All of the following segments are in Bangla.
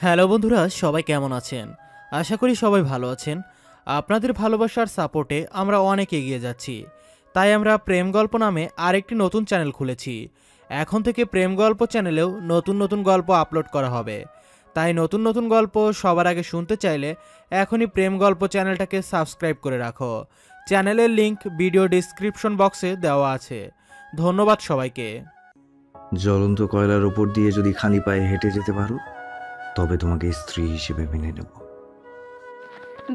হ্যালো বন্ধুরা, সবাই কেমন আছেন? আশা করি সবাই ভালো আছেন। আপনাদের ভালোবাসার সাপোর্টে আমরা অনেক এগিয়ে যাচ্ছি। তাই আমরা প্রেম গল্প নামে আরেকটি নতুন চ্যানেল খুলেছি। এখন থেকে প্রেম গল্প চ্যানেলেও নতুন নতুন গল্প আপলোড করা হবে। তাই নতুন নতুন গল্প সবার আগে শুনতে চাইলে এখনই প্রেম গল্প চ্যানেলটাকে সাবস্ক্রাইব করে রাখো। চ্যানেলের লিংক ভিডিও ডিসক্রিপশন বক্সে দেওয়া আছে। ধন্যবাদ সবাইকে। জ্বলন্ত কয়লার উপর দিয়ে যদি খালি পায়ে হেঁটে যেতে পারো, তবে তোমাকে স্ত্রী হিসেবে মেনে নেব।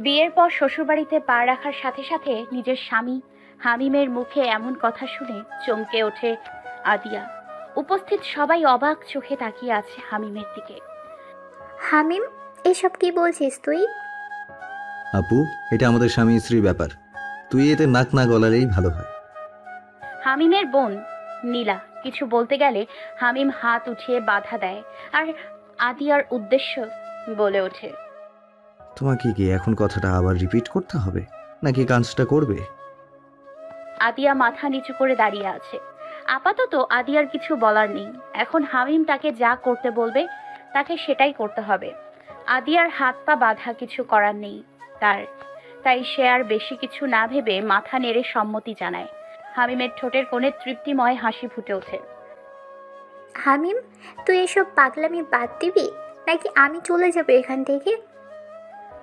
বিয়ের পর শ্বশুরবাড়িতে পা রাখার সাথে সাথে নিজের স্বামী হামিমের মুখে এমন কথা শুনে চমকে ওঠে আদিয়া। উপস্থিত সবাই অবাক চোখে তাকিয়ে আছে হামিমের দিকে। হামিম, এসব কি বলছিস তুই? আপু, এটা আমাদের স্বামী স্ত্রীর ব্যাপার, তুই এতে নাক না গলালেই ভালো হয়। হামিমের বোন নীলা কিছু বলতে গেলে হামিম হাত উঠিয়ে বাধা দেয় আর আদিয়ার উদ্দেশ্য বলে ওঠে, তোমাকে কি এখন কথাটা আবার রিপিট করতে হবে, নাকি কাজটা করবে? আদিয়া মাথা নিচু করে দাঁড়িয়ে আছে। আপাতত আদিয়ার কিছু বলার নেই। এখন হামিম তাকে যা করতে বলবে তাকে সেটাই করতে হবে। আদিয়ার হাত পা বাঁধা, কিছু করার নেই তার। তাই সে আর বেশি কিছু না ভেবে মাথা নেড়ে সম্মতি জানায়। হামিমের ঠোঁটের কোণে তৃপ্তিময় হাসি ফুটে ওঠে। হামিম, তুই এসব পাগলামি বাদ দিবি, নাকি আমি চলে যাবো এখান থেকে?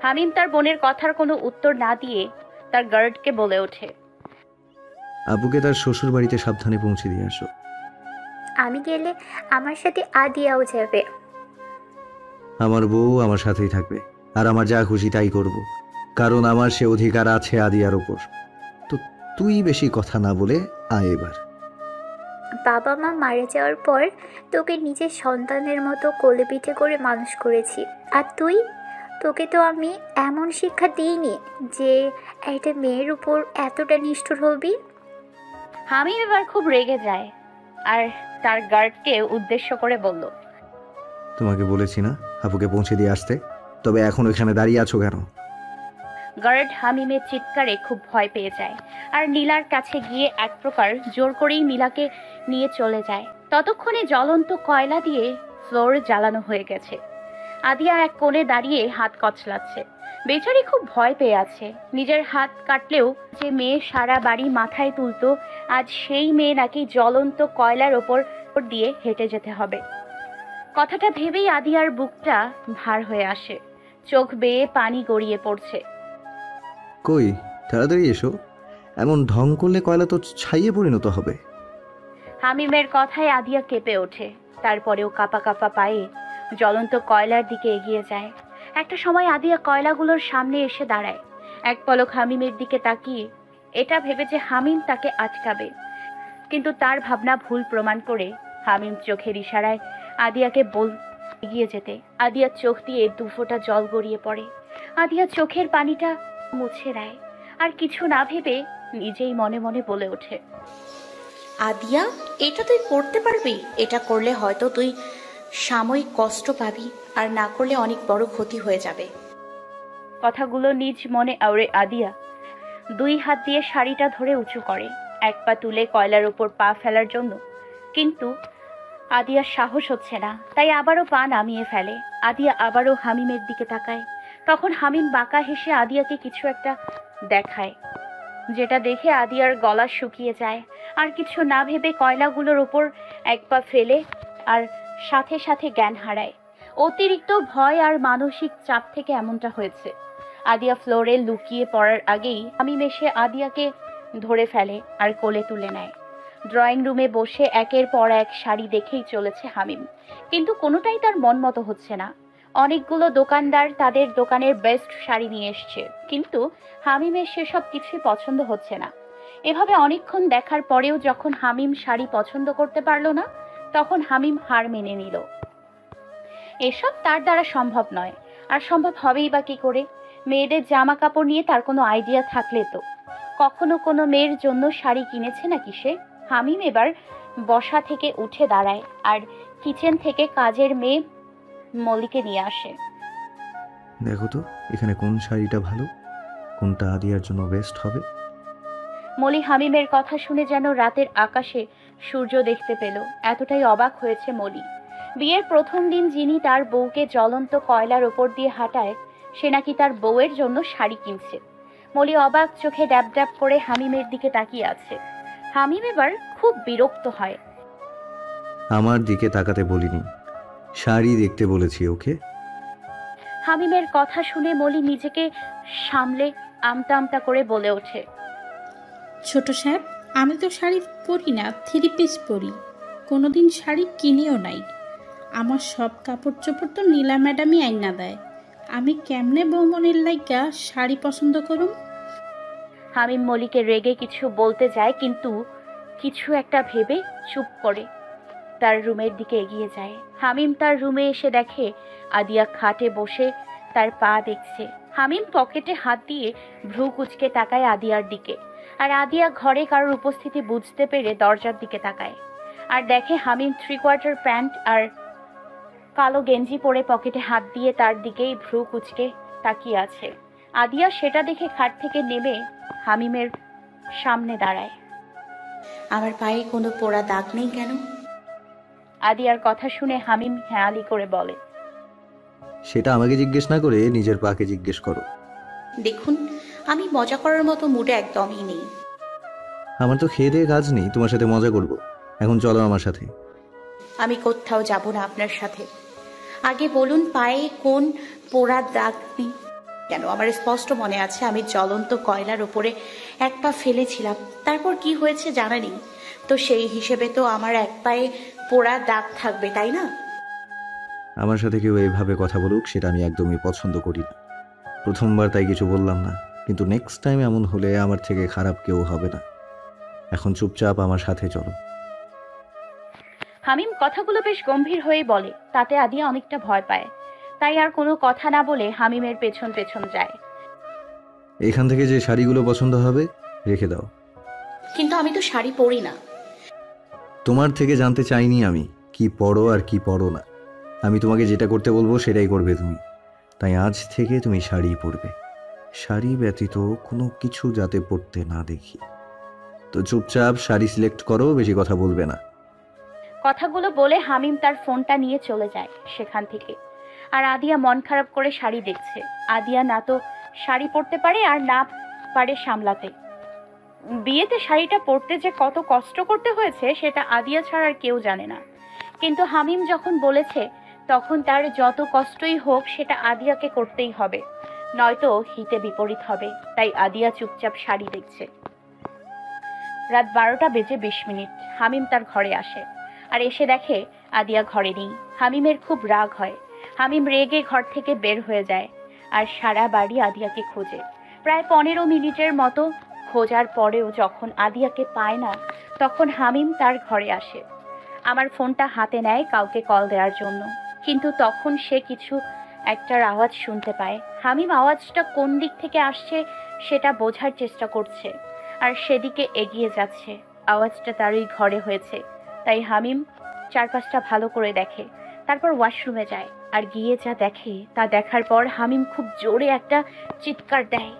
হামিম তার বোনের কথার কোনো উত্তর না দিয়ে তার গার্ডকে বলে ওঠে, আপুকে তার শ্বশুর বাড়িতে সাবধানে পৌঁছে দিয়ে আসো। আমি গেলে আমার সাথে আদিয়াও যাবে। আমার বউ আমার সাথেই থাকবে, আর আমার যা খুশি তাই করব, কারণ আমার সে অধিকার আছে আদিয়ার ওপর। তো তুই বেশি কথা না বলে আয় এবার। বাবা মা মারা যাওয়ার পর তোকে নিজের সন্তানের মতো কোলে পিঠে করে মানুষ করেছি, আর তোকে তো আমি এমন শিক্ষা দিইনি যে একটা মেয়ের উপর এতটা নিষ্ঠুর হবি। হামিম এবার খুব রেগে যায় আর তার গার্ডকে উদ্দেশ্য করে বলল, তোমাকে বলেছি না আপুকে পৌঁছে দিয়ে আসতে, তবে এখন ওইখানে দাঁড়িয়ে আছো কেন? গার্ড হামিমের চিৎকারে খুব ভয় পেয়ে যায় আর নীলার কাছে গিয়ে এক প্রকার জোর করেই নীলাকে নিয়ে চলে যায়। ততক্ষণে জ্বলন্ত কয়লা দিয়ে ফ্লোর জ্বালানো হয়ে গেছে। আদিয়া এক কোণে দাঁড়িয়ে হাত কচলাচ্ছে। বেচারি খুব ভয় পেয়ে আছে। নিজের হাত কাটলেও যে মেয়ে সারা বাড়ি মাথায় তুলতো, আজ সেই মেয়ে নাকি জ্বলন্ত কয়লার ওপর দিয়ে হেঁটে যেতে হবে। কথাটা ভেবেই আদিয়ার বুকটা ভার হয়ে আসে। চোখ বেয়ে পানি গড়িয়ে পড়ছে। কই, তাড়াতাড়ি এসো, এমন ঢং করলে কয়লা তো ছাইয়ে পরিণত হবে। হামিমের কথায় আদিয়া কেঁপে ওঠে। তারপরেও কাঁপা কাঁপা পায়ে জ্বলন্ত কয়লার দিকে এগিয়ে যায়। একটা সময় আদিয়া কয়লাগুলোর সামনে এসে দাঁড়ায়, এক পলক হামিমের দিকে তাকিয়ে এটা ভেবে যে হামিম তাকে আটকাবে। কিন্তু তার ভাবনা ভুল প্রমাণ করে হামিম চোখের ইশারায় আদিয়াকে এগিয়ে যেতে। আদিয়ার চোখ দিয়ে দুফোঁটা জল গড়িয়ে পড়ে। আদিয়া চোখের পানিটা মুছে নেয় আর কিছু না ভেবে নিজেই মনে মনে বলে ওঠে, আদিয়া, এটা তুই করতে পারবি? এটা করলে হয়তো তুই সাময়িক কষ্ট পাবি, আর না করলে অনেক বড় ক্ষতি হয়ে যাবে। কথাগুলো নিজ মনে আওড়ে আদিয়া দুই হাত দিয়ে শাড়িটা ধরে উঁচু করে, এক পা তুলে কয়লার উপর পা ফেলার জন্য। কিন্তু আদিয়ার সাহস হচ্ছে না, তাই আবারও পা নামিয়ে ফেলে। আদিয়া আবারও হামিমের দিকে তাকায়। তখন হামিম বাঁকা হেসে আদিয়াকে কিছু একটা দেখায়, যেটা দেখে আদিয়ার গলা শুকিয়ে যায়। আর কিছু না ভেবে কয়লাগুলোর ওপর এক পা ফেলে আর সাথে সাথে জ্ঞান হারায়। অতিরিক্ত ভয় আর মানসিক চাপ থেকে এমনটা হয়েছে। আদিয়া ফ্লোরে লুকিয়ে পড়ার আগেই হামিম এসে আদিয়াকে ধরে ফেলে আর কোলে তুলে নেয়। ড্রয়িং রুমে বসে একের পর এক শাড়ি দেখেই চলেছে হামিম, কিন্তু কোনোটাই তার মন মতো হচ্ছে না। অনেকগুলো দোকানদার তাদের দোকানের বেস্ট শাড়ি নিয়ে এসছে, কিন্তু হামিমের সেসব কিছুই পছন্দ হচ্ছে না। এভাবে অনেকক্ষণ দেখার পরেও যখন হামিম শাড়ি পছন্দ করতে পারল না, তখন হামিম হার মেনে নিল। এসব তার দ্বারা সম্ভব নয়, আর সম্ভব হবেই বা কি করে? মেয়েদের জামা কাপড় নিয়ে তার কোনো আইডিয়া থাকলে তো কখনো কোনো মেয়ের জন্য শাড়ি কিনেছে নাকি সে? হামিম এবার বসা থেকে উঠে দাঁড়ায় আর কিচেন থেকে কাজের মেয়ে মলিকে নিয়ে আসে। দেখো তো এখানে কোন শাড়িটা ভালো, কোনটা আদিয়ার জন্য বেস্ট হবে। মলি হামিমের কথা শুনে যেন রাতের আকাশে সূর্য দেখতে পেল, এতটাই অবাক হয়েছে মলি। বিয়ের প্রথম দিন যিনি তার বউকে জ্বলন্ত কয়লার ওপর দিয়ে হাঁটায়, সে নাকি তার বউয়ের জন্য শাড়ি কিনছে। মলি অবাক চোখে ড্যাব ড্যাব করে হামিমের দিকে তাকিয়ে আছে। হামিম এবার খুব বিরক্ত হয়। আমার দিকে তাকাতে বলিনি, শাড়ি দেখতে বলেছি ওকে। হামিমের কথা শুনে মলি নিজেকে সামলে আমতা আমতা করে বলে ওঠে, ছোট সাহেব, আমি তো শাড়ি পরি না, থ্রি পিস পরি। কোনোদিন শাড়ি কিনেও নাই। আমার সব কাপড় চোপড় তো নীলা ম্যাডামই আইনা দেয়। আমি কেমনে বৌমনির লাইগা শাড়ি পছন্দ করুম? হামিম মলিকে রেগে কিছু বলতে যায়, কিন্তু কিছু একটা ভেবে চুপ করে তার রুমের দিকে এগিয়ে যায়। হামিম তার রুমে এসে দেখে আদিয়া খাটে বসে তার পা দেখছে। হামিম পকেটে হাত দিয়ে ভ্রু কুঁচকে তাকায় আদিয়ার দিকে, আর আদিয়া ঘরে কারোর উপস্থিতি বুঝতে পেরে দরজার দিকে তাকায় আর দেখে হামিম 3/4 প্যান্ট আর কালো গেঞ্জি পরে পকেটে হাত দিয়ে তার দিকেই ভ্রু কুঁচকে তাকিয়ে আছে। আদিয়া সেটা দেখে খাট থেকে নেমে হামিমের সামনে দাঁড়ায়। আমার পায়ে কোনো পোড়া দাগ নেই কেন? আদিয়ার কথা শুনে হামিম হেয়ালি করে বলে, সেটা আমাকে জিজ্ঞেস না করে নিজের পাকে জিজ্ঞেস করো। দেখুন, আমি মজা করার মতো মুডে একদমই নেই। আমার তো খেয়ে দিয়ে কাজ নেই তোমার সাথে মজা করব। এখন চলো আমার সাথে। আমি কোথাও যাব না আপনার সাথে। আগে বলুন, পায়ে কোন পোড়া দাগ নেই কেন? আমার স্পষ্ট মনে আছে আমি জ্বলন্ত কয়লার উপরে এক পা ফেলেছিলাম, তারপর কি হয়েছে জানা নেই। তো সেই হিসেবে তো আমার এক পায়ে পোড়া দাগ থাকবে, তাই না? আমার সাথে কেউ এইভাবে কথা বলুক সেটা আমি একদমই পছন্দ করি না। প্রথমবার তাই কিছু বললাম না, কিন্তু নেক্সট টাইম এমন হলে আমার থেকে খারাপ কেউ হবে না। এখন চুপচাপ আমার সাথে চলো। হামিম কথাগুলো বেশ গম্ভীর হয়ে বলে, তাতে আদিয়া অনেকটা ভয় পায়। তাই আর কোনো কথা না বলে হামিমের পেছন পেছন যায়। এখান থেকে যে শাড়িগুলো পছন্দ হবে রেখে দাও। কিন্তু আমি তো শাড়ি পরি না। তোমার থেকে জানতে চাইনি আমি কি পড়ো আর কি পড়ো না। আমি তোমাকে যেটা করতে বলবো সেটাই করবে তুমি। তাই আজ থেকে তুমি শাড়ি পরবে, শাড়ি ব্যতীত কোনো কিছু যাতে পরতে না দেখি। তো চুপচাপ শাড়ি সিলেক্ট করো, বেশি কথা বলবে না। কথাগুলো বলে হামিম তার ফোনটা নিয়ে চলে যায় সেখান থেকে। আর আদিয়া মন খারাপ করে শাড়ি দেখছে। আদিয়া না তো শাড়ি পরতে পারে আর না পারে সামলাতে। বিয়েতে শাড়িটা পরতে যে কত কষ্ট করতে হয়েছে সেটা আদিয়া ছাড়া আর কেউ জানে না। কিন্তু হামিম যখন বলেছে তখন তার যত কষ্টই হোক সেটা আদিয়াকে করতেই হবে, নয়তো হিতে বিপরীত হবে। তাই আদিয়া চুপচাপ শাড়ি দেখছে। রাত 12:20 হামিম তার ঘরে আসে আর এসে দেখে আদিয়া ঘরে নেই। হামিমের খুব রাগ হয়। হামিম রেগে ঘর থেকে বের হয়ে যায় আর সারা বাড়ি আদিয়াকে খোঁজে। প্রায় 15 মিনিটের মতো খোঁজার পরেও যখন আদিয়াকে পায় না, তখন হামিম তার ঘরে আসে। আমার ফোনটা হাতে নেয় কাউকে কল দেওয়ার জন্য, কিন্তু তখন সে কিছু একটার আওয়াজ শুনতে পায়। হামিম আওয়াজটা কোন দিক থেকে আসছে সেটা বোঝার চেষ্টা করছে আর সেদিকে এগিয়ে যাচ্ছে। আওয়াজটা তারই ঘরে হয়েছে। তাই হামিম চারপাশটা ভালো করে দেখে, তারপর ওয়াশরুমে যায় আর গিয়ে যা দেখে তা দেখার পর হামিম খুব জোরে একটা চিৎকার দেয়,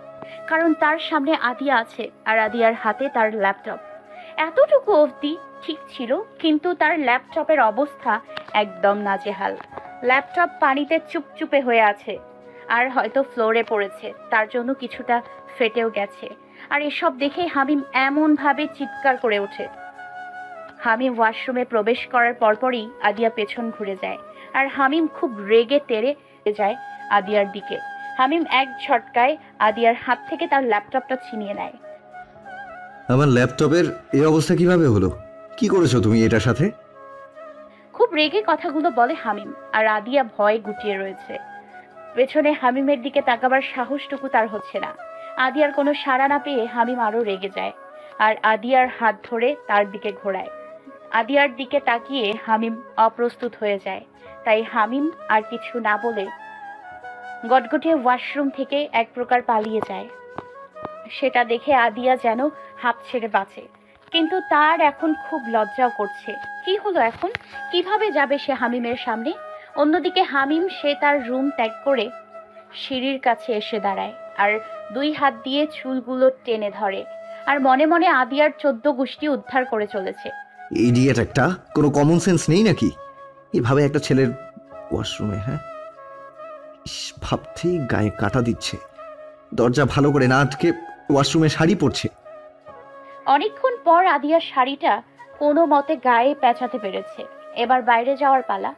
কারণ তার সামনে আদিয়া আছে আর আদিয়ার হাতে তার ল্যাপটপ। এতটুকু অবধি ঠিক ছিল, কিন্তু তার ল্যাপটপের অবস্থা একদম নাজেহাল। ল্যাপটপ পানিতে চুপচুপে হয়ে আছে আর হয়তো ফ্লোরে পড়েছে, তার জন্য কিছুটা ফেটেও গেছে। আর এসব দেখে হামিম এমনভাবে চিৎকার করে ওঠে। হামিম ওয়াশরুমে প্রবেশ করার পরপরই আদিয়া পেছন ঘুরে যায় আর হামিম খুব রেগে তেড়ে যায় আদিয়ার দিকে। হামিম এক ঝটকায় আদিয়ার হাত থেকে তার ল্যাপটপটা ছিনিয়ে নেয়। আমার ল্যাপটপের এই অবস্থা কিভাবে হলো? কি করেছো তুমি এটার সাথে? খুব রেগে কথাগুলো বলে হামিম, আর আদিয়া ভয়ে গুটিয়ে রয়েছে। পেছনে হামিমের দিকে তাকাবার সাহসটুকু তার হচ্ছে না। আদিয়ার কোনো সাড়া না পেয়ে হামিম আরো রেগে যায় আর আদিয়ার হাত ধরে তার দিকে ঘোরায়। আদিয়ার দিকে তাকিয়ে হামিম অপ্রস্তুত হয়ে যায়। তাই হামিম আর কিছু না বলে গটগটিয়ে ওয়াশরুম থেকে এক প্রকার পালিয়ে যায়। সেটা দেখে আদিয়া যেন হাঁপ ছেড়ে বাঁচে, কিন্তু তার এখন খুব লজ্জাও করছে। কি হলো এখন? কিভাবে যাবে সে হামিমের সামনে? অন্যদিকে হামিম সে তার রুম ত্যাগ করে সিঁড়ির কাছে এসে দাঁড়ায় আর 2 হাত দিয়ে চুলগুলো টেনে ধরে আর মনে মনে আদিয়ার 14 গুষ্টি উদ্ধার করে চলেছে। ইডিয়েট একটা, কোনো কমন সেন্স নেই নাকি? এভাবে একটা ছেলের ওয়াশরুমে, হ্যাঁ? ভাবতেই গায়ে কাটা দিচ্ছে। দরজা ভালো করে না আটকে ওয়াশরুমে শাড়ি পরছে। অনেকক্ষণ পর আদিয়ার শাড়িটা কোনো মতে গায়ে পেঁচাতে পেরেছে। এবার বাইরে যাওয়ার পালা,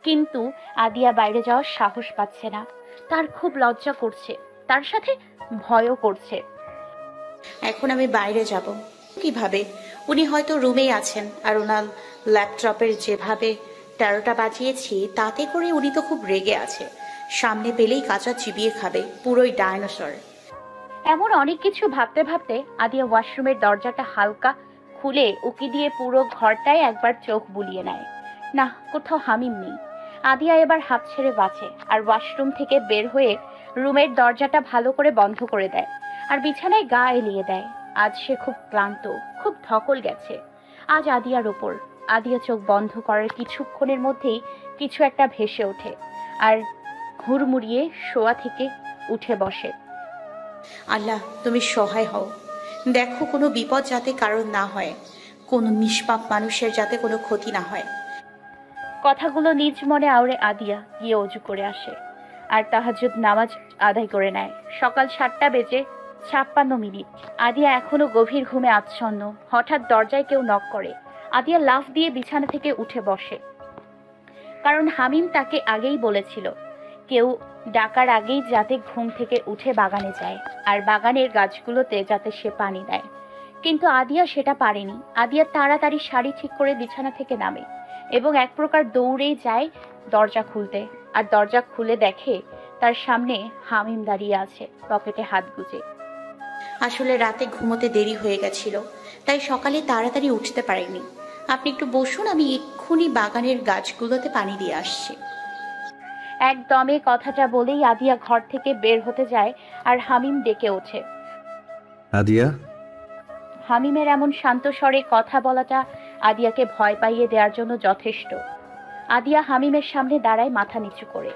কিন্তু আদিয়া বাইরে যাওয়ার সাহস পাচ্ছে না। তার খুব লজ্জা করছে, তার সাথে ভয়ও করছে। এখন আমি বাইরে যাব কিভাবে? উনি হয়তো রুমেই আছেন, আর ওনার ল্যাপটপের যেভাবে 13টা বাজিয়েছি তাতে করে উনি তো খুব রেগে আছে। সামনে পেলেই কাঁচা চিবিয়ে খাবে, পুরোই ডায়নোসর। এমন অনেক কিছু ভাবতে ভাবতে আদিয়া ওয়াশরুমের দরজাটা হালকা খুলে উকি দিয়ে পুরো ঘরটায় একবার চোখ বুলিয়ে নেয়। না, কোথাও হামিম নেই। আদিয়া এবার হাঁপ ছেড়ে বাঁচে আর ওয়াশরুম থেকে বের হয়ে রুমের দরজাটা ভালো করে বন্ধ করে দেয় আর বিছানায় গা এলিয়ে দেয়। আজ সে খুব ক্লান্ত, খুব ধকল গেছে আজ আদিয়ার ওপর। আদিয়া চোখ বন্ধ করার কিছুক্ষণের মধ্যেই কিছু একটা ভেসে ওঠে আর হুড়মুড়িয়ে শোয়া থেকে উঠে বসে। আল্লাহ, তুমি সহায় হও। দেখো কোনো বিপদ যাতে কারণ না হয়, কোনো নিষ্পাপ মানুষের যাতে কোনো ক্ষতি না হয়। কথাগুলো নিজ মনে আওড়ে আদিয়া গিয়ে অজু করে আসে আর তাহাজ্জুদ নামাজ আদায় করে নেয়। সকাল 7:56 আদিয়া এখনো গভীর ঘুমে আচ্ছন্ন। হঠাৎ দরজায় কেউ নক করে। আদিয়া লাফ দিয়ে বিছানা থেকে উঠে বসে, কারণ হামিম তাকে আগেই বলেছিল কেউ ডাকার আগেই যাতে ঘুম থেকে উঠে বাগানে যায় আর বাগানের গাছগুলোতে যাতে সে পানি দেয়। কিন্তু আদিয়া সেটা পারেনি। আদিয়া তাড়াতাড়ি শাড়ি ঠিক করে বিছানা থেকে নামে এবং এক প্রকার দৌড়েই যায় দরজা খুলতে। আর দরজা খুলে দেখে তার সামনে হামিম দাঁড়িয়ে আছে, পকেটে হাত গুজে। আসলে রাতে ঘুমোতে দেরি হয়ে গেছিল, তাই সকালে তাড়াতাড়ি উঠতে পারিনি। আপনি একটু বসুন, আমি এক্ষুনি বাগানের গাছগুলোতে পানি দিয়ে আসছি। একদমে কথাটা বলেই আদিয়া ঘর থেকে বের হতে যায় আর হামিম ডেকে ওঠে। আদিয়া। হামিমের এমন শান্ত স্বরে কথা বলাটা আদিয়াকে ভয় পাইয়ে দেওয়ার জন্য যথেষ্ট। আদিয়া হামিমের সামনে দাঁড়ায় মাথা নিচু করে।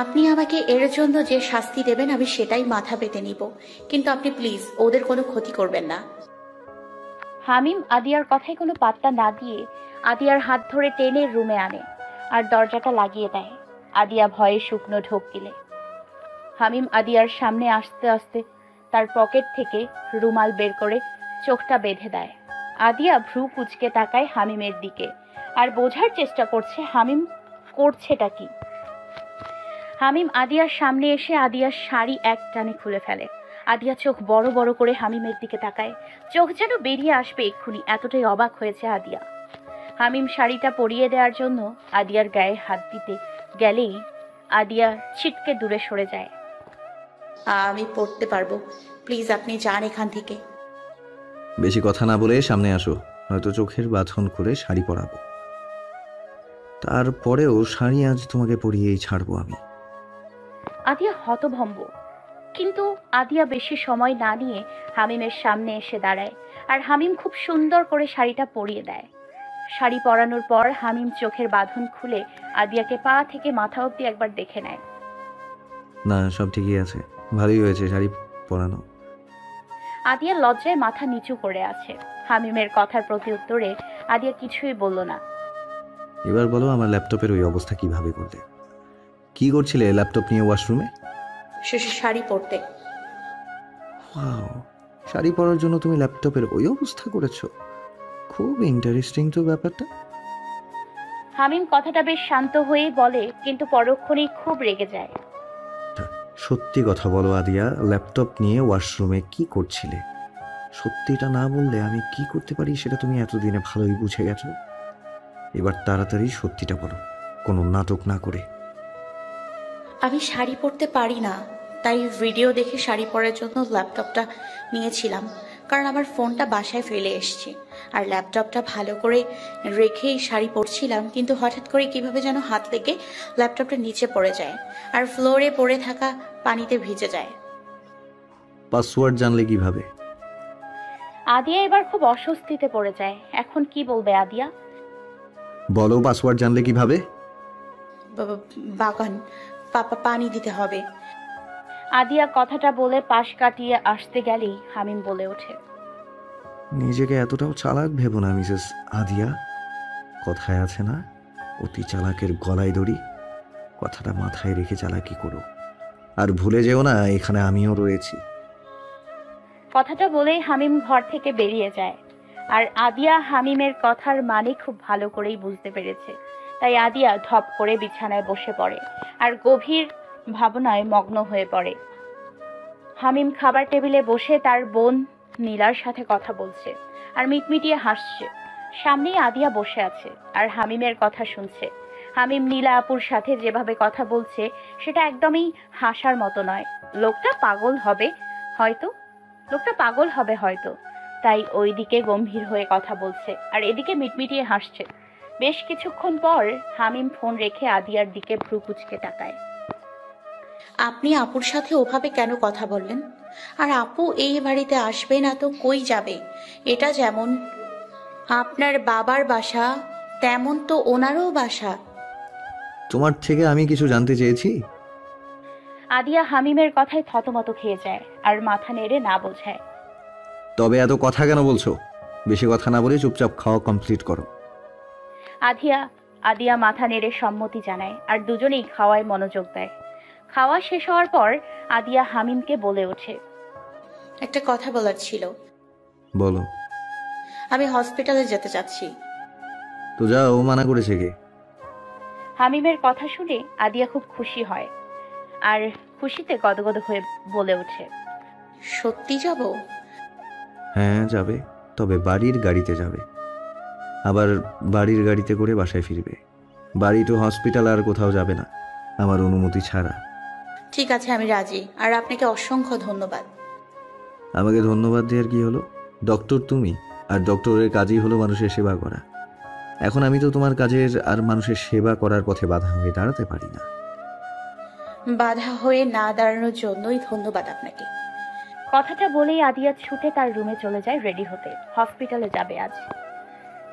আপনি আমাকে এর জন্য যে শাস্তি দেবেন আমি সেটাই মাথা পেতে নিব, কিন্তু আপনি প্লিজ ওদের কোনো ক্ষতি করবেন না। হামিম আদিয়ার কথায় কোনো পাত্তা না দিয়ে আদিয়ার হাত ধরে টেনে রুমে আনে আর দরজাটা লাগিয়ে দেয়। আদিয়া ভয়ে শুকনো ঢোক গিলে। হামিম আদিয়ার সামনে আসতে আসতে তার পকেট থেকে রুমাল বের করে চোখটা বেঁধে দেয়। আদিয়া ভ্রু কুঁচকে তাকায় হামিমের দিকে আর বোঝার চেষ্টা করছে হামিম করছেটা কি। হামিম আদিয়ার সামনে এসে আদিয়ার শাড়ি এক টানে খুলে ফেলে। আদিয়া চোখ বড় বড় করে হামিমের দিকে তাকায়, চোখ যেন বেরিয়ে আসবে এক্ষুনি, এতটাই অবাক হয়েছে আদিয়া। হামিম শাড়িটা পরিয়ে দেওয়ার জন্য আদিয়ার গায়ে হাত দিতে গেলেই আদিয়া ছিটকে দূরে সরে যায়। আমি পড়তে পারবো, প্লিজ আপনি যান এখান থেকে। বেশি কথা না বলে সামনে আসো, নয়তো চোখের বাঁধন করে শাড়ি পরাবো। তারপরেও শাড়ি আজ তোমাকে পরিয়েই ছাড়বো আমি। আদিয়া হতভম্ব, কিন্তু আদিয়া বেশি সময় না নিয়ে হামিমের সামনে এসে দাঁড়ায় আর হামিম খুব সুন্দর করে শাড়িটা পরিয়ে দেয়। শাড়ি পরানোর পর হামিম চোখের বাঁধন খুলে আদিয়াকে পা থেকে মাথা অবধি একবার দেখে নেয়। না, সব ঠিকই আছে, ভালোই হয়েছে শাড়ি পরানো। আদিয়া লজ্জায় মাথা নিচু করে আছে। হামিমের কথার প্রতি উত্তরে আদিয়া কিছুই বলল না। এবার বলো, আমার ল্যাপটপের ওই অবস্থা কিভাবে করলে? কি করছিলে ল্যাপটপ নিয়ে ওয়াশরুমে? শাড়ি পরতে। ওয়াও, শাড়ি পরার জন্য তুমি ল্যাপটপের ওই অবস্থা করেছো? খুব ইন্টারেস্টিং তো ব্যাপারটা। হামিম কথাটা বেশ শান্ত হয়ে বলে, কিন্তু পরক্ষণেই খুব রেগে যায়। সত্যি কথা বলো আদিয়া, ল্যাপটপ নিয়ে ওয়াশরুমে কি করছিলে? সত্যিটা না বললে আমি কি করতে পারি সেটা তুমি এতদিনে ভালোই বুঝে গেছো। এবার তাড়াতাড়ি সত্যিটা বলো, কোনো নাটক না করে। আমি শাড়ি পরতে পারি না, তাই ভিডিও দেখে শাড়ি পরার জন্য ল্যাপটপটা নিয়েছিলাম, কারণ আমার ফোনটা বাসায় ফেলে এসেছি আর ল্যাপটপটা ভালো করে রেখেই শাড়ি পরছিলাম, কিন্তু হঠাৎ করে কিভাবে যেন হাত লেগে ল্যাপটপটা নিচে পড়ে যায় আর ফ্লোরে পড়ে থাকা পানিতে ভিজে যায়। পাসওয়ার্ড জানলে কিভাবে? আদিয়া এবার খুব অস্বস্তিতে পড়ে যায়। এখন কি বলবে আদিয়া? বলো, পাসওয়ার্ড জানলে কিভাবে? বাগান পানি দিতে হবে। আদিয়া কথাটা বলে পাশ কাটিয়ে আসতে গেলেই হামিম বলে ওঠে, নিজেকে এতটাও চালাক ভেবো না মিসেস আদিয়া। কথায় আছে না, অতি চালাকের গলায় দড়ি। কথাটা মাথায় রেখে চালাকি করো। আর ভুলে যেও না, এখানে আমিও রয়েছি। কথাটা বলেই হামিম ঘর থেকে বেরিয়ে যায়। আর আদিয়া হামিমের কথার মানে খুব ভালো করেই বুঝতে পেরেছে। তাই আদিয়া ধপ করে বিছানায় বসে পড়ে আর গভীর ভাবনায় মগ্ন হয়ে পড়ে। হামিম খাবার টেবিলে বসে তার বোন নীলার সাথে কথা বলছে আর মিটমিটিয়ে হাসছে। সামনেই আদিয়া বসে আছে আর হামিমের কথা শুনছে। হামিম নীলা আপুর সাথে যেভাবে কথা বলছে সেটা একদমই হাসার মতো নয়। লোকটা পাগল হবে হয়তো, তাই ওইদিকে গম্ভীর হয়ে কথা বলছে আর এদিকে মিটমিটিয়ে হাসছে। বেশ কিছুক্ষণ পর হামিম ফোন রেখে আদিয়ার দিকে ভ্রু কুঁচকে তাকায়। আপনি আপুর সাথে ওভাবে কেন কথা বললেন? আর আপু এই বাড়িতে আসবে না তো কই যাবে? এটা যেমন আপনার বাবার বাসা, তেমন তো ওনারও বাসা। তোমার থেকে আমি কিছু জানতে চেয়েছি? আদিয়া হামিমের কথায় থতমত খেয়ে যায় আর মাথা নেড়ে না বোঝায়। তবে এত কথা কেন বলছো? বেশি কথা না বলে চুপচাপ খাওয়া কমপ্লিট করো। আদিয়া মাথা নেড়ে সম্মতি জানায় আর দুজনেই খাওয়ায় মনোযোগ দেয়। খাওয়া শেষ হওয়ার পর আদিয়া হামিমকে বলে ওঠে, একটা কথা বলার ছিল। বলো। আমি হসপিটালে যেতে চাচ্ছি। তো যাও, মানা করেছে কে? হামিমের কথা শুনে আদিয়া খুব খুশি হয় আর খুশিতে গদগদ হয়ে বলে ওঠে, সত্যি যাব? হ্যাঁ যাবে, তবে বাড়ির গাড়িতে যাবে। আবার বাড়ির গাড়িতে করে বাসায় ফিরবে। বাড়ি তো হসপিটাল আর কোথাও যাবে না আমার অনুমতি ছাড়া। ঠিক আছে, আমি রাজি। আর আপনাকে অসংখ্য ধন্যবাদ। আমাকে ধন্যবাদ দেওয়ার কি হলো? ডক্টর তুমি, আর ডক্টরের কাজই হলো মানুষের সেবা করা। এখন আমি তো তোমার কাজের আর মানুষের সেবা করার পথে বাধা হয়ে দাঁড়াতে পারি না। বাধা হয়ে না দাঁড়ানোর জন্যই ধন্যবাদ আপনাকে। কথাটা বলেই আদিয়া ছুটে তার রুমে চলে যায় রেডি হতে। হসপিটালে যাবে আজ,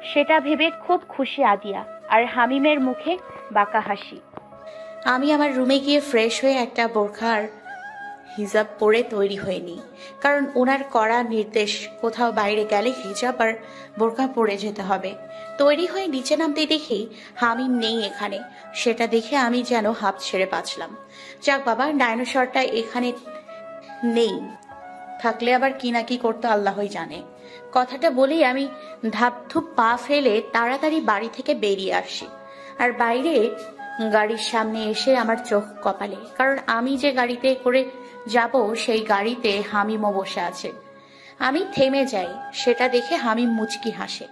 সেটা ভেবে খুব খুশি আদিয়া। আর হামিমের মুখে বাঁকা হাসি। আমি আমার রুমে গিয়ে ফ্রেশ হয়ে একটা বোরখা আর হিজাব পরে তৈরি হয়ে নিই, কারণ ওনার কড়া নির্দেশ কোথাও বাইরে গেলে হিজাব আর বোরখা পরে যেতে হবে। তৈরি হয়ে নিচে নামতে দেখি হামিম নেই এখানে। সেটা দেখে আমি যেন হাঁপ ছেড়ে বাঁচলাম। যাক বাবা, ডাইনোসরটা এখানে নেই, থাকলে আবার কি না কি করতো আল্লাহই জানে। কথাটা বলেই আমি ধাপধুপ পা ফেলে তাড়াতাড়ি বাড়ি থেকে বেরিয়ে আসি। আর বাইরে গাড়ির সামনে এসে আমার চোখ কপালে, কারণ আমি যে গাড়িতে করে যাব সেই গাড়িতে হামিমও বসে আছে। আমি থেমে যাই, সেটা দেখে হামিম মুচকি হাসে।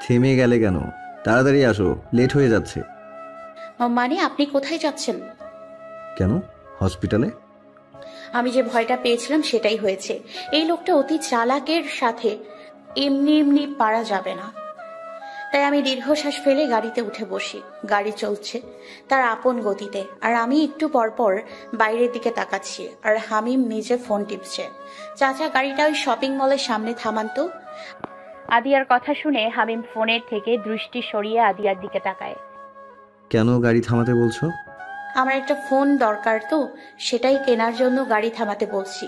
থেমে গেলে কেন? তাড়াতাড়ি আসো, লেট হয়ে যাচ্ছে। মানে আপনি কোথায় যাচ্ছেন? কেন? হসপিটালে। আমি যে ভয়টা পেয়েছিলাম সেটাই হয়েছে। এই লোকটা অতি চালাকের সাথে এমনি এমনি পারা যাবে না। তাই আমি দীর্ঘশ্বাস ফেলে গাড়িতে উঠে বসি। গাড়ি চলছে তার আপন গতিতে, আর আমি একটু পরপর বাইরের দিকে তাকাচ্ছি আর হামিম নিজে ফোন টিপছে। চাচা, গাড়িটা ওই শপিং মলের সামনে থামান তো। আদিয়ার কথা শুনে হামিম ফোনের থেকে দৃষ্টি সরিয়ে আদিয়ার দিকে তাকায়। কেন গাড়ি থামাতে বলছো? আমার একটা ফোন দরকার তো, সেটাই কেনার জন্য গাড়ি থামাতে বলছি।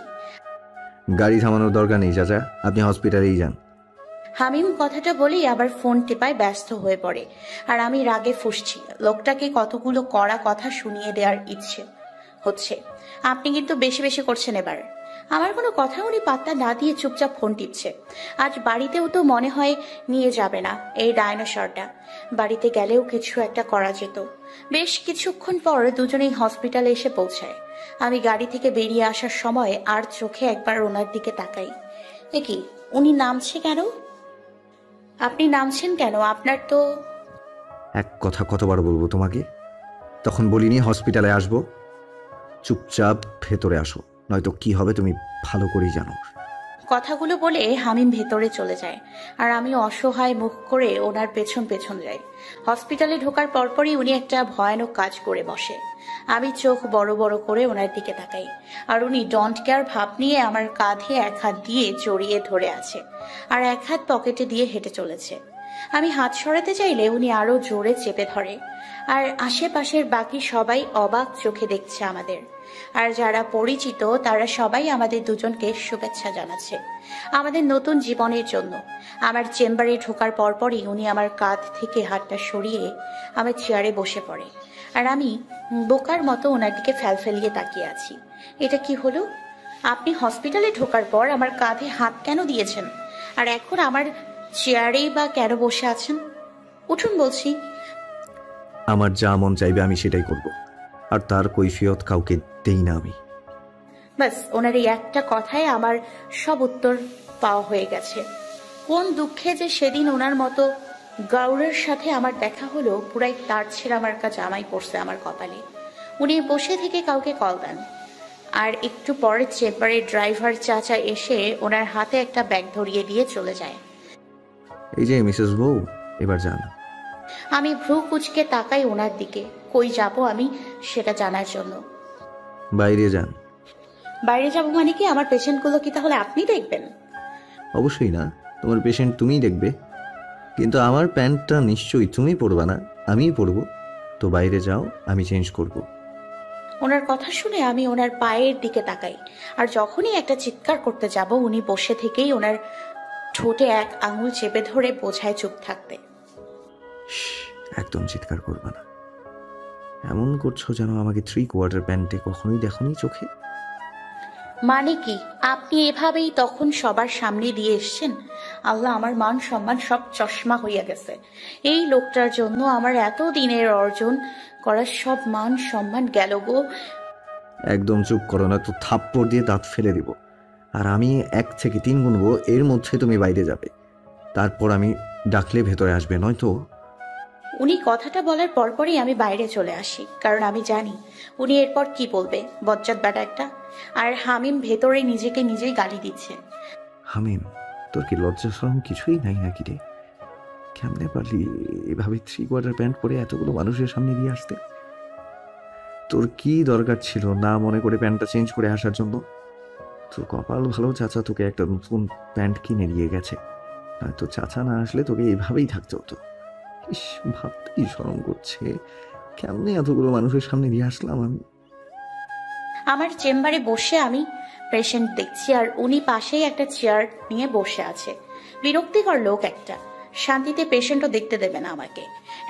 গাড়ি থামানোর দরকার নেই চাচা, আপনি হসপিটালেই যান। হামিম কথাটা বলেই আবার ফোন টেপায় ব্যস্ত হয়ে পড়ে। আর আমি রাগে ফুঁসছি। লোকটাকে কতগুলো কড়া কথা শুনিয়ে দেওয়ার ইচ্ছে হচ্ছে। আপনি কিন্তু বেশি বেশি করছেন এবার। আমার কোনো কথা উনি পাত্তা না দিয়ে চুপচাপ ফোন টিপছে। আজ বাড়িতেও তো মনে হয় নিয়ে যাবে না এই ডাইনোসরটা। বাড়িতে গেলেও কিছু একটা করা যেত। বেশ কিছুক্ষণ পর দুজনেই হসপিটালে এসে পৌঁছায়। আমি গাড়ি থেকে বেরিয়ে আসার সময় আর চোখে একবার ওনার দিকে তাকাই। এ কি, উনি নামছে কেন? আপনি নামছেন কেন? আপনার তো... এক কথা কতবার বলবো তোমাকে? তখন বলিনি হসপিটালে আসবো? চুপচাপ ভেতরে আসো, নয়তো কি হবে তুমি ভালো করেই জানো। কথাগুলো বলে হামিম ভেতরে চলে যায় আর আমি অসহায় মুখ করে ওনার পেছন পেছন যাই। হসপিটালে ঢোকার পরপরই উনি একটা ভয়ানক কাজ করে বসে। আমি চোখ বড় বড় করে ওনার দিকে তাকাই আর উনি ডোন্ট কেয়ার ভাব নিয়ে আমার কাঁধে এক হাত দিয়ে জড়িয়ে ধরে আছে আর এক হাত পকেটে দিয়ে হেঁটে চলেছে। আমি হাত সরাতে চাইলে উনি আরো জোরে চেপে ধরে। আর আশেপাশের বাকি সবাই অবাক চোখে দেখছে আমাদের। আর যারা পরিচিত তারা সবাই আমাদের দুজনকে শুভেচ্ছা জানাচ্ছে আমাদের নতুন জীবনের জন্য। আমার চেম্বারে ঢোকার পরপরই উনি আমার কাঁধ থেকে হাতটা সরিয়ে আমার চেয়ারে বসে পড়ে। আর আমি বোকার মতো ওনার দিকে ফেলফেলিয়ে তাকিয়ে আছি। এটা কি হলো? আপনি হসপিটালে ঢোকার পর আমার কাঁধে হাত কেন দিয়েছেন? আর এখন আমার চেয়ারেই বা কেন বসে আছেন? উঠুন বলছি। আমার যা মন চাইবে আমি সেটাই করব, আর তার কৈফিয়ত কাউকে দেই না আমি। ব্যাস, ওনার এই একটা কথায় আমার সব উত্তর পাওয়া হয়ে গেছে। কোন দুঃখে যে সেদিন ওনার মতো গৌরের সাথে আমার দেখা হলো, পুরাই তার ছেঁড়া মার্কা জামাই পড়ছে আমার কপালে। উনি বসে থেকে কাউকে কল দেন, আর একটু পরে চেম্বারের ড্রাইভার চাচা এসে ওনার হাতে একটা ব্যাগ ধরিয়ে দিয়ে চলে যায়। এই যে মিসেস বউ, এবার যান। আমি ভ্রু কুচকে তাকাই ওনার দিকে। কই যাব আমি সেটা জানার জন্য। বাইরে যান। বাইরে যাব মানে কি? আমার পেশেন্টগুলো কি তাহলে আপনি দেখবেন? অবশ্যই না, তোমার পেশেন্ট তুমিই দেখবে, কিন্তু আমার প্যান্টটা নিশ্চয়ই তুমি পরবা না, আমিই পরবো। তো বাইরে যাও, আমি চেঞ্জ করব। ওনার কথা শুনে আমি ওনার পায়ের দিকে তাকাই। আর যখনই একটা চিৎকার করতে যাব, উনি বসে থেকেই ওনার ঠোঁটে এক আঙুল চেপে ধরে বোঝায় চুপ থাকতে। একদম চিৎকার করবা না। এমন করছো যেন আমাকে 3/4 প্যান্টে কখনোই দেখোনি চোখে। মানে কি? আপনি এভাবেই তখন সবার সামনে দিয়ে এসছেন? আল্লাহ, আমার মান সম্মান সব চশমা হইয়া গেছে। এই লোকটার জন্য আমার এত দিনের অর্জন করার সব মান সম্মান গেল গো। একদম চুপ করো না তো থাপ্পড় দিয়ে দাঁত ফেলে দিব। আর আমি 1 থেকে 3 গুনবো, এর মধ্যে তুমি বাইরে যাবে। তারপর আমি ডাকলে ভেতরে আসবে, নয়তো। উনি কথাটা বলার পরপরই আমি বাইরে চলে আসি, কারণ আমি জানি উনি এরপর কি বলবে। বজ্জাত ব্যাটা একটা। আর হামিম ভেতরে নিজেকে নিজেই গালি দিচ্ছে। হামিম, তোর কি লজ্জা শরম কিছুই নাই নাকি রে? কেমনে পারলি এভাবে 3/4 প্যান্ট পরে এতগুলো মানুষের সামনে দিয়ে আসতে? তোর কি দরকার ছিল না মনে করে প্যান্টটা চেঞ্জ করে আসার জন্য? তোর কপাল ভালো, চাচা তোকে একটা নতুন প্যান্ট কিনে দিয়ে গেছে। তো চাচা না আসলে তোকে এইভাবেই থাকতে হতো। ইস, ভাবতেই শরম করছে, কেমনে এতগুলো মানুষের সামনে দিয়ে আসলাম আমি। আমার চেম্বারে বসে আমি পেশেন্ট দেখছি, আর উনি পাশেই একটা চেয়ার নিয়ে বসে আছে। বিরক্তিকর লোক একটা। শান্তিতে পেশেন্টও দেখতে দেবে না আমাকে।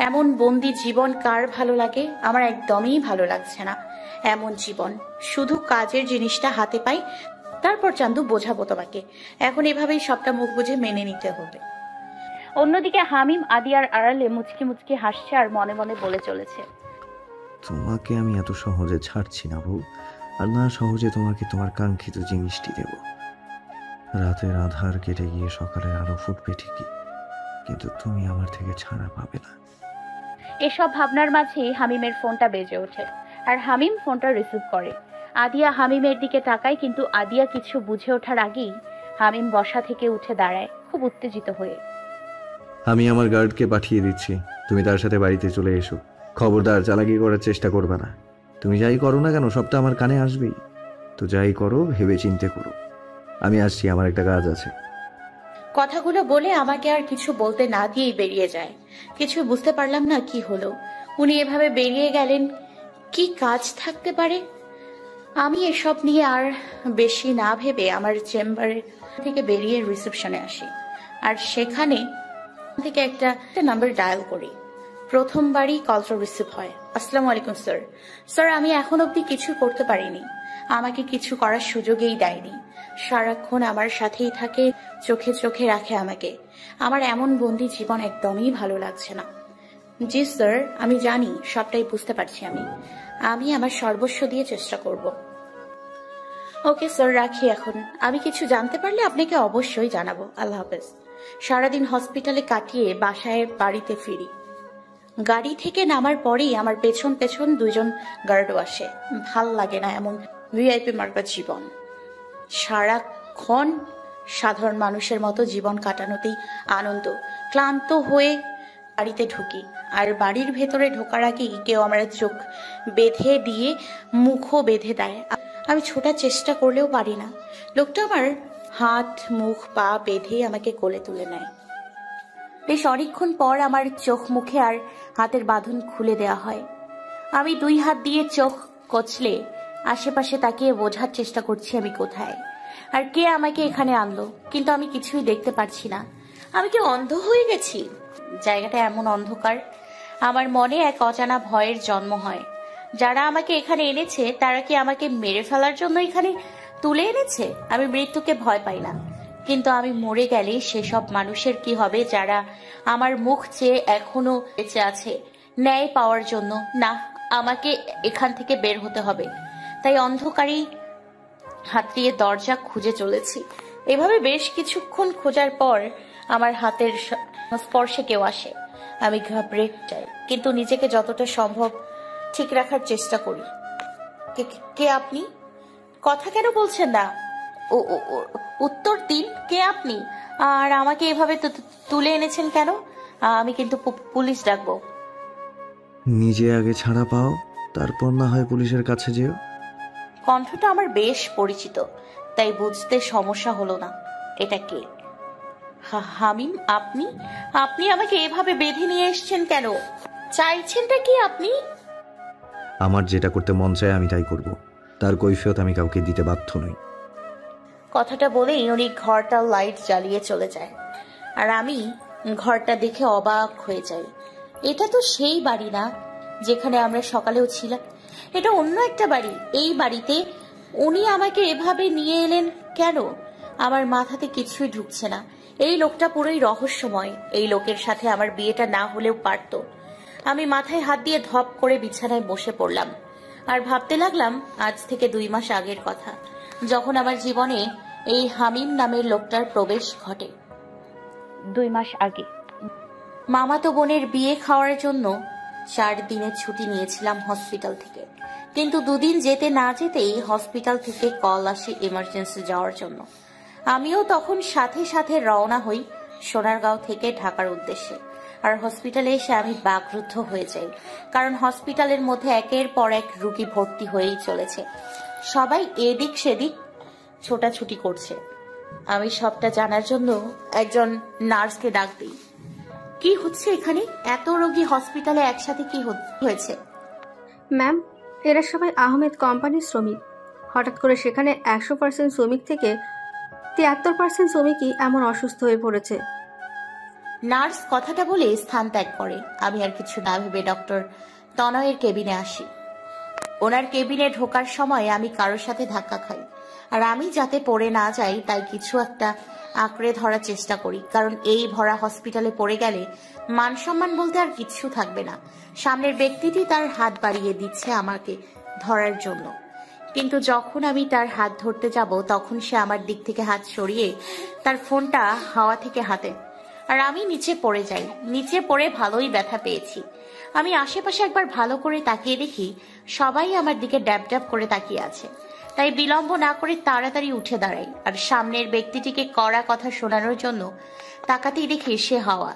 এমন বন্দি জীবন কার ভালো লাগে? আমার একদমই ভালো লাগছে না এমন জীবন। শুধু কাজের জিনিসটা হাতে পাই, তারপর চান্দু বোঝাবো তোমাকে। এখন এভাবেই সবটা মুখ বুঝে মেনে নিতে হবে। অন্যদিকে হামিম আদিয়ার আড়ালে মুচকি মুচকি হাসছে আর মনে মনে বলে চলেছে, তোমাকে আমি এত সহজে ছাড়ছি না বউ, আর না সহজে তোমাকে তোমার কাঙ্ক্ষিত জিনিসটি দেব। রাতের আধার কেটে গিয়ে সকালের আলো ফুটবে ঠিকই, কিন্তু তুমি আমার থেকে ছাড়া পাবে না। এসব ভাবনার মাঝেই হামিমের ফোনটা বেজে ওঠে আর হামিম ফোনটা রিসিভ করে। আদিয়া হামিমের দিকে তাকায়, কিন্তু আদিয়া কিছু বুঝে ওঠার আগেই হামিম বসা থেকে উঠে দাঁড়ায় খুব উত্তেজিত হয়ে। আমি আমার গার্ডকে পাঠিয়ে দিচ্ছি, তুমি তার সাথে বাড়িতে চলে এসো। খবরদার চালাকি করার চেষ্টা করবে না। তুমি যাই করো না কেন সবটা আমার কানে আসবেই। তো যাই করো ভেবে চিন্তে করো। আমি আসছি, আমার একটা কাজ আছে। কথাগুলো বলে আমাকে আর কিছু বলতে না দিয়েই বেরিয়ে যায়। কিছু বুঝতে পারলাম না কি হলো। উনি এভাবে বেরিয়ে গেলেন, কি কাজ থাকতে পারে? আমি এসব নিয়ে আর বেশি না ভেবে আমার চেম্বারে থেকে বেরিয়ে রিসেপশনে আসি। আর সেখানে থেকে একটা নাম্বার ডায়াল করি। প্রথমবারই কলটা রিসিভ হয়। আসসালামু আলাইকুম স্যার। স্যার, আমি এখন অবধি কিছু করতে পারিনি। আমাকে কিছু করার সুযোগই দেয়নি। সারাক্ষণ আমার সাথেই থাকে, চোখে চোখে রাখে আমাকে। আমার এমন বন্দি জীবন একদমই ভালো লাগছে না। জি স্যার, আমি জানি, সবটাই বুঝতে পারছি। আমি আমার সর্বস্ব দিয়ে চেষ্টা করব। ওকে স্যার, রাখি এখন। আমি কিছু জানতে পারলে আপনাকে অবশ্যই জানাবো। আল্লাহ হাফেজ। সারাদিন হসপিটালে কাটিয়ে বাসায় বাড়িতে ফিরি। গাড়ি থেকে নামার পরেই আমার পেছন পেছন 2 জন গার্ডও আসে। ভাল লাগে না এমন ভিআইপি মার্কা জীবন। সারাক্ষণ সাধারণ মানুষের মতো জীবন কাটানোতেই আনন্দ। ক্লান্ত হয়ে বাড়িতে ঢুকি, আর বাড়ির ভেতরে ঢোকার আগেই কেউ আমার চোখ বেঁধে দিয়ে মুখও বেঁধে দেয়। আমি ছোটার চেষ্টা করলেও পারি না। লোকটা আমার হাত মুখ পা বেঁধে আমাকে কোলে তুলে নেয়। বেশ অনেকক্ষণ পর আমার চোখ মুখে আর হাতের বাঁধন খুলে দেয়া হয়। আমি 2 হাত দিয়ে চোখ কচলে আশেপাশে তাকিয়ে বোঝার চেষ্টা করছি আমি কোথায় আর কে আমাকে এখানে আনলো, কিন্তু আমি কিছুই দেখতে পারছি না। আমি কি অন্ধ হয়ে গেছি? জায়গাটা এমন অন্ধকার, আমার মনে এক অজানা ভয়ের জন্ম হয়। যারা আমাকে এখানে এনেছে তারা কি আমাকে মেরে ফেলার জন্য এখানে তুলে এনেছে? আমি মৃত্যুকে ভয় পাই না, কিন্তু আমি মরে গেলে সেসব মানুষের কি হবে যারা আমার মুখ চেয়ে এখনো বেঁচে আছে ন্যায় পাওয়ার জন্য? না, আমাকে এখান থেকে বের হতে হবে। তাই অন্ধকারেই হাতড়িয়ে দরজা খুঁজে চলেছি। এভাবে বেশ কিছুক্ষণ খোঁজার পর আমার হাতের স্পর্শে কেউ আসে। আমি ঘাবড়ে যাই, কিন্তু নিজেকে যতটা সম্ভব ঠিক রাখার চেষ্টা করি। কে আপনি? কথা কেন বলছেন না? উত্তর দিন, কে আপনি? আর আমাকে এভাবে তুলে এনেছেন কেন? আমি কিন্তু পুলিশ ডাকবো। নিজে আগে ছাড়া পাও, তারপর না হয় পুলিশের কাছে যেও। কণ্ঠটা আমার বেশ পরিচিত, তাই বুঝতে সমস্যা হলো না। এটা কে? হামিম, আপনি? আপনি আমাকে এভাবে বেঁধে নিয়ে এসেছেন কেন? চাইছেনটা কি আপনি? আমার যেটা করতে মন চায় আমি তাই করব, তার কৈফিয়ত আমি কাউকে দিতে বাধ্য নই। কথাটা বলেই উনি ঘরটার লাইট জ্বালিয়ে চলে যায়, আর আমি ঘরটা দেখে অবাক হয়ে যাই। এটা তো সেই বাড়ি না যেখানে আমরা সকালেও ছিলাম, এটা অন্য একটা বাড়ি। এই বাড়িতে উনি আমাকে এভাবে নিয়ে এলেন কেন? আমার মাথাতে কিছুই ঢুকছে না। এই লোকটা পুরোই রহস্যময়। এই লোকের সাথে আমার বিয়েটা না হলেও পারতো। আমি মাথায় হাত দিয়ে ধপ করে বিছানায় বসে পড়লাম আর ভাবতে লাগলাম আজ থেকে 2 মাস আগের কথা, যখন আমার জীবনে এই হামিম নামের লোকটার প্রবেশ ঘটে। 2 মাস আগে মামাতো বোনের বিয়ে খাওয়ার জন্য 4 দিনের ছুটি নিয়েছিলাম হসপিটাল থেকে, কিন্তু 2 দিন যেতে না যেতেই হসপিটাল থেকে কল আসে ইমার্জেন্সি যাওয়ার জন্য। আমিও তখন সাথে সাথে রওনা হই সোনারগাঁও থেকে ঢাকার উদ্দেশ্যে। আর হসপিটালে এসে আমি বাকরুদ্ধ হয়ে যাই, কারণ হসপিটালের মধ্যে একের পর এক রোগী ভর্তি হয়েই চলেছে। সবাই এদিক সেদিক ছোটাছুটি করছে। আমি সবটা জানার জন্য একজন নার্সকে ডাক দিই। কি হচ্ছে এখানে? এত রোগী হসপিটালে একসাথে কি হয়েছে? ম্যাম, এরা সবাই আহমেদ কোম্পানির শ্রমিক। হঠাৎ করে সেখানে 100% শ্রমিক থেকে 73% শ্রমিকই এমন অসুস্থ হয়ে পড়েছে। নার্স কথাটা বলে স্থান ত্যাগ করে। আমি আর কিছু না ভেবে ডক্টর তনয়ের কেবিনে আসি। ওনার কেবিনে ঢোকার সময় আমি কারোর সাথে ধাক্কা খাই, আর আমি যাতে পড়ে না যাই তাই কিছু একটা আঁকড়ে ধরার চেষ্টা করি, কারণ এই ভরা হসপিটালে পড়ে গেলে মান সম্মান বলতে আর কিছু থাকবে না। সামনের ব্যক্তিটি তার হাত বাড়িয়ে দিচ্ছে আমাকে ধরার জন্য, কিন্তু যখন আমি তার হাত ধরতে যাব তখন সে আমার দিক থেকে হাত সরিয়ে তার ফোনটা হাওয়া থেকে হাতে, আর আমি নিচে পড়ে যাই। নিচে পড়ে ভালোই ব্যথা পেয়েছি। আমি আশেপাশে একবার ভালো করে তাকিয়ে দেখি সবাই আমার দিকে ড্যাব ড্যাব করে তাকিয়ে আছে, তাই বিলম্ব না করে তাড়াতাড়ি উঠে দাঁড়াই, আর সামনের ব্যক্তিটিকে কড়া কথা শোনানোর জন্য তাকাতেই দেখি সে হাওয়া।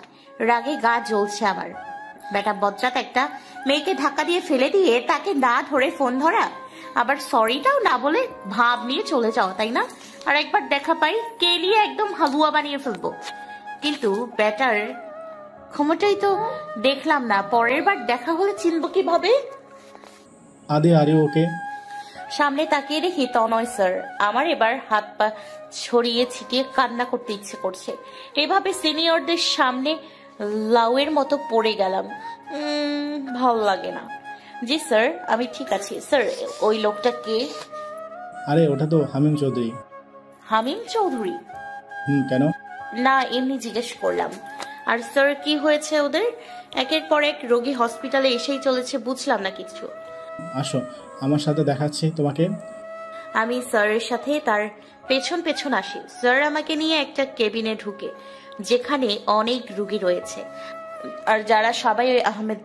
রাগে গা জ্বলছে আমার। বেটা বজ্জাত একটা মেয়েকে ধাক্কা দিয়ে ফেলে দিয়ে তাকে না ধরে ফোন ধরা, আবার সরিটাও না বলে ভাব নিয়ে চলে যাও, তাই না? আর একবার দেখা পাই কেলিয়ে একদম হালুয়া বানিয়ে ফেলবো। কিন্তু বেটার ক্ষমতাই তো দেখলাম না। পরের বার দেখা হলে চিনব কিভাবে? আদি, আরে ওকে? সামনে তাকিয়ে দেখি তনয় স্যার। আমার এবার হাত পা ছড়িয়ে ছিটিয়ে কান্না করতে ইচ্ছে করছে। এভাবে সিনিয়রদের সামনে লাউয়ের মতো পড়ে গেলাম। ভালো লাগে না। জি স্যার, আমি ঠিক আছি। স্যার, ওই লোকটা কে? আরে ওটা তো হামিম চৌধুরী। হামিম চৌধুরী? কেন? না, এমনি জিজ্ঞেস করলাম। আর স্যার, কি হয়েছে ওদের? একের পর এক রোগী হসপিটালে এসেই চলেছে, বুঝলাম না কিছু। আসো, আমার সাথে দেখাচ্ছি তোমাকে। আমি স্যারের সাথে তার পেছন পেছন আসি। স্যার আমাকে নিয়ে একটা কেবিনে ঢুকে, যেখানে অনেক রোগী রয়েছে, আর যারা সবাই ওই আহমেদ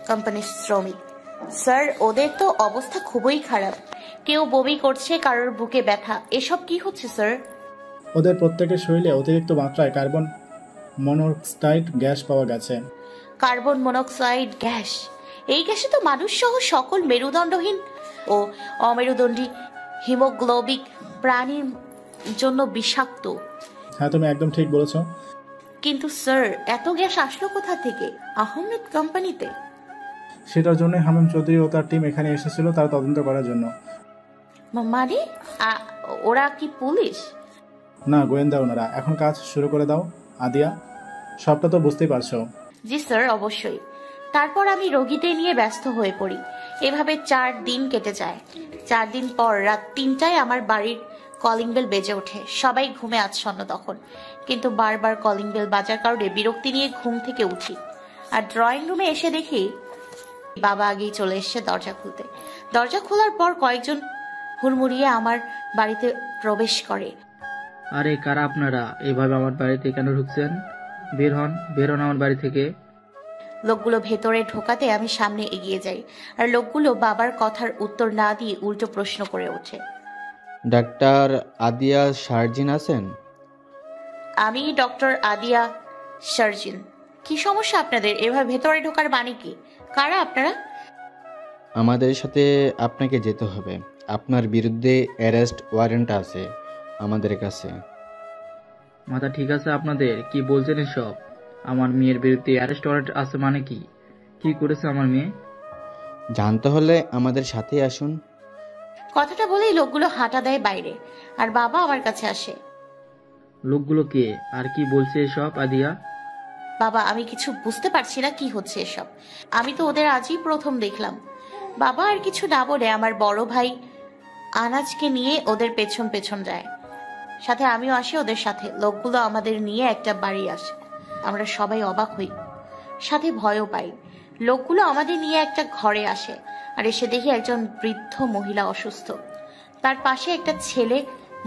কোম্পানির শ্রমিক। স্যার, ওদের তো অবস্থা খুবই খারাপ। কেউ বমি করছে, কারোর বুকে ব্যথা। এসব কি হচ্ছে স্যার? ওদের প্রত্যেকের শরীরে অতিরিক্ত মাত্রায় কার্বন মনোক্সাইড গ্যাস পাওয়া গেছে। Carbon monoxide gas? এই গ্যাসে তো মানুষ সহ সকল মেরুদণ্ডহীন ও অমেরুদণ্ডী হিমোগ্লোবিক প্রাণীর জন্য বিষাক্ত। হ্যাঁ, তুমি একদম ঠিক বলেছ। কিন্তু স্যার, এত গ্যাস আসলো কোথা থেকে আহমেদ কোম্পানিতে? সেটার জন্য হামিম চৌধুরী ও তার টিম এখানে এসেছিল তার তদন্ত করার জন্য। মানে ওরা কি পুলিশ? না, গোয়েন্দা ওনারা। এখন কাজ শুরু করে দাও আদিয়া, সবটা তো বুঝতেই পারছো। জি স্যার, অবশ্যই। তারপর আমি রোগীদের নিয়ে ব্যস্ত হয়ে পড়ি। এভাবে 4 দিন কেটে যায়। 4 দিন পর রাত 3টায় আমার বাড়ির কলিং বেল বেজে ওঠে। সবাই ঘুমে আচ্ছন্ন তখন, কিন্তু বারবার কলিং বেল বাজার কারণে বিরক্তি নিয়ে ঘুম থেকে উঠি। আর ড্রয়িং রুমে এসে দেখি বাবা আগেই চলে এসছে দরজা খুলতে। দরজা খোলার পর কয়েকজন হুড়মুড়িয়ে আমার বাড়িতে প্রবেশ করে। আরে কারা আপনারা? এইভাবে আমার বাড়িতে কেন ঢুকছেন? বের হন আমার বাড়ি থেকে। লোকগুলো ভেতরে ঢোকাতে আমি সামনে এগিয়ে যাই, আর লোকগুলো বাবার কথার উত্তর না দিয়ে উল্টো প্রশ্ন করে ওঠে। ডাক্তার আদিয়া সার্জিন আছেন? আমি ডক্টর আদিয়া সার্জিন। কি সমস্যা আপনাদের? এভাবে ভেতরে ঢোকার মানে কি? কারা আপনারা? আমাদের সাথে আপনাকে যেতে হবে। আপনার বিরুদ্ধে অ্যারেস্ট ওয়ারেন্ট আছে আমাদের কাছে। মাথা ঠিক আছে আপনাদের? কি বলছেন এসব? আমার মেয়ের বিরুদ্ধে অ্যারেস্ট ওয়ারেন্ট আছে মানে কি? কি করেছে আমার মেয়ে? জানতে হলে আমাদের সাথে আসুন। কথাটা বলেই লোকগুলো হাঁটা দেয় বাইরে, আর বাবা আমার কাছে আসে। লোকগুলো কে আর কি বলছে এসব আদিয়া? বাবা, আমি কিছু বুঝতে পারছি না কি হচ্ছে এসব। আমি তো ওদের আজই প্রথম দেখলাম। বাবা আর কিছু না বলে আমার বড় ভাই আনাজকে নিয়ে ওদের পেছন পেছন যায়। সাথে আমিও আসি ওদের সাথে। লোকগুলো আমাদের নিয়ে একটা বাড়ি আসে। আমরা সবাই অবাক হই, সাথে ভয়ও পাই। লোকগুলো আমাদের নিয়ে একটা ঘরে আসে, আর এসে দেখি একজন বৃদ্ধ মহিলা অসুস্থ। তার পাশে একটা ছেলে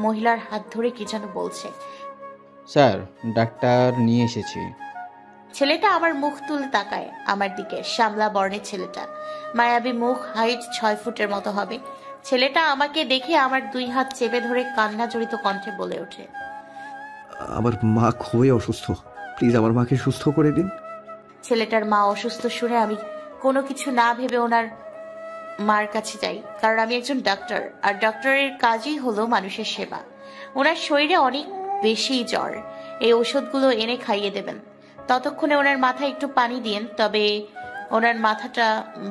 মহিলার হাত ধরে কি যেন বলছে। স্যার, ডাক্তার নিয়ে এসেছি। ছেলেটা আমার মুখ তুলে তাকায় আমার দিকে। শ্যামলা বর্ণের ছেলেটা, মায়াবী মুখ, হাইট 6 ফুটের মতো হবে। ছেলেটা আমাকে দেখে আমার 2 হাত চেপে ধরে কান্না জড়িত কণ্ঠে বলে ওঠে, আমার মা খুবই অসুস্থ, প্লিজ আমার মাকে সুস্থ করে দিন। ছেলেটার মা অসুস্থ শুনে আমি কোনো কিছু না ভেবে ওনার মার কাছে যাই, কারণ আমি একজন ডাক্তার, আর ডক্টরের কাজই হলো মানুষের সেবা। ওনার শরীরে অনেক বেশি জ্বর। এই ওষুধগুলো এনে খাইয়ে দেবেন। ততক্ষণে ওনার মাথায় একটু পানি দিন, তবে ওনার মাথাটা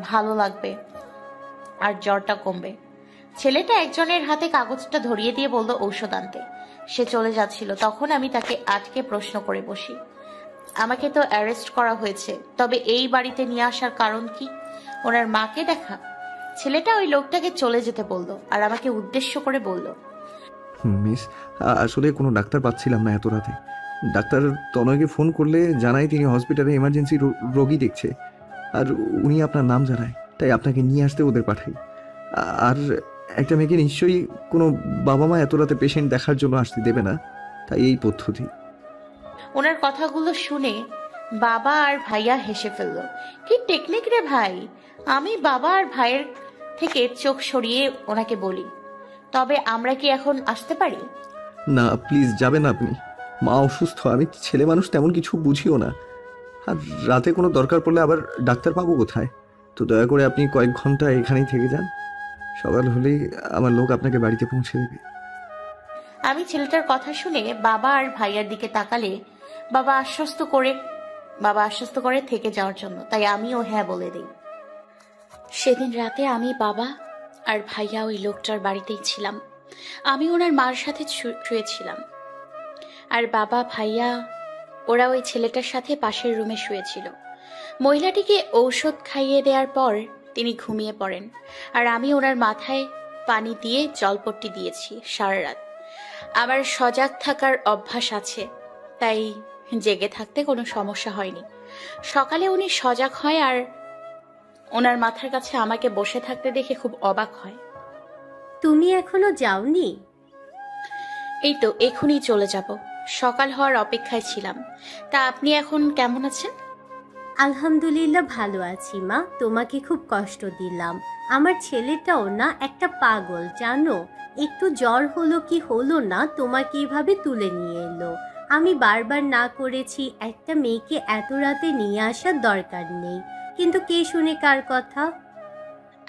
ভালো লাগবে আর জ্বরটা কমবে। ছেলেটা একজনের হাতে কাগজটা ধরিয়ে দিয়ে বলল ঔষধ আনতে। সে চলে যাচ্ছিল, তখন আমি তাকে আটকে প্রশ্ন করে বসি, আমাকে তো অ্যারেস্ট করা হয়েছে, তবে এই বাড়িতে নিয়ে আসার কারণ কি? ওনার মাকে দেখা? ছেলেটা ওই লোকটাকে চলে যেতে বলল, আর আমাকে উদ্দেশ্য করে বলল, মিস, আসলে কোনো ডাক্তার পাচ্ছিলাম না এত রাতে। ডাক্তার তনয়কে ফোন করলে জানায় তিনি হসপিটালে এমার্জেন্সি রোগী দেখছে, আর উনি আপনার নাম জানায়, তাই আপনাকে নিয়ে আসতে ওদের পাঠাই। আর একটা মেয়েকে নিশ্চয়ই কোনো বাবা মা এত রাতে পেশেন্ট দেখার জন্য আসতে দেবে না, তাই এই পদ্ধতি। ওনার কথাগুলো শুনে বাবা আর ভাইয়া হেসে ফেলল। কি টেকনিক রে ভাই! আমি বাবা আর ভাইয়ের থেকে চোখ সরিয়ে ওনাকে বলি, তবে আমরা কি এখন আসতে পারি? না প্লিজ, যাবেন না আপনি। মা অসুস্থ, আমি ছেলে মানুষ তেমন কিছু বুঝিও না, আর রাতে কোনো দরকার পড়লে আবার ডাক্তার পাবো কোথায়? তো দয়া করে আপনি কয়েক ঘন্টা এখানেই থেকে যান, সকাল হলেই আমার লোক আপনাকে বাড়িতে পৌঁছে দেবে। আমি ছেলেটার কথা শুনে বাবা আর ভাইয়ার দিকে তাকালে বাবা আশ্বস্ত করে থেকে যাওয়ার জন্য, তাই আমিও হ্যাঁ বলে দিই। সেদিন রাতে আমি, বাবা আর ভাইয়া ওই লোকটার বাড়িতেই ছিলাম। আমি ওনার মার সাথে শুয়েছিলাম, আর বাবা ভাইয়া ওরা ওই ছেলেটার সাথে পাশের রুমে শুয়েছিল। মহিলাটিকে ঔষধ খাইয়ে দেওয়ার পর তিনি ঘুমিয়ে পড়েন, আর আমি ওনার মাথায় পানি দিয়ে জলপট্টি দিয়েছি সারা রাত। আমার সজাগ থাকার অভ্যাস আছে, তাই জেগে থাকতে কোনো সমস্যা হয়নি। সকালে উনি সজাগ হয় আর ওনার মাথার কাছে আমাকে বসে থাকতে দেখে খুব অবাক হয়। তুমি এখনো যাওনি? এই তো এখনই চলে যাব, সকাল হওয়ার অপেক্ষায় ছিলাম। তা আপনি এখন কেমন আছেন? আলহামদুলিল্লাহ ভালো আছি মা। তোমাকে খুব কষ্ট দিলাম। আমার ছেলেটাও না একটা পাগল জানো। একটু জ্বর হলো কি হলো না, তোমাকে এভাবে তুলে নিয়ে এলো। আমি বারবার না করেছি একটা মেয়েকে এত রাতে নিয়ে আসার দরকার নেই, কিন্তু কে শুনে কার কথা।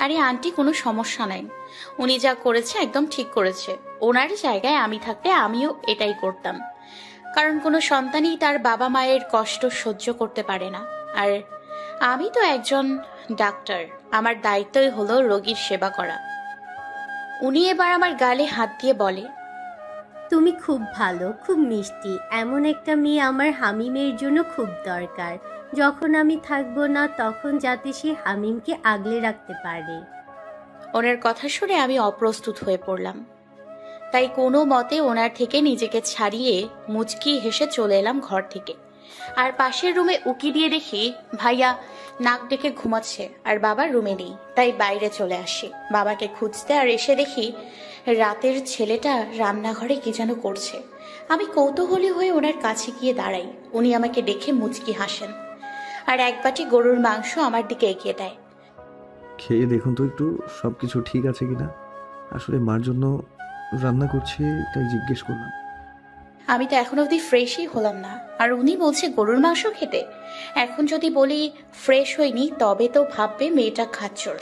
আরে আন্টি, কোনো সমস্যা নাই। উনি যা করেছে একদম ঠিক করেছে। ওনার জায়গায় আমি থাকলে আমিও এটাই করতাম। কারণ কোনো সন্তানই তার বাবা মায়ের কষ্ট সহ্য করতে পারে না। আর আমি তো একজন ডাক্তার, আমার দায়িত্বই হলো রোগীর সেবা করা। উনি এবার আমার গালে হাত দিয়ে বলে, তুমি খুব ভালো, খুব মিষ্টি। এমন একটা মেয়ে আমার হামিমের জন্য খুব দরকার। যখন আমি থাকবো না তখন যাতে সে হামিমকে আগলে রাখতে পারে। ওনার কথা শুনে আমি অপ্রস্তুত হয়ে পড়লাম। তাই কোনো মতে ওনার থেকে নিজেকে ছাড়িয়ে মুচকি হেসে চলে এলাম ঘর থেকে। আর পাশের রুমে উকি দিয়ে দেখি ভাইয়া নাক ডেকে ঘুমাচ্ছে আর বাবা রুমে নেই। তাই বাইরে চলে আসি বাবাকে খুঁজতে, আর এসে দেখি রাতের ছেলেটা রান্নাঘরে কি যেন করছে। আমি কৌতূহলী হয়ে ওনার কাছে গিয়ে দাঁড়াই। উনি আমাকে দেখে মুচকি হাসেন আর এক বাটি গরুর মাংস আমার দিকে এগিয়ে দেয়। খেয়ে দেখুন তো একটু সব কিছু ঠিক আছে কিনা। আসলে মার জন্য রান্না করছে, তাই জিজ্ঞেস করলাম। আমি তো এখন অবধি ফ্রেশই হলাম না, আর উনি বলছে গরুর মাংস খেতে। এখন যদি বলি ফ্রেশ হইনি তবে তো ভাববে মেয়েটা খাচ্চর।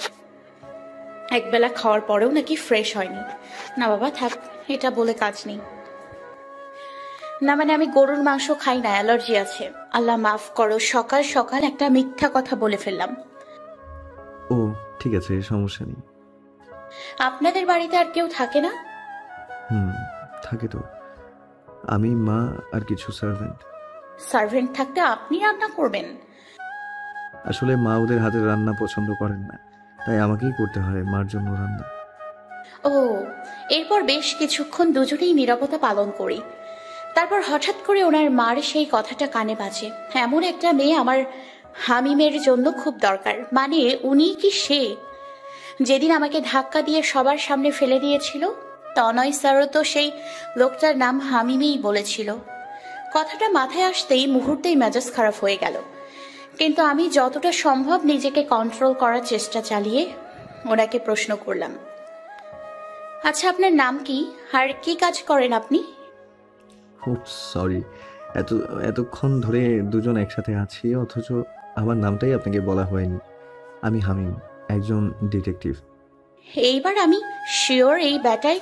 একবেলা খাওয়ার পরেও নাকি ফ্রেশ হয়নি। না বাবা থাক, এটা বলে কাজ নেই। না মানে আমি গরুর মাংস খাই না, অ্যালার্জি আছে। আল্লাহ মাফ করো, সকাল সকাল একটা মিথ্যা কথা বলে ফেললাম। ও ঠিক আছে, সমস্যা নেই। আপনাদের বাড়িতে আর কেউ থাকে না? থাকে তো, আমি, মা আর কিছু সার্ভেন্ট। সার্ভেন্ট থাকতে আপনি রান্না করবেন? আসলে মা ওদের হাতের রান্না পছন্দ করেন না, তাই আমাকেই করতে হয় মার জন্য রান্না। ও, এরপর বেশ কিছুক্ষণ দুজনেই নীরবতা পালন করি। তারপর হঠাৎ করে ওনার মার সেই কথাটা কানে বাজে, এমন একটা মেয়ে আমার হামিমের জন্য খুব দরকার। মানে উনি কি সে যেদিন আমাকে ধাক্কা দিয়ে সবার সামনে ফেলে দিয়েছিল? তনয় স্যারও তো সেই লোকটার নাম হামিমেই বলেছিল। কথাটা মাথায় আসতেই মুহূর্তেই মেজাজ খারাপ হয়ে গেল, কিন্তু আমি যতটা সম্ভব নিজেকে কন্ট্রোল করার চেষ্টা চালিয়ে ওনাকে প্রশ্ন করলাম, আচ্ছা আপনার নাম কি আর কি কাজ করেন আপনি? সরি, এতক্ষণ ধরে দুজন একসাথে আছি অথচ আমার নামটাই আপনাকে বলা হয়নি। আমি হামিম, একজন ডিটেকটিভ। এইবার আমি শিওর এই ব্যাটাই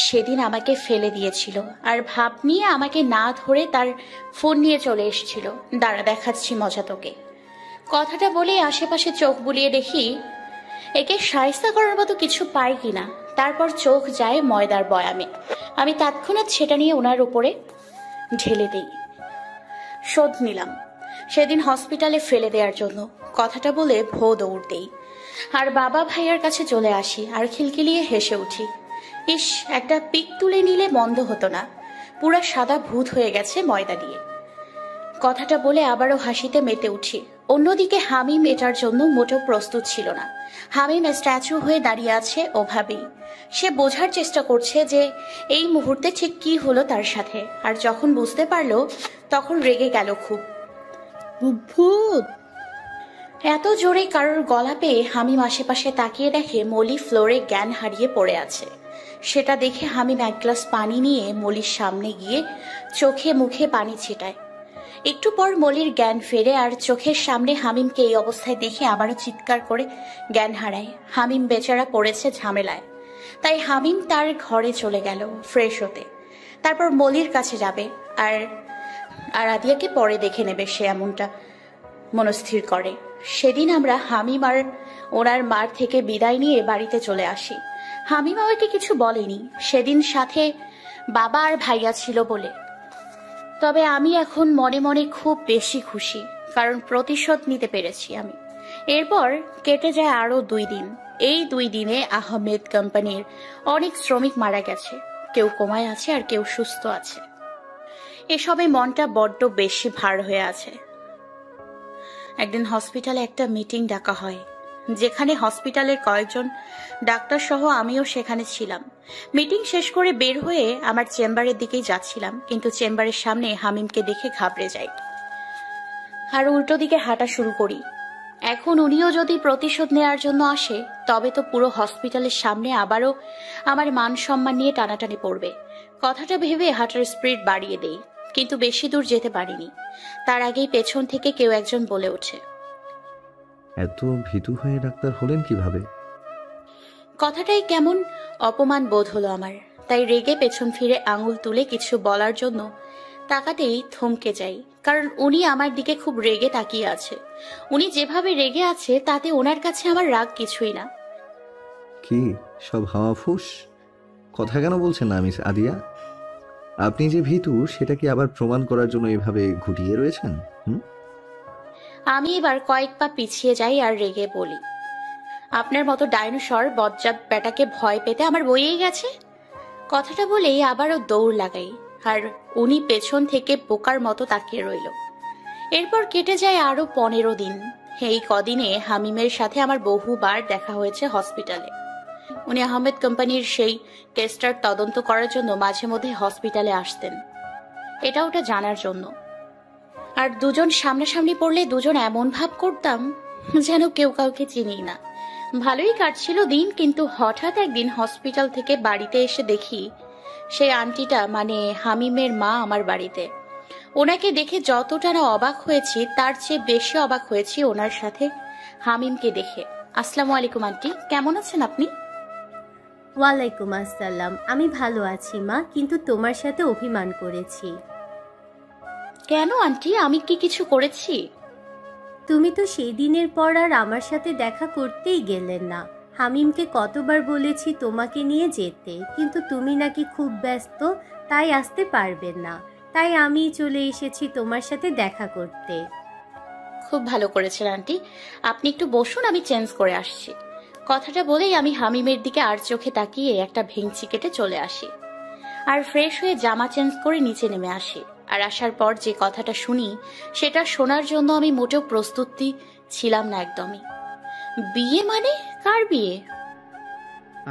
সেদিন আমাকে ফেলে দিয়েছিল আর ভাব নিয়ে আমাকে না ধরে তার ফোন নিয়ে চলে এসেছিল। দাঁড়া দেখাচ্ছি মজা তোকে। কথাটা বলে আশেপাশে চোখ বুলিয়ে দেখি একে শায়েস্তা করার মতো কিছু পাই কিনা। তারপর চোখ যায় ময়দার বয়ামে। আমি তৎক্ষণাৎ সেটা নিয়ে ওনার উপরে ঢেলে দেই। শোধ নিলাম সেদিন হসপিটালে ফেলে দেওয়ার জন্য। কথাটা বলে ভো দৌড় দেই আর বাবা ভাইয়ার কাছে চলে আসি আর খিলখিলিয়ে হেসে উঠি। ইস, একটা পিক তুলে নিলে মন্দ হতো না, পুরা সাদা ভূত হয়ে গেছে ময়দা দিয়ে। কথাটা বলে আবারও হাসিতে মেতে উঠি। অন্যদিকে হামিম এটার জন্য মোটেও প্রস্তুত ছিল না। হামিম স্ট্যাচু হয়ে দাঁড়িয়ে আছে ওভাবেই। সে বোঝার চেষ্টা করছে যে এই মুহূর্তে ঠিক কি হলো তার সাথে, আর যখন বুঝতে পারলো তখন রেগে গেল খুব। ভূত! এত জোরে কারোর গলা পেয়ে হামিম আশেপাশে তাকিয়ে দেখে মলি ফ্লোরে জ্ঞান হারিয়ে পড়ে আছে। সেটা দেখে হামিম এক গ্লাস পানি নিয়ে মলির সামনে গিয়ে চোখে মুখে পানি ছিটায়। একটু পর মলির জ্ঞান ফেরে আর চোখের সামনে হামিমকে এই অবস্থায় দেখে আবারও চিৎকার করে জ্ঞান হারায়। হামিম বেচারা পড়েছে ঝামেলায়, তাই হামিম তার ঘরে চলে গেল ফ্রেশ হতে। তারপর মলির কাছে যাবে আর আদিয়াকে পরে দেখে নেবে, সে এমনটা মনস্থির করে। সেদিন আমরা হামিম আর ওনার মার থেকে বিদায় নিয়ে বাড়িতে চলে আসি। হামিম আমাকে কিছু বলেনি সেদিন, সাথে বাবা আর ভাইয়া ছিল বলে। তবে আমি এখন মনে মনে খুব বেশি খুশি, কারণ প্রতিশোধ নিতে পেরেছি আমি। এরপর কেটে যায় আরো 2 দিন। এই 2 দিনে আহমেদ কোম্পানির অনেক শ্রমিক মারা গেছে, কেউ কোমায় আছে আর কেউ সুস্থ আছে। এসবে মনটা বড্ড বেশি ভার হয়ে আছে। একদিন হসপিটালে একটা মিটিং ডাকা হয়, যেখানে হসপিটালের কয়েকজন ডাক্তার সহ আমিও সেখানে ছিলাম। মিটিং শেষ করে বের হয়ে আমার চেম্বারের দিকেই যাচ্ছিলাম, কিন্তু চেম্বারের সামনে হামিমকে দেখে ঘাবড়ে যাই আর উল্টো দিকে হাঁটা শুরু করি। এখন উনিও যদি প্রতিশোধ নেওয়ার জন্য আসে তবে তো পুরো হসপিটালের সামনে আবারও আমার মান সম্মান নিয়ে টানাটানি পড়বে। কথাটা ভেবে হাঁটার স্পিড বাড়িয়ে দেই, কিন্তু বেশি দূর যেতে পারিনি। তার আগেই পেছন থেকে কেউ একজন বলে ওঠে, এত ভীতু হয়ে ডাক্তার হলেন কিভাবে? কথাটাই কেমন অপমান বোধ হলো আমার, তাই রেগে পেছন ফিরে আঙুল তুলে কিছু বলার জন্য তাকাতেই থমকে যাই, কারণ উনি আমার দিকে খুব রেগে তাকিয়ে আছে। উনি যেভাবে রেগে আছে তাতে ওনার কাছে আমার রাগ কিছুই না। কি সব হাওয়া ফুস? কথা কেন বলছেন না মিস আদিয়া? আপনি যে ভীতু সেটা কি আবার প্রমাণ করার জন্য এভাবে ঘুটিয়ে রয়েছেন? আমি এবার কয়েক পা পিছিয়ে যাই আর রেগে বলি, আপনার মতো ডাইনোসর বজ্জাত বেটাকে ভয় পেতে আমার বইয়েই গেছে। কথাটা বলেই আবারও দৌড় লাগাই, আর উনি পেছন থেকে বোকার মতো তাকিয়ে রইল। এরপর কেটে যায় আরো 15 দিন। এই কদিনে হামিমের সাথে আমার বহুবার দেখা হয়েছে হসপিটালে। উনি আহমেদ কোম্পানির সেই টেস্টার তদন্ত করার জন্য মাঝে মধ্যে হসপিটালে আসতেন, এটা ওটা জানার জন্য। আর দুজন সামনাসামনি পড়লে দুজন এমন ভাব করতাম যেন কেউ কাউকে চিনি না। ভালোই কাটছিল দিন, কিন্তু হঠাৎ একদিন হসপিটাল থেকে বাড়িতে এসে দেখি সেই আন্টিটা মানে হামিমের মা আমার বাড়িতে। ওনাকে দেখে যতটা না অবাক হয়েছি তার চেয়ে বেশি অবাক হয়েছি ওনার সাথে হামিমকে দেখে। আসসালামু আলাইকুম আন্টি, কেমন আছেন আপনি? ওয়ালাইকুম আসসালাম। আমি ভালো আছি মা, কিন্তু তোমার সাথে অভিমান করেছি। কেন আন্টি, আমি কি কিছু করেছি? তুমি তো সেই দিনের পর আর আমার সাথে দেখা করতেই গেলেন না। হামিমকে কতবার বলেছি তোমাকে নিয়ে যেতে, কিন্তু তুমি নাকি খুব ব্যস্ত, তাই আসতে পারবেন না। তাই আমি চলে এসেছি তোমার সাথে দেখা করতে। খুব ভালো করেছেন আন্টি, আপনি একটু বসুন, আমি চেঞ্জ করে আসছি। কথাটা বলেই আমি হামিমের দিকে আর চোখে তাকিয়ে একটা ভেঙচি কেটে চলে আসি, আর ফ্রেশ হয়ে জামা চেঞ্জ করে নিচে নেমে আসি। আর আসার পর যে কথাটা শুনি সেটা শোনার জন্য আমি মোটেও প্রস্তুতি ছিলাম না একদমই। বিয়ে মানে? কার বিয়ে?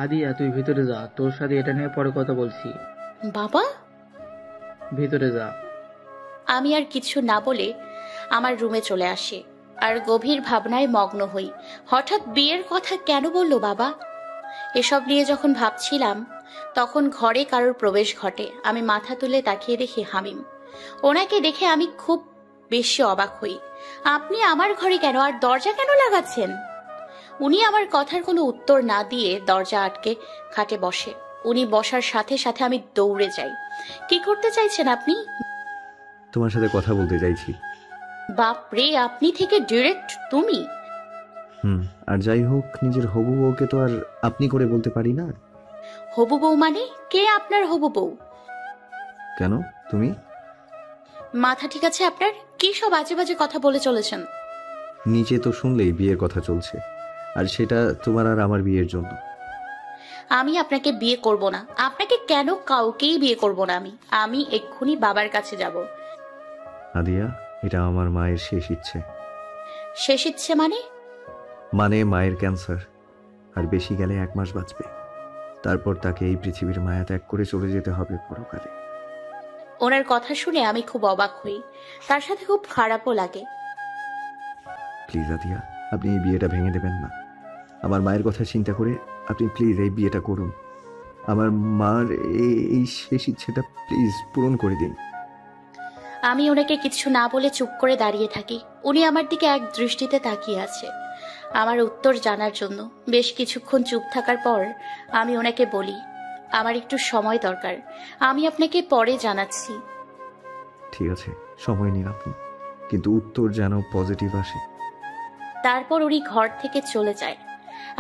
আদিয়া, তুই ভিতরে যা, তোর সাথে এটা নিয়ে পরে কথা বলছি। বাবা? ভিতরে যা। আমি আর কিছু না বলে আমার রুমে চলে আসি, আর গভীর ভাবনায় মগ্ন হই। হঠাৎ বিয়ের কথা কেন বলল বাবা? এসব নিয়ে যখন ভাবছিলাম তখন ঘরে কারোর প্রবেশ ঘটে। আমি মাথা তুলে তাকিয়ে দেখি হামিম। ওনাকে দেখে আমি খুব বেশি অবাক হই। আপনি আমার ঘরে কেন, আর দরজা কেন লাগাচ্ছেন? উনি আমার কথার কোনো উত্তর না দিয়ে দরজা আটকে খাটে বসে। উনি বসার সাথে সাথে আমি দৌড়ে যাই। কি করতে চাইছেন আপনি? তোমার সাথে কথা বলতে চাইছি। বাপরে, আপনি থেকে ডিরেক্ট তুমি? আর যাই হোক, নিজের হবু বউকে তো আর আপনি করে বলতে পারি না। হবু বউ মানে? কে আপনার হবু বউ? কেন, তুমি? মাথা ঠিক আছে আপনার? কি সব আজে বাজে কথা বলে চলেছেন? নিচে তো শুনলেই বিয়ের কথা চলছে, আর সেটা তোমার আর আমার বিয়ের জন্য। আমি আপনাকে বিয়ে করব না। আপনাকে কেন? কাউকেই বিয়ে করব না আমি। আমি এক্ষুনি বাবার কাছে যাব। আদিয়া, এটা আমার মায়ের শেষ ইচ্ছে। শেষ ইচ্ছে মানে? মানে মায়ের ক্যান্সার, আর বেশি গেলে 1 মাস বাঁচবে। তারপর তাকে এই পৃথিবীর মায়া ত্যাগ করে চলে যেতে হবে পরকালে। ওনার কথা শুনে আমি খুব অবাক হই, তার সাথে খুব খারাপও লাগে। প্লিজ আদিয়া, আপনি এই বিয়েটা ভেঙে দেবেন না। আমার মায়ের কথা চিন্তা করে আপনি প্লিজ এই বিয়েটা করুন। আমার মার এই শেষ ইচ্ছেটা প্লিজ পূরণ করে দিন। আমি ওনাকে কিছু না বলে চুপ করে দাঁড়িয়ে থাকি। উনি আমার দিকে এক দৃষ্টিতে তাকিয়ে আছে আমার উত্তর জানার জন্য। বেশ কিছুক্ষণ চুপ থাকার পর আমি ওনাকে বলি, আমার একটু সময় দরকার, আমি আপনাকে পরে জানাচ্ছি। ঠিক আছে, সময় নিন আপনি, কিন্তু উত্তর যেন পজিটিভ আসে। তারপর উনি ঘর থেকে চলে যায়,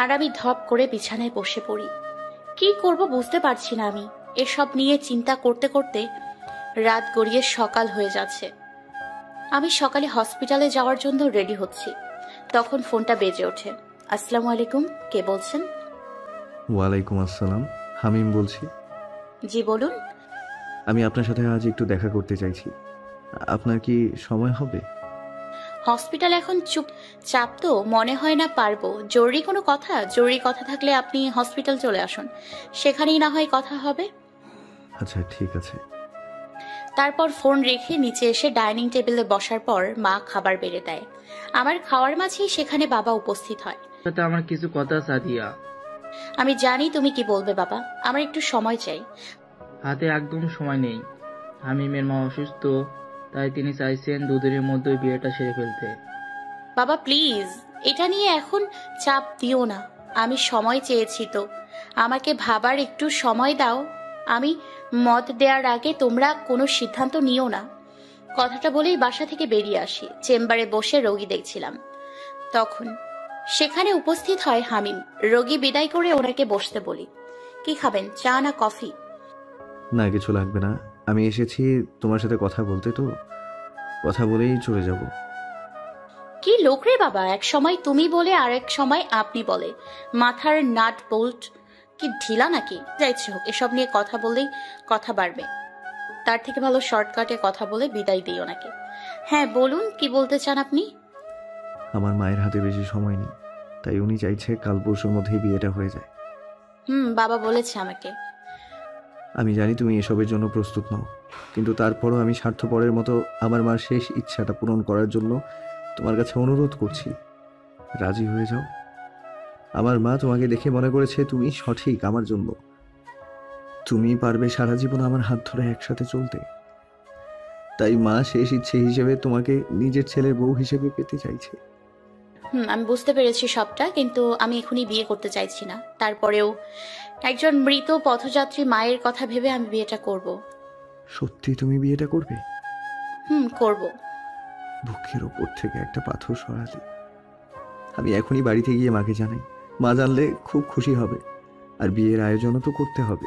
আর আমি ধপ করে বিছানায় বসে পড়ি। কি করব বুঝতে পারছি না আমি। এসব নিয়ে চিন্তা করতে করতে রাত গড়িয়ে সকাল হয়ে যাচ্ছে। আমি সকালে হসপিটালে যাওয়ার জন্য রেডি হচ্ছি, তখন ফোনটা বেজে ওঠে। আসসালামু আলাইকুম, কে বলছেন? ওয়ালাইকুম আসসালাম, হামিম বলছি। জি বলুন। আমি আপনার সাথে আজ একটু দেখা করতে চাইছি, আপনার কি সময় হবে? হসপিটাল এখন চাপ তো মনে হয় না পারবো। জরুরি কোনো কথা? জরুরি কথা থাকলে আপনি হসপিটাল চলে আসুন, সেখানেই না হয় কথা হবে। আচ্ছা ঠিক আছে। তারপর ফোন রেখে নিচে এসে ডাইনিং টেবিলে বসার পর মা খাবার বেড়ে দেয়। আমার খাওয়ার মাঝেই সেখানে বাবা উপস্থিত হয়। সাথে আমার কিছু কথা আছে আদিয়া। আমি জানি তুমি কি বলবে বাবা, আমার একটু সময় চাই। হাতে একদম সময় নেই। হামিমের মা অসুস্থ, তাই তিনি চাইছেন দুদিনের মধ্যে বিয়েটা সেরে ফেলতে। বাবা প্লিজ, এটা নিয়ে এখন চাপ দিও না। আমি সময় চেয়েছি তো, আমাকে ভাবার একটু সময় দাও। আমি মত দেওয়ার আগে তোমরা কোনো সিদ্ধান্ত নিও না। কথাটা বলেই বাসা থেকে বেরিয়ে আসি। চেম্বারে বসে রোগী দেখছিলাম, তখন সেখানে উপস্থিত হয় হামিম। রোগী বিদায় করে ওনাকে বসতে বলি। কি খাবেন, চা না কফি? না, কিছু লাগবে না। আমি এসেছি তোমার সাথে কথা বলতে, তো কথা বলেই চলে যাব। কি লোক রে বাবা, এক সময় তুমি বলে আর এক সময় আপনি বলে। মাথার নাট বোল্ট কি ঢিলা নাকি? যাইছে হোক, এসব নিয়ে কথা বললেই কথা বাড়বে। তার থেকে ভালো শর্টকাটে কথা বলে বিদায় দিই ওনাকে। হ্যাঁ বলুন, কি বলতে চান আপনি? আমার মায়ের হাতে বেশি সময় নেই, তাই উনি চাইছে কাল পরশুর মধ্যেই বিয়েটা হয়ে যায়। বাবা বলেছে আমাকে। আমি জানি তুমি এসবের জন্য প্রস্তুত নও, কিন্তু তারপরও আমি স্বার্থপরের মতো আমার মার শেষ ইচ্ছাটা পূরণ করার জন্য তোমার কাছে অনুরোধ করছি, রাজি হয়ে যাও। আমার মা তোমাকে দেখে মনে করেছে তুমি সঠিক আমার জন্য। তুমি পারবে সারা জীবন আমার হাত ধরে একসাথে চলতে। তাই মা শেষ ইচ্ছে হিসেবে তোমাকে নিজের ছেলের বউ হিসেবে পেতে চাইছে। আমি বুঝতে পেরেছি সবটা, কিন্তু আমি এখনই বিয়ে করতে চাইছি না। তারপরেও একজন মৃত পথযাত্রী মায়ের কথা ভেবে আমি বিয়েটা করব। সত্যি তুমি বিয়েটা করবে? করব। বুকের ওপর থেকে একটা পাথর সরালে। আমি এখনই বাড়িতে গিয়ে মাকে জানাই। মা জানলে খুব খুশি হবে, আর বিয়ের আয়োজনও তো করতে হবে।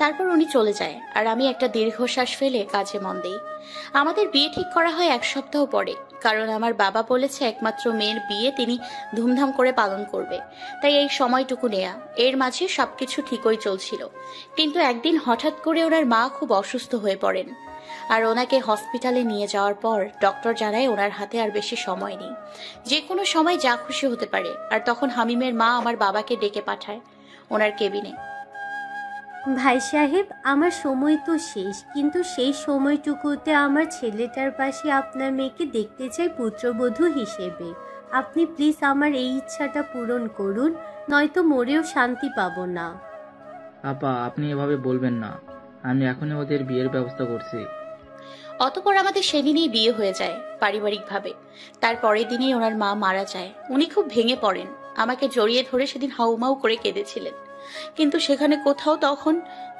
তারপর উনি চলে যায়, আর আমি একটা দীর্ঘশ্বাস ফেলে কাজে মন দেই। আমাদের বিয়ে ঠিক করা হয় 1 সপ্তাহ পরে, কারণ আমার বাবা বলেছে একমাত্র মেয়ের বিয়ে তিনি ধুমধাম করে পালন করবে, তাই এই সময়টুকু নেয়া। এর মাঝে সবকিছু ঠিকই চলছিল, কিন্তু একদিন হঠাৎ করে ওনার মা খুব অসুস্থ হয়ে পড়েন, আর ওনাকে হসপিটালে নিয়ে যাওয়ার পর ডক্টর জানায় ওনার হাতে আর বেশি সময় নেই, যে কোনো সময় যা খুশি হতে পারে। আর তখন হামিমের মা আমার বাবাকে ডেকে পাঠায় ওনার কেবিনে। ভাই সাহেব, আমার সময় তো শেষ, কিন্তু সেই সময়টুকুতে আমার ছেলেটার পাশে আপনার মেয়েকে দেখতে চাই পুত্রবধূ হিসেবে। আপনি প্লিজ আমার এই ইচ্ছাটা পূরণ করুন, নয়তো মরেও শান্তি পাবো না। আপা, আপনি এভাবে বলবেন না। আমি এখনই ওদের বিয়ের ব্যবস্থা করছি। অতঃপর আমাদের সেদিনই বিয়ে হয়ে যায় পারিবারিকভাবে। তার পরের দিনই ওনার মা মারা যায়। উনি খুব ভেঙে পড়েন, আমাকে জড়িয়ে ধরে সেদিন হাউমাউ করে কেঁদেছিলেন, কিন্তু সেখানে কোথাও তখন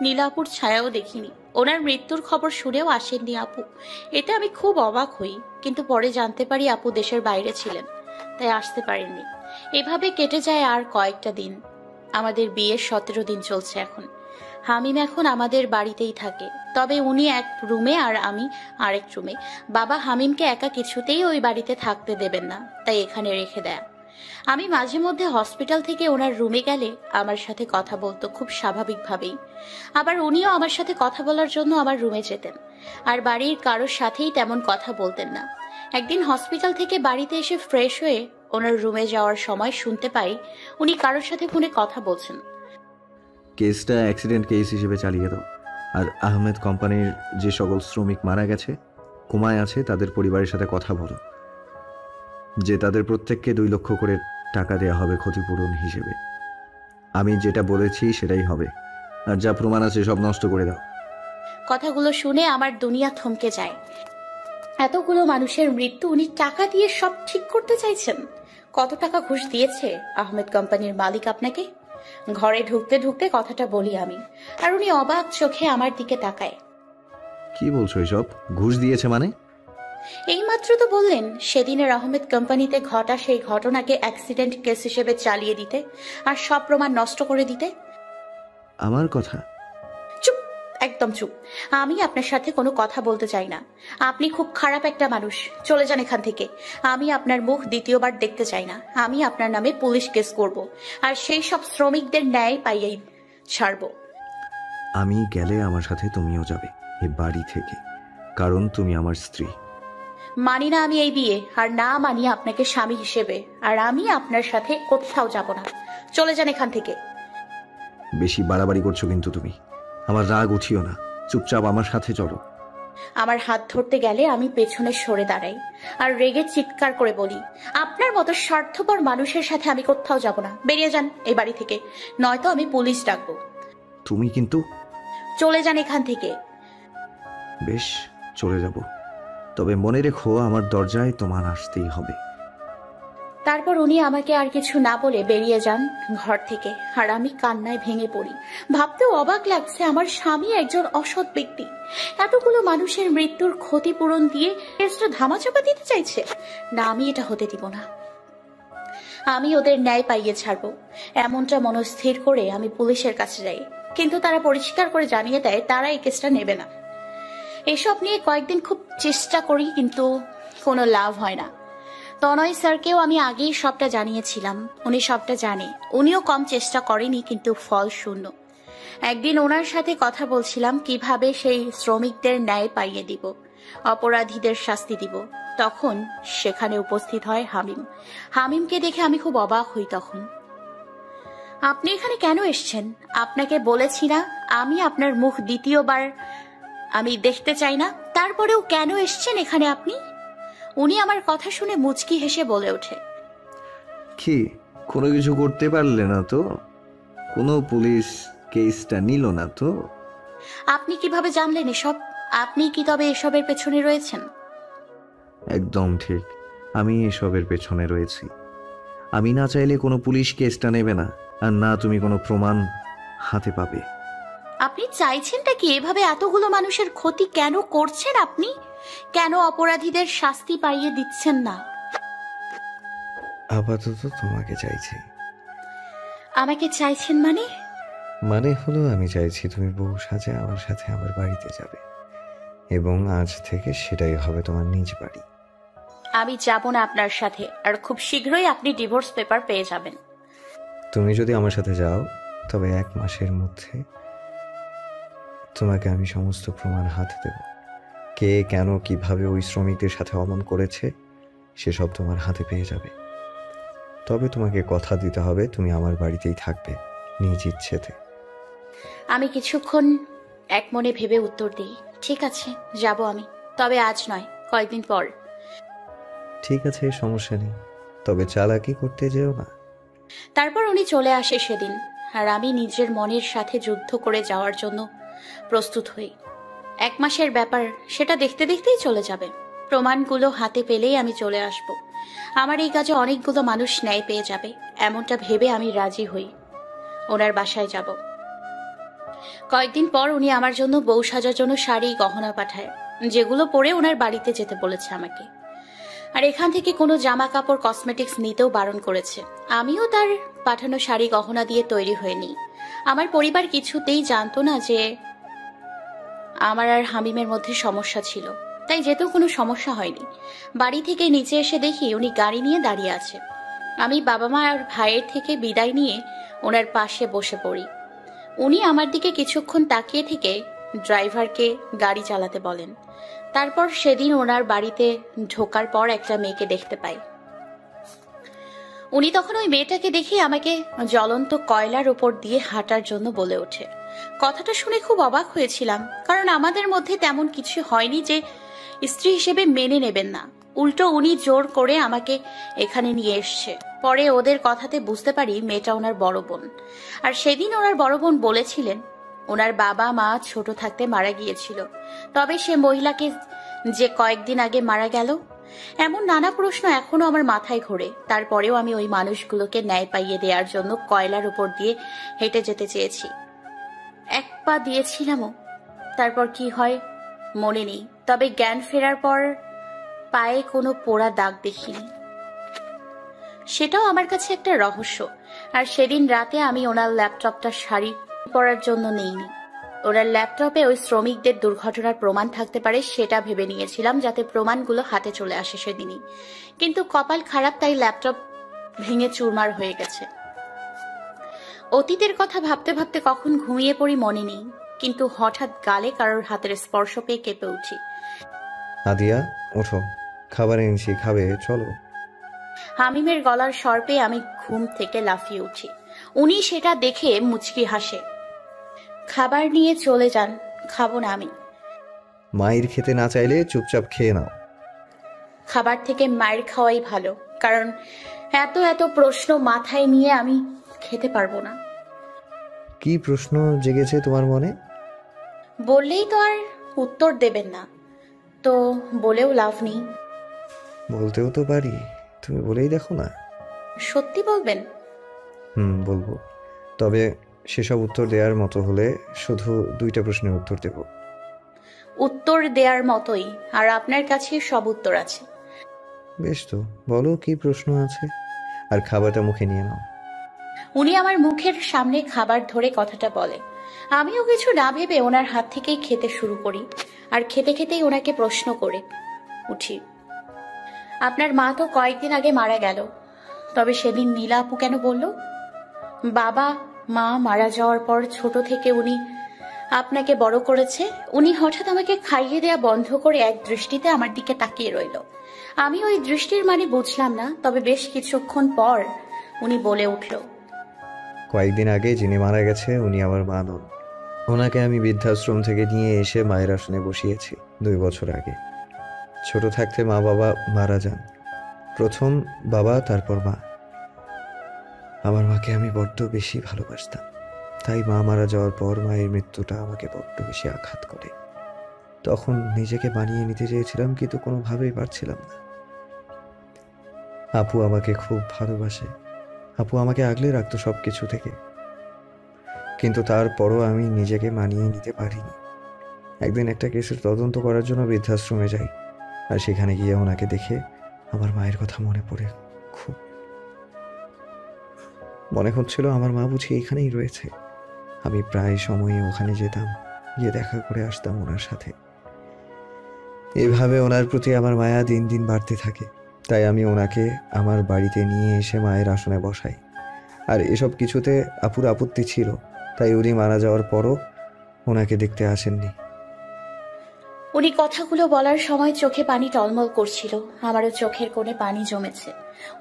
নীলাপুর ছায়াও দেখিনি। ওনার মৃত্যুর খবর শুনেও আসেননি আপু। এতে আমি খুব অবাক হই, কিন্তু পরে জানতে পারি আপু দেশের বাইরে ছিলেন, তাই আসতে পারেননি। এভাবে কেটে যায় আর কয়েকটা দিন। আমাদের বিয়ের 17 দিন চলছে এখন। হামিম এখন আমাদের বাড়িতেই থাকে, তবে উনি এক রুমে আর আমি আরেক রুমে। বাবা হামিমকে একা কিছুতেই ওই বাড়িতে থাকতে দেবেন না, তাই এখানে রেখে দেয়। আমি মাঝে মধ্যে হসপিটাল থেকে ওনার রুমে গেলে আমার সাথে কথা বলতো খুব স্বাভাবিকভাবেই, আবার উনিও আমার সাথে কথা বলার জন্য আমার রুমে যেতেন, আর বাড়ির কারোর সাথেই তেমন কথা বলতেন না। একদিন হসপিটাল থেকে বাড়িতে এসে ফ্রেশ হয়ে ওনার রুমে যাওয়ার সময় শুনতে পাই উনি কারোর সাথে ফোনে কথা বলছেন। কেসটা অ্যাক্সিডেন্ট কেস হিসেবে চালিয়ে দাও, আর আহমেদ কোম্পানির যে সকল শ্রমিক মারা গেছে, কোমায় আছে, তাদের পরিবারের সাথে কথা বলো যে তাদের প্রত্যেককে 2 লক্ষ করে টাকা দেওয়া হবে ক্ষতিপূরণ হিসেবে। আমি যেটা বলেছি সেটাই হবে, আর যা প্রমাণ আছে সব নষ্ট করে দাও। কথাগুলো শুনে আমার দুনিয়া থমকে যায়। এতগুলো মানুষের মৃত্যু উনি টাকা দিয়ে সব ঠিক করতে চাইছেন? কত টাকা ঘুষ দিয়েছে আহমেদ কোম্পানির মালিক আপনাকে? ঘরে ঢুকতে ঢুকতে কথাটা বলি আমি, আর উনি অবাক চোখে আমার দিকে তাকায়। কি বলছো এসব? ঘুষ দিয়েছে মানে? এইমাত্র তো বললেন সেদিনের আহমেদ কোম্পানিতে ঘটা সেই ঘটনাকে অ্যাক্সিডেন্ট কেস হিসেবে চালিয়ে দিতে আর সব প্রমাণ নষ্ট করে দিতে। আমার কথা? চুপ, একদম চুপ। আমি আপনার সাথে কোনো কথা বলতে চাই না। আপনি খুব খারাপ একটা মানুষ, চলে যান এখান থেকে। আমি আপনার মুখ দ্বিতীয়বার দেখতে চাই না। আমি আপনার নামে পুলিশ কেস করব, আর সেই সব শ্রমিকদের ন্যায় পাইয়াই ছাড়ব। আমি গেলে আমার সাথে তুমিও যাবে এই বাড়ি থেকে, কারণ তুমি আমার স্ত্রী। মানি না আমি এই বিয়ে, আর না মানি আপনাকে স্বামী হিসেবে, আর আমি আপনার সাথে কোথাও যাব না। চলে যান এখান থেকে। বেশি বাড়াবাড়ি করছো কিন্তু তুমি। আমার রাগ উঠিও না, চুপচাপ আমার সাথে চলো। আমার হাত ধরতে গেলে আমি পেছনে সরে দাঁড়াই, আর রেগে চিৎকার করে বলি, আপনার মতো স্বার্থপর মানুষের সাথে আমি কোথাও যাব না। বেরিয়ে যান এই বাড়ি থেকে, নয়তো আমি পুলিশ ডাকবো। তুমি কিন্তু চলে যান এখান থেকে। বেশ, চলে যাব, তবে মনে রেখো আমার দরজায় তোমার আসতেই হবে। তারপর উনি আমাকে আর কিছু না বলে বেরিয়ে যান ঘর থেকে, আর আমি কান্নায় ভেঙে পড়ি। ভাবতেও অবাক লাগছে, আমার স্বামী একজন অসৎ ব্যক্তি এতগুলো মানুষের মৃত্যুর ক্ষতিপূরণ দিয়ে কেসটা ধামাচাপা দিতে চাইছে। না, আমি এটা হতে দিব না। আমি ওদের ন্যায় পাইয়ে ছাড়বো, এমনটা মনস্থির করে আমি পুলিশের কাছে যাই। কিন্তু তারা পরিষ্কার করে জানিয়ে দেয় তারা এই কেসটা নেবে না। এসব নিয়ে কয়েকদিন খুব চেষ্টা করি, কিন্তু কোনো লাভ হয় না। তনয় স্যারকেও আমি আগেই সবটা জানিয়েছিলাম, উনি সবটা জানে। উনিও কম চেষ্টা করেনি, কিন্তু ফল শূন্য। একদিন ওনার সাথে কথা বলছিলাম কিভাবে সেই শ্রমিকদের ন্যায় পাইয়ে দিব, অপরাধীদের শাস্তি দিব। তখন সেখানে উপস্থিত হয় হামিম। হামিমকে দেখে আমি খুব অবাক হই। তখন, আপনি এখানে কেন এসেছেন? আপনাকে বলেছি না আমি আপনার মুখ দ্বিতীয়বার আমি দেখতে চাই না, তারপরেও কেন এসেছেন এখানে আপনি? উনি আমার কথা শুনে মুচকি হেসে বলে ওঠে, কি কোনো কিছু করতে পারলে না তো? কোনো পুলিশ কেসটা নিল না তো? আপনি কিভাবে জানলেন এসব? আপনি কি তবে এসবের পেছনে রয়েছেন? একদম ঠিক, আমি এসবের পেছনে রয়েছি। আমি না চাইলে কোনো পুলিশ কেসটা নেবে না, আর না তুমি কোনো প্রমাণ হাতে পাবে। আপনি চাইছেনটা কি? এভাবে এতগুলো মানুষের ক্ষতি কেন করছেন আপনি? কেন অপরাধীদের শাস্তি পাইয়ে দিচ্ছেন না? আপাতত তোমাকে চাইছি। আমাকে চাইছেন মানে? মানে হলো আমি চাইছি তুমি বউ সাজে আমার সাথে আমার বাড়িতে যাবে, এবং আজ থেকে সেটাই হবে তোমার নিজ বাড়ি। আমি যাব না আপনার সাথে, আর খুব শীঘ্রই আপনি ডিভোর্স পেপার পেয়ে যাবেন। তুমি যদি আমার সাথে যাও তবে 1 মাসের মধ্যে তোমাকে আমি সমস্ত প্রমাণ হাতে দেব। কে কেন কিভাবে ওই শ্রমিকদের সাথে অমন করেছে সেসব তোমার হাতে পেয়ে যাবে। তবে তোমাকে কথা দিতে হবে তুমি আমার বাড়িতেই থাকবে নিজ ইচ্ছেতে। আমি কিছুক্ষণ এক মনে ভেবে উত্তর দিই, ঠিক আছে যাব আমি, তবে আজ নয়, কয়েকদিন পর। ঠিক আছে, সমস্যা নেই, তবে চালাকি করতে যেও না। তারপর উনি চলে আসে সেদিন, আর আমি নিজের মনের সাথে যুদ্ধ করে যাওয়ার জন্য প্রস্তুত হই। 1 মাসের ব্যাপার, সেটা দেখতে দেখতেই চলে যাবে। প্রমাণগুলো হাতে পেলেই আমি চলে আসব। আমার এই কাজে অনেকগুলো মানুষ ন্যায় পেয়ে যাবে, এমনটা ভেবে আমি রাজি হই। ওনার বাসায় যাব। কয়েকদিন পর উনি আমার জন্য বউ সাজার জন্য শাড়ি গহনা পাঠায়, যেগুলো পরে ওনার বাড়িতে যেতে বলেছে আমাকে। আর এখান থেকে কোনো জামা কাপড় কসমেটিক্স নিতেও বারণ করেছে। আমিও তার পাঠানো শাড়ি গহনা দিয়ে তৈরি হয়ে নিই। আমার পরিবার কিছুতেই জানতো না যে আমার আর হামিমের মধ্যে সমস্যা ছিল, তাই যেতেও কোনো সমস্যা হয়নি। বাড়ি থেকে নিচে এসে দেখি উনি গাড়ি নিয়ে দাঁড়িয়ে আছে। আমি বাবা মা আর ভাইয়ের থেকে বিদায় নিয়ে ওনার পাশে বসে পড়ি। উনি আমার দিকে কিছুক্ষণ তাকিয়ে থেকে ড্রাইভারকে গাড়ি চালাতে বলেন। তারপর সেদিন ওনার বাড়িতে ঢোকার পর একটা মেয়েকে দেখতে পাই। উনি তখন ওই মেয়েটাকে দেখে আমাকে জ্বলন্ত কয়লার উপর দিয়ে হাঁটার জন্য বলে ওঠে। কথাটা শুনে খুব অবাক হয়েছিলাম, কারণ আমাদের মধ্যে তেমন কিছু হয়নি যে স্ত্রী হিসেবে মেনে নেবেন না। উল্টো উনি জোর করে আমাকে এখানে নিয়ে এসছে। পরে ওদের কথাতে বুঝতে পারি মেয়েটা ওনার বড় বোন। আর সেদিন ওনার বড় বোন বলেছিলেন ওনার বাবা মা ছোট থাকতে মারা গিয়েছিল, তবে সে মহিলাকে যে কয়েকদিন আগে মারা গেল। এমন নানা প্রশ্ন এখনো আমার মাথায় ঘোরে। তারপরেও আমি ওই মানুষগুলোকে ন্যায় পাইয়ে দেওয়ার জন্য কয়লার উপর দিয়ে হেঁটে যেতে চেয়েছি। 1 পা দিয়েছিলামও। তারপর কি হয় মনে নেই, তবে জ্ঞান ফেরার পর পায়ে কোনো পোড়া দাগ দেখিনি। সেটাও আমার কাছে একটা রহস্য। আর সেদিন রাতে আমি ওনার ল্যাপটপটা শাড়ি পরার জন্য নেইনি। ওনার ল্যাপটপে ওই শ্রমিকদের দুর্ঘটনার প্রমাণ থাকতে পারে সেটা ভেবে নিয়েছিলাম, যাতে প্রমাণগুলো হাতে চলে আসে সেদিনই। কিন্তু কপাল খারাপ, তাই ল্যাপটপ ভেঙে চুরমার হয়ে গেছে। অতীতের কথা ভাবতে ভাবতে কখন ঘুমিয়ে পড়ি মনে নেই, কিন্তু হঠাৎ গালে কারোর হাতের স্পর্শ পেয়ে কেঁপে উঠি। আদিয়া, ওঠো, খাবার এনেছি, খাবে, চলো। হামিমের গলার স্বর পেয়ে আমি ঘুম থেকে লাফিয়ে উঠি। উনি সেটা দেখে মুচকি হাসে। খাবার নিয়ে চলে যান, খাবো না আমি। মায়ের খেতে না চাইলে চুপচাপ খেয়ে নাও। খাবার থেকে মায়ের খাওয়াই ভালো, কারণ এত এত প্রশ্ন মাথায় নিয়ে আমি খেতে পারবো না। কি প্রশ্ন জেগেছে তোমার মনে? বললেই তো আর উত্তর দেবেন না, তো বলেও লাভ নেই। বলতেও তো পারি, তুমি বলেই দেখো না। সত্যি বলবেন? বলবো, তবে সেসব উত্তর দেওয়ার মতো হলে শুধু 2টা প্রশ্নের উত্তর দেব। উত্তর দেওয়ার মতোই, আর আপনার কাছে সব উত্তর আছে। বেশ, তো বলো কি প্রশ্ন আছে, আর খাবারটা মুখে নিয়ে নাও। উনি আমার মুখের সামনে খাবার ধরে কথাটা বলে। আমিও কিছু না ভেবে ওনার হাত থেকেই খেতে শুরু করি, আর খেতে খেতেই ওনাকে প্রশ্ন করে উঠি, আপনার মা তো কয়েকদিন আগে মারা গেল, তবে সেদিন নীলা আপু কেন বলল? বাবা মা মারা যাওয়ার পর ছোট থেকে উনি আপনাকে বড় করেছে। উনি হঠাৎ আমাকে খাইয়ে দেয়া বন্ধ করে এক দৃষ্টিতে আমার দিকে তাকিয়ে রইল। আমি ওই দৃষ্টির মানে বুঝলাম না, তবে বেশ কিছুক্ষণ পর উনি বলে উঠল, কয়েকদিন আগে যিনি মারা গেছে উনি আমার মা নন। ওনাকে আমি বৃদ্ধাশ্রম থেকে নিয়ে এসে মায়ের আসনে বসিয়েছি 2 বছর আগে। ছোট থাকতে মা বাবা মারা যান, প্রথম বাবা তারপর মা। আমার মাকে আমি বড্ড বেশি ভালোবাসতাম, তাই মা মারা যাওয়ার পর মায়ের মৃত্যুটা আমাকে বড্ড বেশি আঘাত করে। তখন নিজেকে মানিয়ে নিতে চেয়েছিলাম, কিন্তু কোনোভাবেই পারছিলাম না। আপু আমাকে খুব ভালোবাসে, আপু আমাকে আগলে রাখতো সব কিছু থেকে, কিন্তু তারপরও আমি নিজেকে মানিয়ে নিতে পারিনি। একদিন একটা কেসের তদন্ত করার জন্য বৃদ্ধাশ্রমে যাই, আর সেখানে গিয়ে ওনাকে দেখে আমার মায়ের কথা মনে পড়ে। খুব মনে হচ্ছিল আমার মা বুঝি এখানেই রয়েছে। আমি প্রায় সময়ে ওখানে যেতাম, গিয়ে দেখা করে আসতাম ওনার সাথে। এভাবে ওনার প্রতি আমার মায়া দিন দিন বাড়তে থাকে। তাই আমি ওনাকে আমার বাড়িতে নিয়ে এসে মায়ের আসনে বসাই। আর এসব কিছুতে আপুর আপত্তি ছিল, তাই উনি মারা যাওয়ার পরও ওনাকে দেখতে আসেননি। উনি কথাগুলো বলার সময় চোখে পানি টলমল করছিল, আমারও চোখের কোণে পানি জমেছে।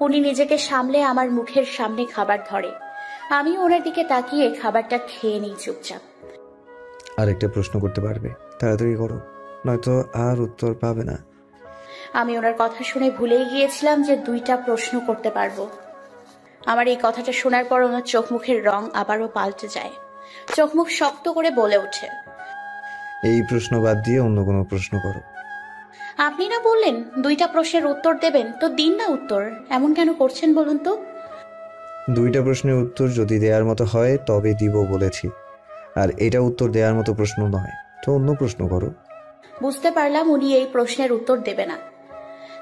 উনি নিজেকে সামলে আমার মুখের সামনে খাবার ধরে, আমি ওনার দিকে তাকিয়ে খাবারটা খেয়ে নিই চুপচাপ। আর একটা প্রশ্ন করতে পারবে? তাড়াতাড়ি করো, নয়তো আর উত্তর পাবে না। আমি ওনার কথা শুনে ভুলেই গিয়েছিলাম যে 2টা প্রশ্ন করতে পারবো। আমার এই কথাটা শোনার পর ওনার চোখ মুখের রং আবারও পাল্টে যায়, চোখ মুখ শক্ত করে বলে ওঠে, এই প্রশ্ন বাদ দিয়ে অন্য কোনো প্রশ্ন করো। আপনি না বললেন 2টা প্রশ্নের উত্তর দেবেন, তো দিন না উত্তর, এমন কেন করছেন বলুন তো? 2টা প্রশ্নের উত্তর যদি দেওয়ার মতো হয় তবে দিব বলেছি, আর এটা উত্তর দেওয়ার মতো প্রশ্ন নয়, তো অন্য প্রশ্ন করো। বুঝতে পারলাম উনি এই প্রশ্নের উত্তর দেবে না,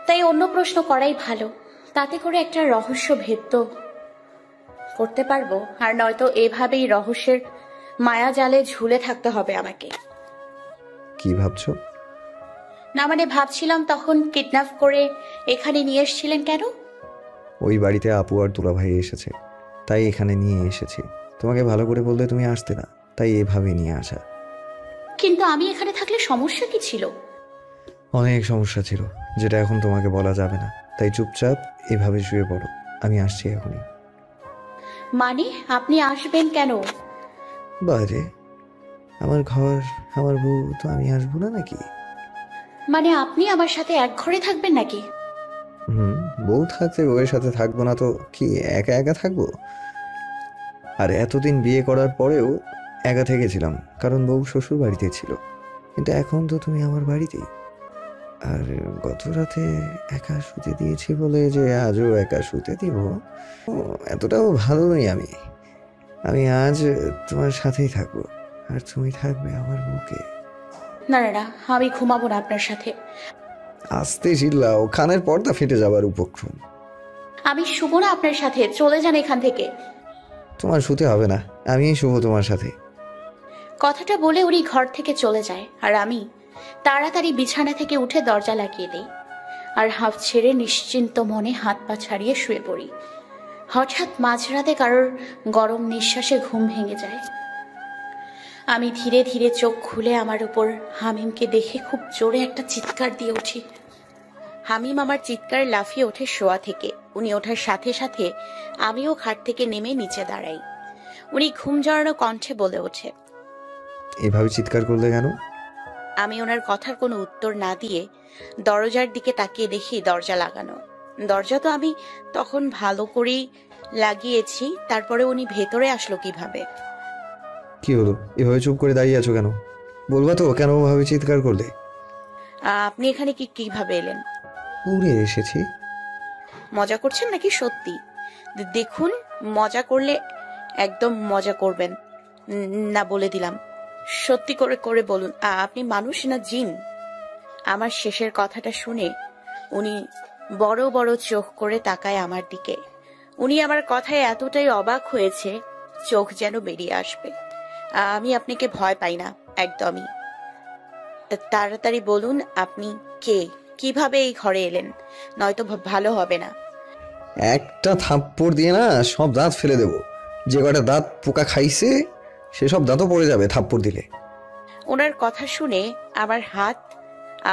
তাই অন্য প্রশ্ন করাই ভালো। তাতে করে একটা রহস্য ভেদ তো করতে পারবো, আর নয়তো এভাবেই রহস্যের মায়া জালে ঝুলে থাকতে হবে আমাকে। কি ভাবছো? না মানে ভাবছিলাম তখন কিডন্যাপ করে এখানে নিয়ে এসেছিলেন কেন? ওই বাড়িতে আপু আর দুলাভাই এসেছে, তাই এখানে নিয়ে এসেছি। তোমাকে ভালো করে বললে তুমি আসতে না, তাই এভাবে নিয়ে আসা। কিন্তু আমি এখানে থাকলে সমস্যা কি ছিল? অনেক সমস্যা ছিল, যেটা এখন তোমাকে বলা যাবে না, তাই চুপচাপ এভাবে শুয়ে পড়ো, আমি আসছি এখনই। মানে আপনি আসবেন কেন? বারে, আমার ঘর, আমার বউ, তো আমি আসবো না নাকি? মানে আপনি আমার সাথে এক ঘরে থাকবেন নাকি? বউ থাকতে বউয়ের সাথে থাকবো না তো কি একা একা থাকবো? আর এতদিন বিয়ে করার পরেও একা থেকেছিলাম, কারণ বউ শ্বশুর বাড়িতে ছিল, কিন্তু এখন তো তুমি আমার বাড়িতেই। আর গত রাতে একা শুতে দিয়েছি বলে যে আজও একা শুতে দিব, এতটাও ভালো নই আমি। আমি আজ তোমার সাথেই থাকবো, আর তুমি থাকবে আমার বুকে। না না না, আমি ঘুমাবো না আপনার সাথে। আস্তে চিল্লাও, কানের পর্দা ফেটে যাবার উপক্রম। আমি শুবো না আপনার সাথে, চলে যান এখান থেকে। তোমার শুতে হবে না, আমিই শুবো তোমার সাথে। কথাটা বলে উনি ঘর থেকে চলে যায়, আর আমি তাড়াতাড়ি বিছানা থেকে উঠে দরজা লাগিয়ে দিই, আর হাঁফ ছেড়ে নিশ্চিন্ত মনে হাত পা ছাড়িয়ে শুয়ে পড়ি। হঠাৎ মাঝরাতে কারোর গরম নিঃশ্বাসে ঘুম ভেঙে যায়। আমি ধীরে ধীরে চোখ খুলে আমার উপর হামিমকে দেখে খুব জোরে একটা চিৎকার দিয়ে উঠি। হামিম আমার চিৎকার লাফিয়ে ওঠে শোয়া থেকে। উনি ওঠার সাথে সাথে আমিও খাট থেকে নেমে নিচে দাঁড়াই। উনি ঘুম জড়ানো কণ্ঠে বলে ওঠে, এভাবে চিৎকার করলে কেন? আমি ওনার কথার কোনো উত্তর না দিয়ে দরজার দিকে তাকিয়ে দেখি দরজা লাগানো। দরজা তো আমি তখন ভালো করেই লাগিয়েছি, তারপরে উনি ভেতরে আসলো কিভাবে? কি হলো, এভাবে চুপ করে দাঁড়িয়ে আছো কেন? বলবা তো কেন ওভাবে চিৎকার করলে? আপনি এখানে কিভাবে এলেন? উড়ে এসেছি। মজা করছেন নাকি সত্যি? দেখুন, মজা করলে একদম মজা করবেন না বলে দিলাম। সত্যি করে করে বলুন, আপনি মানুষ না জিন? আমার শেষের কথাটা শুনে উনি বড় বড় চোখ করে তাকায় আমার দিকে। উনি আমার কথায় এতটাই অবাক হয়েছে, চোখ যেন বেরিয়ে আসবে। আমি আপনাকে ভয় পাই না একদমই। তাড়াতাড়ি বলুন আপনি কে, কিভাবে এই ঘরে এলেন, নয়তো ভালো হবে না। একটা থাপ্পড় দিয়ে না সব দাঁত ফেলে দেবো। যে কটা দাঁত পোকা খাইছে সেসব দাঁতও পড়ে যাবে থাপ্পড় দিলে। ওনার কথা শুনে আমার হাত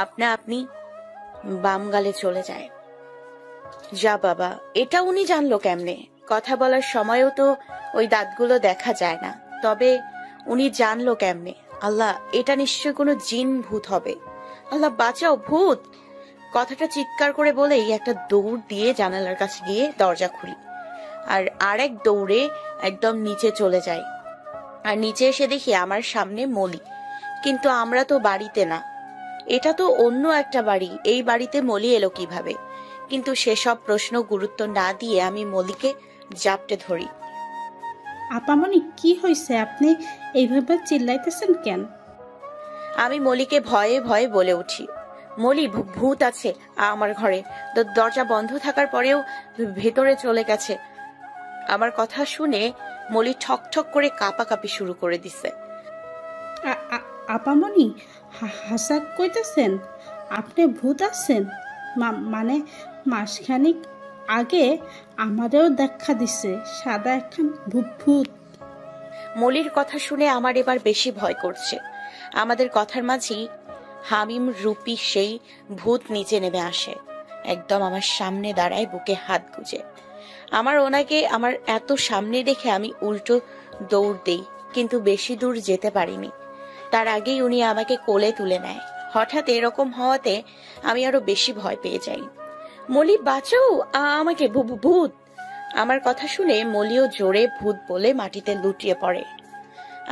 আপনা আপনি বাম গালে চলে যায়। যা বাবা, এটা উনি জানলো কেমনে? কথা বলার সময়ও তো ওই দাঁতগুলো দেখা যায় না, তবে উনি জানলো কেমনে? আল্লাহ, এটা নিশ্চয় কোনো জিন ভূত হবে। আল্লাহ বাঁচাও, ভূত! কথাটা চিৎকার করে বলেই একটা দৌড় দিয়ে জানালার কাছে গিয়ে দরজা খুলি, আর আরেক দৌড়ে একদম নিচে চলে যাই। আর নিচে এসে দেখি আমার সামনে মলি। কিন্তু আমরা তো বাড়িতে না, এটা তো অন্য একটা বাড়ি। এই বাড়িতে মলি এলো কিভাবে? কিন্তু সেসব প্রশ্ন গুরুত্ব না দিয়ে আমি মলিকে জাপটে ধরি। আপামনি, কি হয়েছে? আপনি এইভাবে চিল্লাইতেছেন কেন? আমি মলিকে ভয়ে ভয়ে বলে উঠি, মলি, ভূত আছে আমার ঘরে। দরজা বন্ধ থাকার পরেও ভেতরে চলে গেছে। আমার কথা শুনে মলি ঠক ঠক করে কাঁপাকাঁপি শুরু করে দিছে। আপামনি, হাসা কইতেছেন? আপনি ভূত আছেন? মানে মাসখানিক আগে আমাদেরও দেখা দিছে সাদা একখান ভূত। মলির কথা শুনে আমার এবার বেশি ভয় করছে। আমাদের কথার মাঝেই হামিম রূপী সেই ভূত নিচে নেমে আসে, একদম আমার সামনে দাঁড়ায়, বুকে হাত গুজে। ওনাকে আমার এত সামনে দেখে আমি উল্টো দৌড় দেই, কিন্তু বেশি দূর যেতে পারিনি। তার আগেই উনি আমাকে কোলে তুলে নেয়। হঠাৎ এরকম হওয়াতে আমি আরো বেশি ভয় পেয়ে যাই। মলি, বাঁচাও আমাকে, ভূত! আমার কথা শুনে মলিও জোরে ভূত বলে মাটিতে লুটিয়ে পড়ে।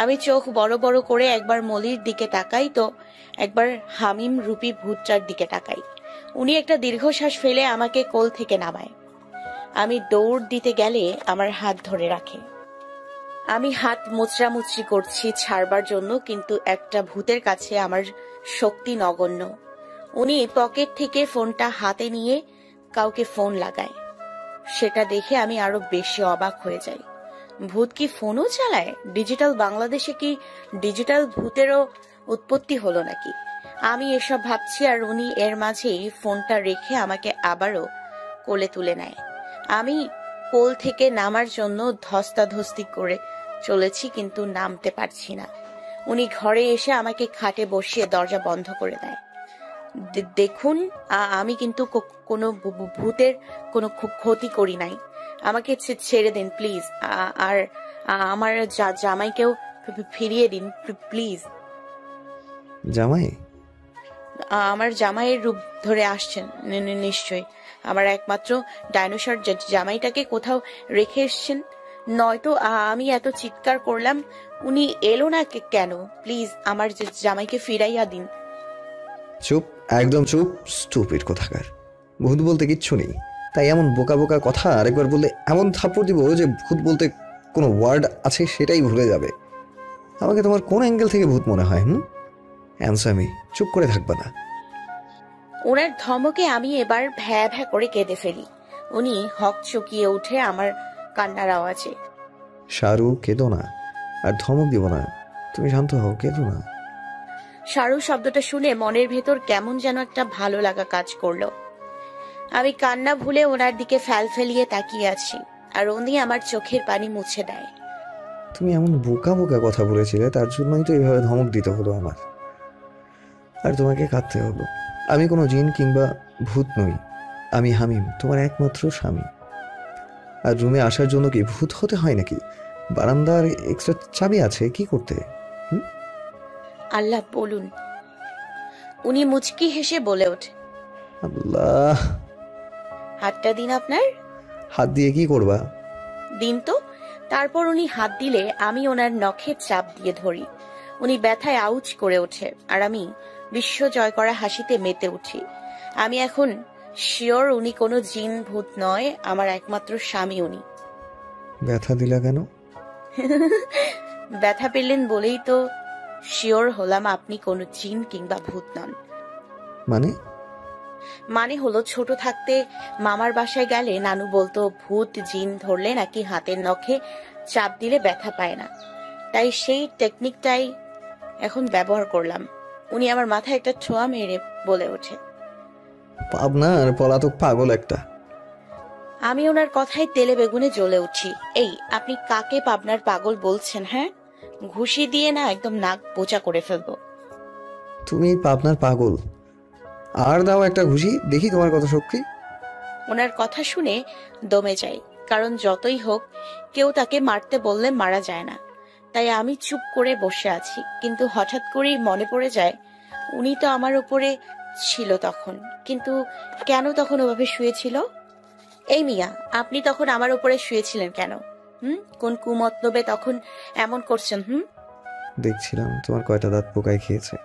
আমি চোখ বড় বড় করে একবার মলির দিকে তাকাই, তো একবার হামিম রূপী ভূতটার দিকে তাকাই। উনি একটা দীর্ঘশ্বাস ফেলে আমাকে কোল থেকে নামায়। আমি দৌড় দিতে গেলে আমার হাত ধরে রাখে। আমি হাত মুচড়ামুচড়ি করছি ছাড়বার জন্য, কিন্তু একটা ভূতের কাছে আমার শক্তি নগণ্য। উনি পকেট থেকে ফোনটা হাতে নিয়ে কাউকে ফোন লাগায়। সেটা দেখে আমি আরো বেশি অবাক হয়ে যাই। ভূত কি ফোনও চালায়? ডিজিটাল বাংলাদেশে কি ডিজিটাল ভূতেরও উৎপত্তি হলো নাকি? আমি এসব ভাবছি, আর উনি এর মাঝেই ফোনটা রেখে আমাকে আবারও কোলে তুলে নেয়। আমি কোল থেকে নামার জন্য ধস্তাধস্তি করে চলেছি, কিন্তু নামতে পারছি না। উনি ঘরে এসে আমাকে খাটে বসিয়ে দরজা বন্ধ করে দেয়। দেখুন, আমি কিন্তু কোনো ভূতের কোনো ক্ষতি করি নাই। আমাকে ছেড়ে দিন প্লিজ, আর আমার জামাইকেও ফিরিয়ে দিন প্লিজ। জামাই? আমার জামাইয়ের রূপ ধরে আসছেন নিশ্চয়ই। আমার একমাত্র ডাইনোসর জামাইটাকে কোথাও রেখে এসছেন, নয়তো আমি এত চিৎকার করলাম। উনি এলো না কেন? প্লিজ আমার জামাইকে ফিরাইয়া দিন। চুপ, একদম চুপ, স্টুপিড কোথাকার। ভূত বলতে কিচ্ছু নেই, তাই এমন বোকা বোকা কথা আরেকবার বললে এমন থাপ্পড় দিব যে ভূত বলতে কোনো ওয়ার্ড আছে সেটাই ভুলে যাবে। আমাকে তোমার কোন অ্যাঙ্গেল থেকে ভূত মনে হয়? অ্যান্সামি, চুপ করে থাকবা না। ওনার ধমকে আমি এবার ভ্যা ভ্যা করে কেঁদে ফেলি। উনি হক চকিয়ে উঠে আমার কান্নার আওয়াজে। শাহরু, কেঁদো না, আর ধমক দিব না, তুমি শান্ত হও, কেঁদো না। শাহরু শব্দটা শুনে মনের ভেতর কেমন যেন একটা ভালো লাগা কাজ করলো। আমি কান্না ভুলে ওনার দিকে ফেলিয়ে তাকিয়ে আছি, আর উনি আমার চোখের পানি মুছে দেয়। তুমি এমন বোকা বোকা কথা বলেছিলে, তার জন্যই তো এইভাবে ধমক দিতে হলো আমার, আর তোমাকে কাঁদতে হলো। আমি কোনো জিন কিংবা ভূত নই, আমি হামিম, তোমার একমাত্র স্বামী। আর রুমে আসার জন্য কি ভূত হতে হয় নাকি? বারান্দার এক্সট্রা চাবি আছে, কি করতে? আল্লাহ বলুন। উনি মুচকি হেসে বলে ওঠে, আল্লাহ। হাতটা দিন আপনার। হাত দিয়ে কি করবা? দিন তো। তারপর উনি হাত দিলে আমি ওনার নখের চাপ দিয়ে ধরি। উনি ব্যথায় আউচ করে ওঠে, আর আমি বিশ্ব জয় করা হাসিতে মেতে উঠি। আমি এখন শিওর উনি কোনো জিন ভূত নয়, আমার একমাত্র স্বামী উনি। ব্যথা দিলা কেন? ব্যথা পেলেন বলেই তো শিওর হলাম আপনি কোনো জিন কিংবা ভূত নন। মানে হলো, ছোট থাকতে মামার বাসায় গেলে নানু বলতো ভূত জিন ধরলে নাকি হাতের নখে চাপ দিলে ব্যথা পায় না, তাই সেই টেকনিকটাই এখন ব্যবহার করলাম। উনি আমার মাথায় একটা ছোঁয়া মেরে বলে ওঠে, পাবনার পলাতক পাগল একটা। আমি ওনার কথায় তেলে বেগুনে জ্বলে উঠি। এই, আপনি কাকে পাবনার পাগল বলছেন? হ্যাঁ, ঘুষি দিয়ে না একদম নাক বোচা করে ফেলবো। তুমি পাবনার পাগল? আর দাও একটা ঘুষি, দেখি তোমার কত শক্তি। ওনার কথা শুনে দমে যাই, কারণ যতই হোক কেউ তাকে মারতে বললে মারা যায় না। তাই আমি চুপ করে বসে আছি, কিন্তু হঠাৎ করেই মনে পড়ে যায় উনি তো আমার উপরে ছিল তখন, কিন্তু কেন তখন ওভাবে শুয়েছিল? এই মিয়া, আপনি তখন আমার উপরে শুয়েছিলেন কেন? কোন কুমতলবে তখন এমন করছেন? দেখছিলাম তোমার কয়টা দাঁত পোকায় খেয়েছে।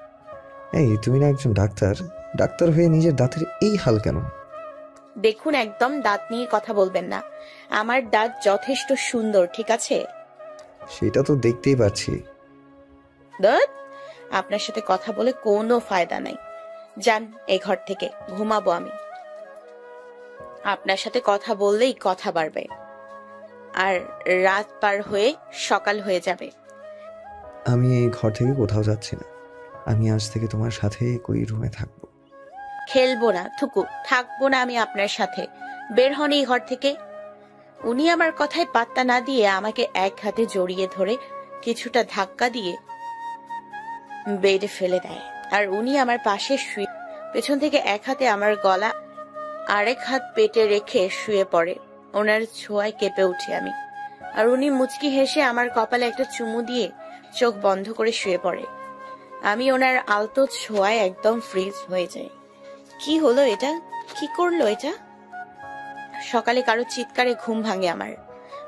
এই, তুমি না একজন ডাক্তার, ডাক্তার হয়ে নিজের দাঁতের এই হাল কেন? দেখুন, একদম দাঁত নিয়ে কথা বলবেন না। আমার দাঁত যথেষ্ট সুন্দর, ঠিক আছে? সেটা তো দেখতেই পাচ্ছি। দাঁত, আপনার সাথে কথা বলে কোনো ফায়দা নাই। যান এই ঘর থেকে, ঘুমাবো আমি। আপনার সাথে কথা বললেই কথা বাড়বে, আর রাত পার হয়ে সকাল হয়ে যাবে। আমি এই ঘর থেকে কোথাও যাচ্ছি না। আমি আজ থেকে তোমার সাথে একই রুমে থাকবো। খেলবো না থুকু, থাকবো না আমি আপনার সাথে। বের হন এই ঘর থেকে। উনি আমার কথায় পাত্তা না দিয়ে আমাকে এক হাতে জড়িয়ে ধরে কিছুটা ধাক্কা দিয়ে বেডে ফেলে দেয়, আর উনি আমার পাশে শুয়ে পেছন থেকে এক হাতে আমার গলা, আরেক হাত পেটে রেখে শুয়ে পড়ে। ওনার ছোঁয়ায় কেঁপে উঠি আমি, আর উনি মুচকি হেসে আমার কপালে একটা চুমু দিয়ে চোখ বন্ধ করে শুয়ে পড়ে। আমি ওনার আলতো ছোঁয়ায় একদম ফ্রিজ হয়ে যাই। কি হলো এটা? কি করলো এটা? সকালে কারো চিৎকারে ঘুম ভাঙে আমার।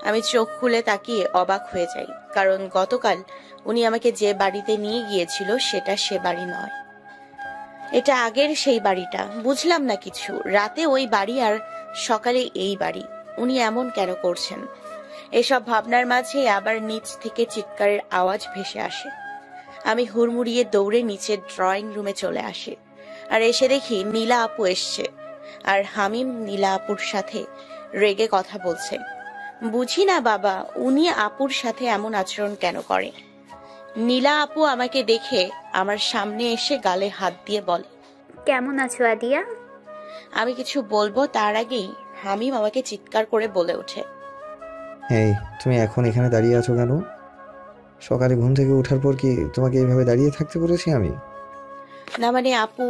আমি চোখ খুলে তাকিয়ে অবাক হয়ে যাই, কারণ গতকাল উনি আমাকে যে বাড়িতে নিয়ে গিয়েছিল সেটা সে বাড়ি নয়, এটা আগের সেই বাড়িটা। বুঝলাম না কিছু। রাতে ওই বাড়ি আর সকালে এই বাড়ি। উনি এমন কেন করছেন? এসব ভাবনার মাঝে আবার নিচ থেকে চিৎকারের আওয়াজ ভেসে আসে। আমি হুড়মুড়িয়ে দৌড়ে নিচের ড্রয়িং রুমে চলে আসি, আর এসে দেখি নীলা আপু এসছে, আর হামিম নীলা আপুর সাথে রেগে কথা বলছে। বুঝি না বাবা, উনি আপুর সাথে এমন আচরণ কেন করে? নীলা আপু আমাকে দেখে আমার সামনে এসে গালে হাত দিয়ে বলে, কেমন আছো আদিয়া? আমি কিছু বলবো তার আগেই হামিম আমাকে চিৎকার করে বলে ওঠে, এই, তুমি এখন এখানে দাঁড়িয়ে আছো কেন? সকালে ঘুম থেকে ওঠার পর কি তোমাকে এইভাবে দাঁড়িয়ে থাকতে বলেছি আমি? না মানে আপু।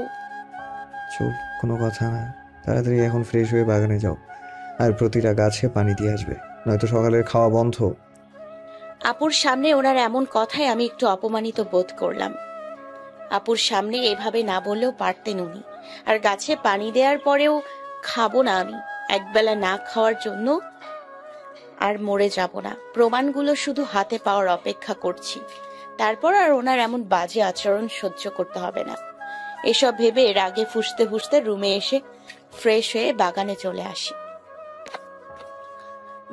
চুপ, কোনো কথা না। তাড়াতাড়ি এখন ফ্রেশ হয়ে বাগানে যাও, আর প্রতিটা গাছে পানি দিয়ে আসবে, নয়তো সকালের খাওয়া বন্ধ। আপুর সামনে ওনার এমন কথায় আমি একটু অপমানিত বোধ করলাম। আপুর সামনে এভাবে না বললেও পারতেন উনি। আর গাছে পানি দেওয়ার পরেও খাবো না আমি। একবেলা না খাওয়ার জন্য আর মরে যাব না। প্রমাণগুলো শুধু হাতে পাওয়ার অপেক্ষা করছি। তারপর আর ওনার এমন বাজে আচরণ সহ্য করতে হবে না। এসব ভেবে রাগে ফুঁসতে ফুঁসতে রুমে এসে ফ্রেশ হয়ে বাগানে চলে আসি।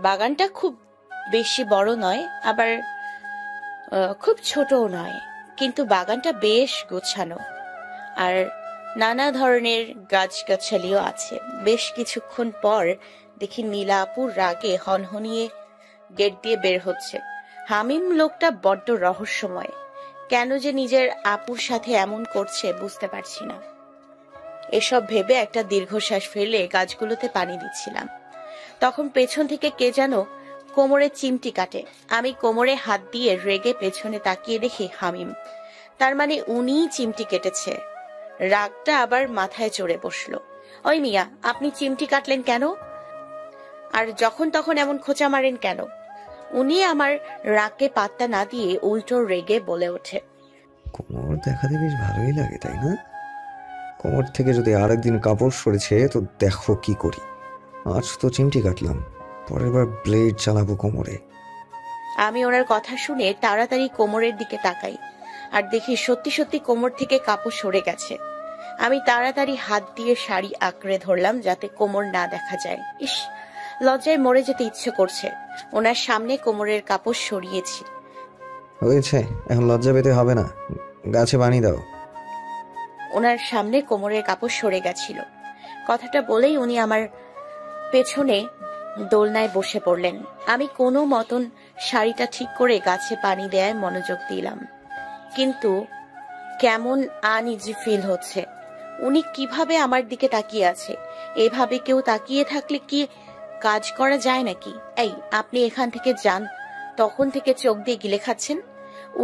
বাগানটা খুব বেশি বড় নয়, আবার খুব ছোটও নয়, কিন্তু বাগানটা বেশ গোছানো, আর নানা ধরনের গাছগাছালিও আছে। বেশ কিছুক্ষণ পর দেখি নীলা আপুর রাগে হনহনিয়ে গেট দিয়ে বের হচ্ছে। হামিম লোকটা বড্ড রহস্যময়, কেন যে নিজের আপুর সাথে এমন করছে বুঝতে পারছি না। এসব ভেবে একটা দীর্ঘশ্বাস ফেলে গাছগুলোতে পানি দিচ্ছিলাম, তখন পেছন থেকে কে যেন কোমরে চিমটি কাটে। আমি কোমরে হাত দিয়ে রেগে পেছনে তাকিয়ে দেখি হামিম। তার মানে উনিই চিমটি কেটেছে। রাগটা আবার মাথায় চড়ে বসলো। ওই মিয়া, আপনি চিমটি কাটলেন কেন? আর যখন তখন এমন খোঁচা মারেন কেন? উনি আমার রাগকে পাত্তা না দিয়ে উল্টো রেগে বলে ওঠে, কোমর দেখাতে বেশ ভালোই লাগে, তাই না? কোমর থেকে যদি আরেকদিন কাপড় সরেছে তো দেখো কি করি। আজ তো চিমটি কাটলাম, পরের বার ব্লেড চালাবো কোমরে। আমি ওনার কথা শুনে তাড়াতাড়ি কোমরের দিকে তাকাই, আর দেখি সত্যি সত্যি কোমর থেকে কাপড় সরে গেছে। আমি তাড়াতাড়ি হাত দিয়ে শাড়ি আঁকড়ে ধরলাম যাতে কোমর না দেখা যায়। ইস, লজ্জায় মরে যেতে ইচ্ছে করছে। ওনার সামনে কোমরের কাপড় সরিয়েছি। হয়েছে, এখন লজ্জা পেতে হবে না, গাছে পানি দাও। ওনার সামনে কোমরের কাপড় সরে গেছিল। কথাটা বলেই উনি আমার পেছনে দোলনায় বসে পড়লেন। আমি কোনো মতন শাড়িটা ঠিক করে গাছে পানি দেয়ায় মনোযোগ দিলাম, কিন্তু কেমন আনইজি ফিল হচ্ছে। উনি কিভাবে আমার দিকে তাকিয়ে আছে? এভাবে কেউ তাকিয়ে থাকলে কি কাজ করা যায় নাকি? এই, আপনি এখান থেকে যান। তখন থেকে চোখ দিয়ে গিলে খাচ্ছেন।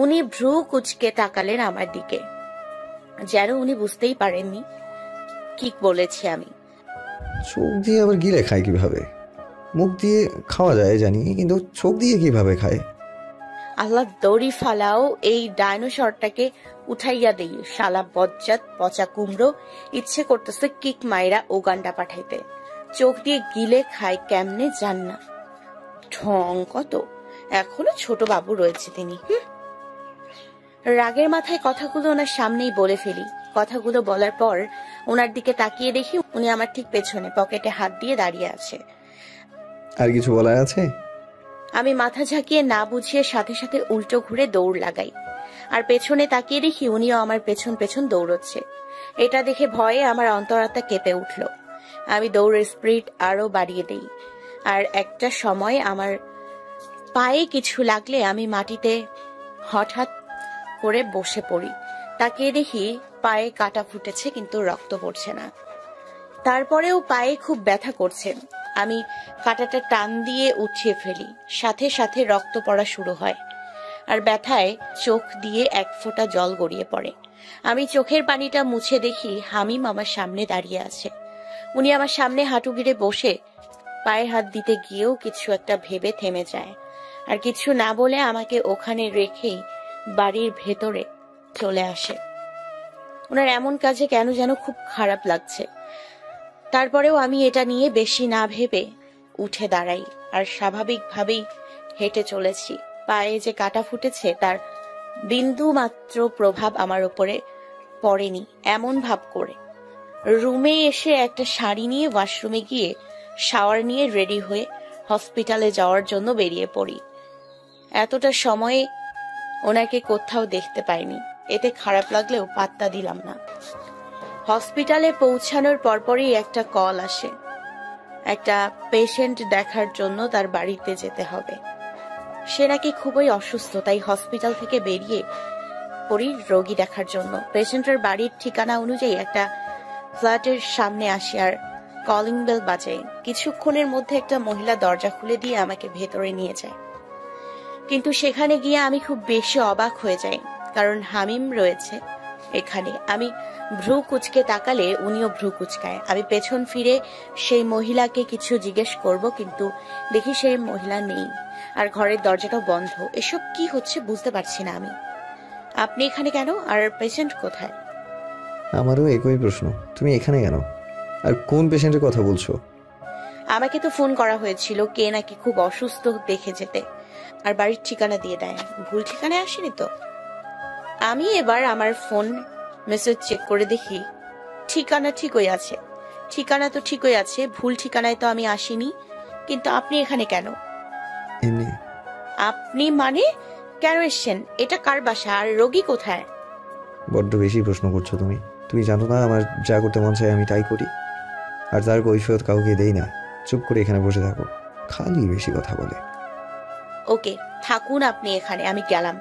উনি ভ্রু কুচকে তাকালেন আমার দিকে, যেন উনি বুঝতেই পারেননি কি বলেছি আমি। চোখ দিয়ে আবার গিলে খায় কিভাবে? মুখ দিয়ে খাওয়া যায় জানি, কিন্তু চোখ দিয়ে কিভাবে খায়? আল্লাহ দড়ি ফালাও, এই ডাইনোসরটাকে উঠাইয়া দেই। শালা বজ্জাত পচা কুমড়ো, ইচ্ছে করতেছে কিক মাইরা ওগান্ডা পাঠাইতে। চোখ দিয়ে গিলে খায় কেমনে জান না। ঢং কত! এখনো ছোট বাবু রয়েছে তিনি। রাগের মাথায় কথাগুলো ওনার সামনেই বলে ফেলি। কথাগুলো বলার পর ওনার দিকে তাকিয়ে দেখি উনি আমার ঠিক পেছনে পকেটে হাত দিয়ে দাঁড়িয়ে আছে। আর কিছু বলার আছে? আমি মাথা ঝাঁকিয়ে না বুঝিয়ে সাথে সাথে উল্টো ঘুরে দৌড় লাগাই, আর পেছনে তাকিয়ে দেখি উনিও আমার পেছন পেছন দৌড়চ্ছে। এটা দেখে ভয়ে আমার অন্তরাত্মা কেঁপে উঠল। আমি দৌড়ের স্পিড আরো বাড়িয়ে দেই, আর একটা সময় আমার পায়ে কিছু লাগলে আমি মাটিতে হঠাৎ করে বসে পড়ি। তাকিয়ে দেখি পায়ে কাটা ফুটেছে, কিন্তু রক্ত পড়ছে না। তারপরেও পায়ে খুব ব্যথা করছে। আমি কাঁটাটা টান দিয়ে উঠিয়ে ফেলি, সাথে সাথে রক্ত পড়া শুরু হয়, আর ব্যথায় চোখ দিয়ে এক ফোঁটা জল গড়িয়ে পড়ে। আমি চোখের পানিটা মুছে দেখি হামিম আমার সামনে দাঁড়িয়ে আছে। উনি আমার সামনে হাঁটু গিরে বসে পায়ে হাত দিতে গিয়েও কিছু একটা ভেবে থেমে যায়, আর কিছু না বলে আমাকে ওখানে রেখেই বাড়ির ভেতরে চলে আসে। ওনার এমন কাজে কেন যেন খুব খারাপ লাগছে। তারপরেও আমি এটা নিয়ে বেশি না ভেবে উঠে দাঁড়াই, আর স্বাভাবিকভাবেই হেঁটে চলেছি। পায়ে যে কাটা ফুটেছে তার বিন্দু মাত্র প্রভাব আমার উপরে পড়েনি এমন ভাব করে রুমে এসে একটা শাড়ি নিয়ে ওয়াশরুমে গিয়ে শাওয়ার নিয়ে রেডি হয়ে হসপিটালে যাওয়ার জন্য বেরিয়ে পড়ি। এতটা সময়ে ওনাকে কোথাও দেখতে পাইনি, এতে খারাপ লাগলেও পাত্তা দিলাম না। হসপিটালে পৌঁছানোর পরপরই একটা কল আসে, একটা পেশেন্ট দেখার জন্য তার বাড়িতে যেতে হবে। সে নাকি খুবই অসুস্থ, তাই হসপিটাল থেকে বেরিয়ে পড়ি রোগী দেখার জন্য। পেশেন্টের বাড়ির ঠিকানা অনুযায়ী একটা ফ্ল্যাটের সামনে আসি, আর কলিং বেল বাজাই। কিছুক্ষণের মধ্যে একটা মহিলা দরজা খুলে দিয়ে আমাকে ভেতরে নিয়ে যায়, কিন্তু সেখানে গিয়ে আমি খুব বেশি অবাক হয়ে যাই, কারণ হামিম রয়েছে এখানে। আমি ভ্রু কুচকে তাকালে উনিও ভ্রু কুচকায়। আমি পেছন ফিরে সেই মহিলাকে কিছু জিজ্ঞেস করব, কিন্তু দেখি সেই মহিলা নেই, আর ঘরের দরজাটাও বন্ধ। এসব কি হচ্ছে বুঝতে পারছি না আমি। আপনি এখানে কেন, আর পেশেন্ট কোথায়? আমারও একই প্রশ্ন, তুমি এখানে কেন, আর কোন পেশেন্টের কথা বলছো? আমাকে তো ফোন করা হয়েছিল কে নাকি খুব অসুস্থ দেখে যেতে, আর বাড়ির ঠিকানা দিয়ে দেয়। ভুল ঠিকানায় আসেনি তো? আমি এবার আমার ফোন মেসেজ চেক করে দেখি ঠিকানা ঠিকই আছে। ঠিকানা তো ঠিকই আছে, ভুল ঠিকানায় তো আমি আসিনি। কিন্তু আপনি এখানে কেন? এমনি। আপনি মানে কেন এসছেন? এটা কার বাসা, আর রোগী কোথায়? বড্ড বেশি প্রশ্ন করছো তুমি। তুমি জানো না আমার যা করতে মন চায় আমি তাই করি, আর তার কৈফিয়ত কাউকে দেই না। চুপ করে এখানে বসে থাকো, খালি বেশি কথা বলে। ওকে, থাকুন আপনি এখানে, আমি গেলাম।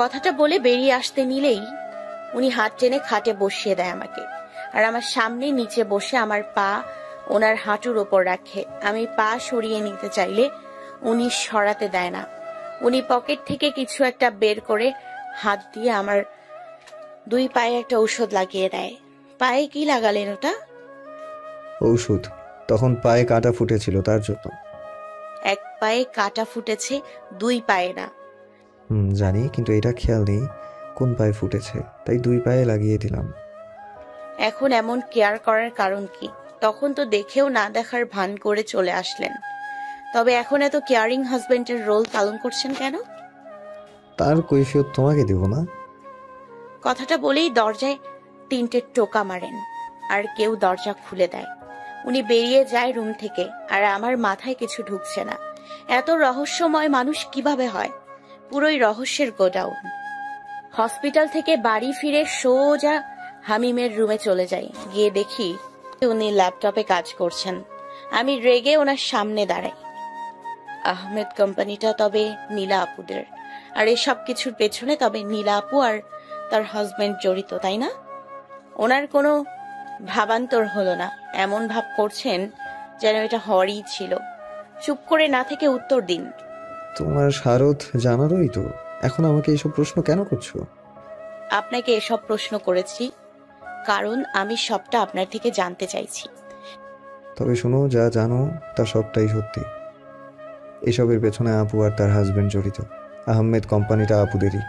কথাটা বলে বেরিয়ে আসতে নিলেই উনি হাত টেনে খাটে বসিয়ে দেয় আমাকে, আর আমার সামনে নিচে বসে আমার পা ওনার হাঁটুর ওপর রাখে। আমি পা সরিয়ে নিতে চাইলে উনি সরাতে দেয় না। উনি পকেট থেকে কিছু একটা বের করে হাত দিয়ে আমার দুই পায়ে একটা ঔষধ লাগিয়ে দেয়। পায়ে কি লাগালেন ওটা? ঔষধ? তখন পায়ে কাটা ফুটেছিল তার জন্য। এক পায়ে কাটা ফুটেছে, দুই পায়ে না? জানি, কিন্তু এটা খেয়াল নেই কোন পায়ে ফুটেছে, তাই দুই পায়ে লাগিয়ে দিলাম। এখন এমন কেয়ার করার কারণ কি? তখন তো দেখেও না দেখার ভান করে চলে আসলেন, তবে এখন এত কেয়ারিং হাজবেন্ডের রোল পালন করছেন কেন? তার কৈফিয়ত তোমাকে দেব না। কথাটা বলেই দরজায় 3টে টোকা মারেন, আর কেউ দরজা খুলে দেয়। উনি বেরিয়ে যায় রুম থেকে, আর আমার মাথায় কিছু ঢুকছে না। এত রহস্যময় মানুষ কিভাবে হয়? পুরোই রহস্যের গোডাউন। হসপিটাল থেকে বাড়ি ফিরে সোজা হামিমের রুমে চলে যাই। গিয়ে দেখি উনি ল্যাপটপে কাজ করছেন। আমি রেগে ওনার সামনে দাঁড়াই। আহমেদ কোম্পানিটা তবে নীলা আপুদের, আর এসব কিছুর পেছনে তবে নীলা আপু আর তার হাজবেন্ড জড়িত, তাই না? ওনার কোনো ভাবান্তর হলো না, এমন ভাব করছেন যেন এটা হওয়ারই ছিল। চুপ করে না থেকে উত্তর দিন। তোমার শারদ জানারই তো, এখন আমাকে এইসব প্রশ্ন কেন করছো? আপনাকে এসব প্রশ্ন করেছি কারণ আমি সবটা আপনার থেকে জানতে চাইছি। তবে শোনো, যা জানো তা সবটাই সত্যি। এসবের পেছনে আপু আর তার হাজবেন্ড জড়িত। আহমেদ কোম্পানিটা আপুদেরই,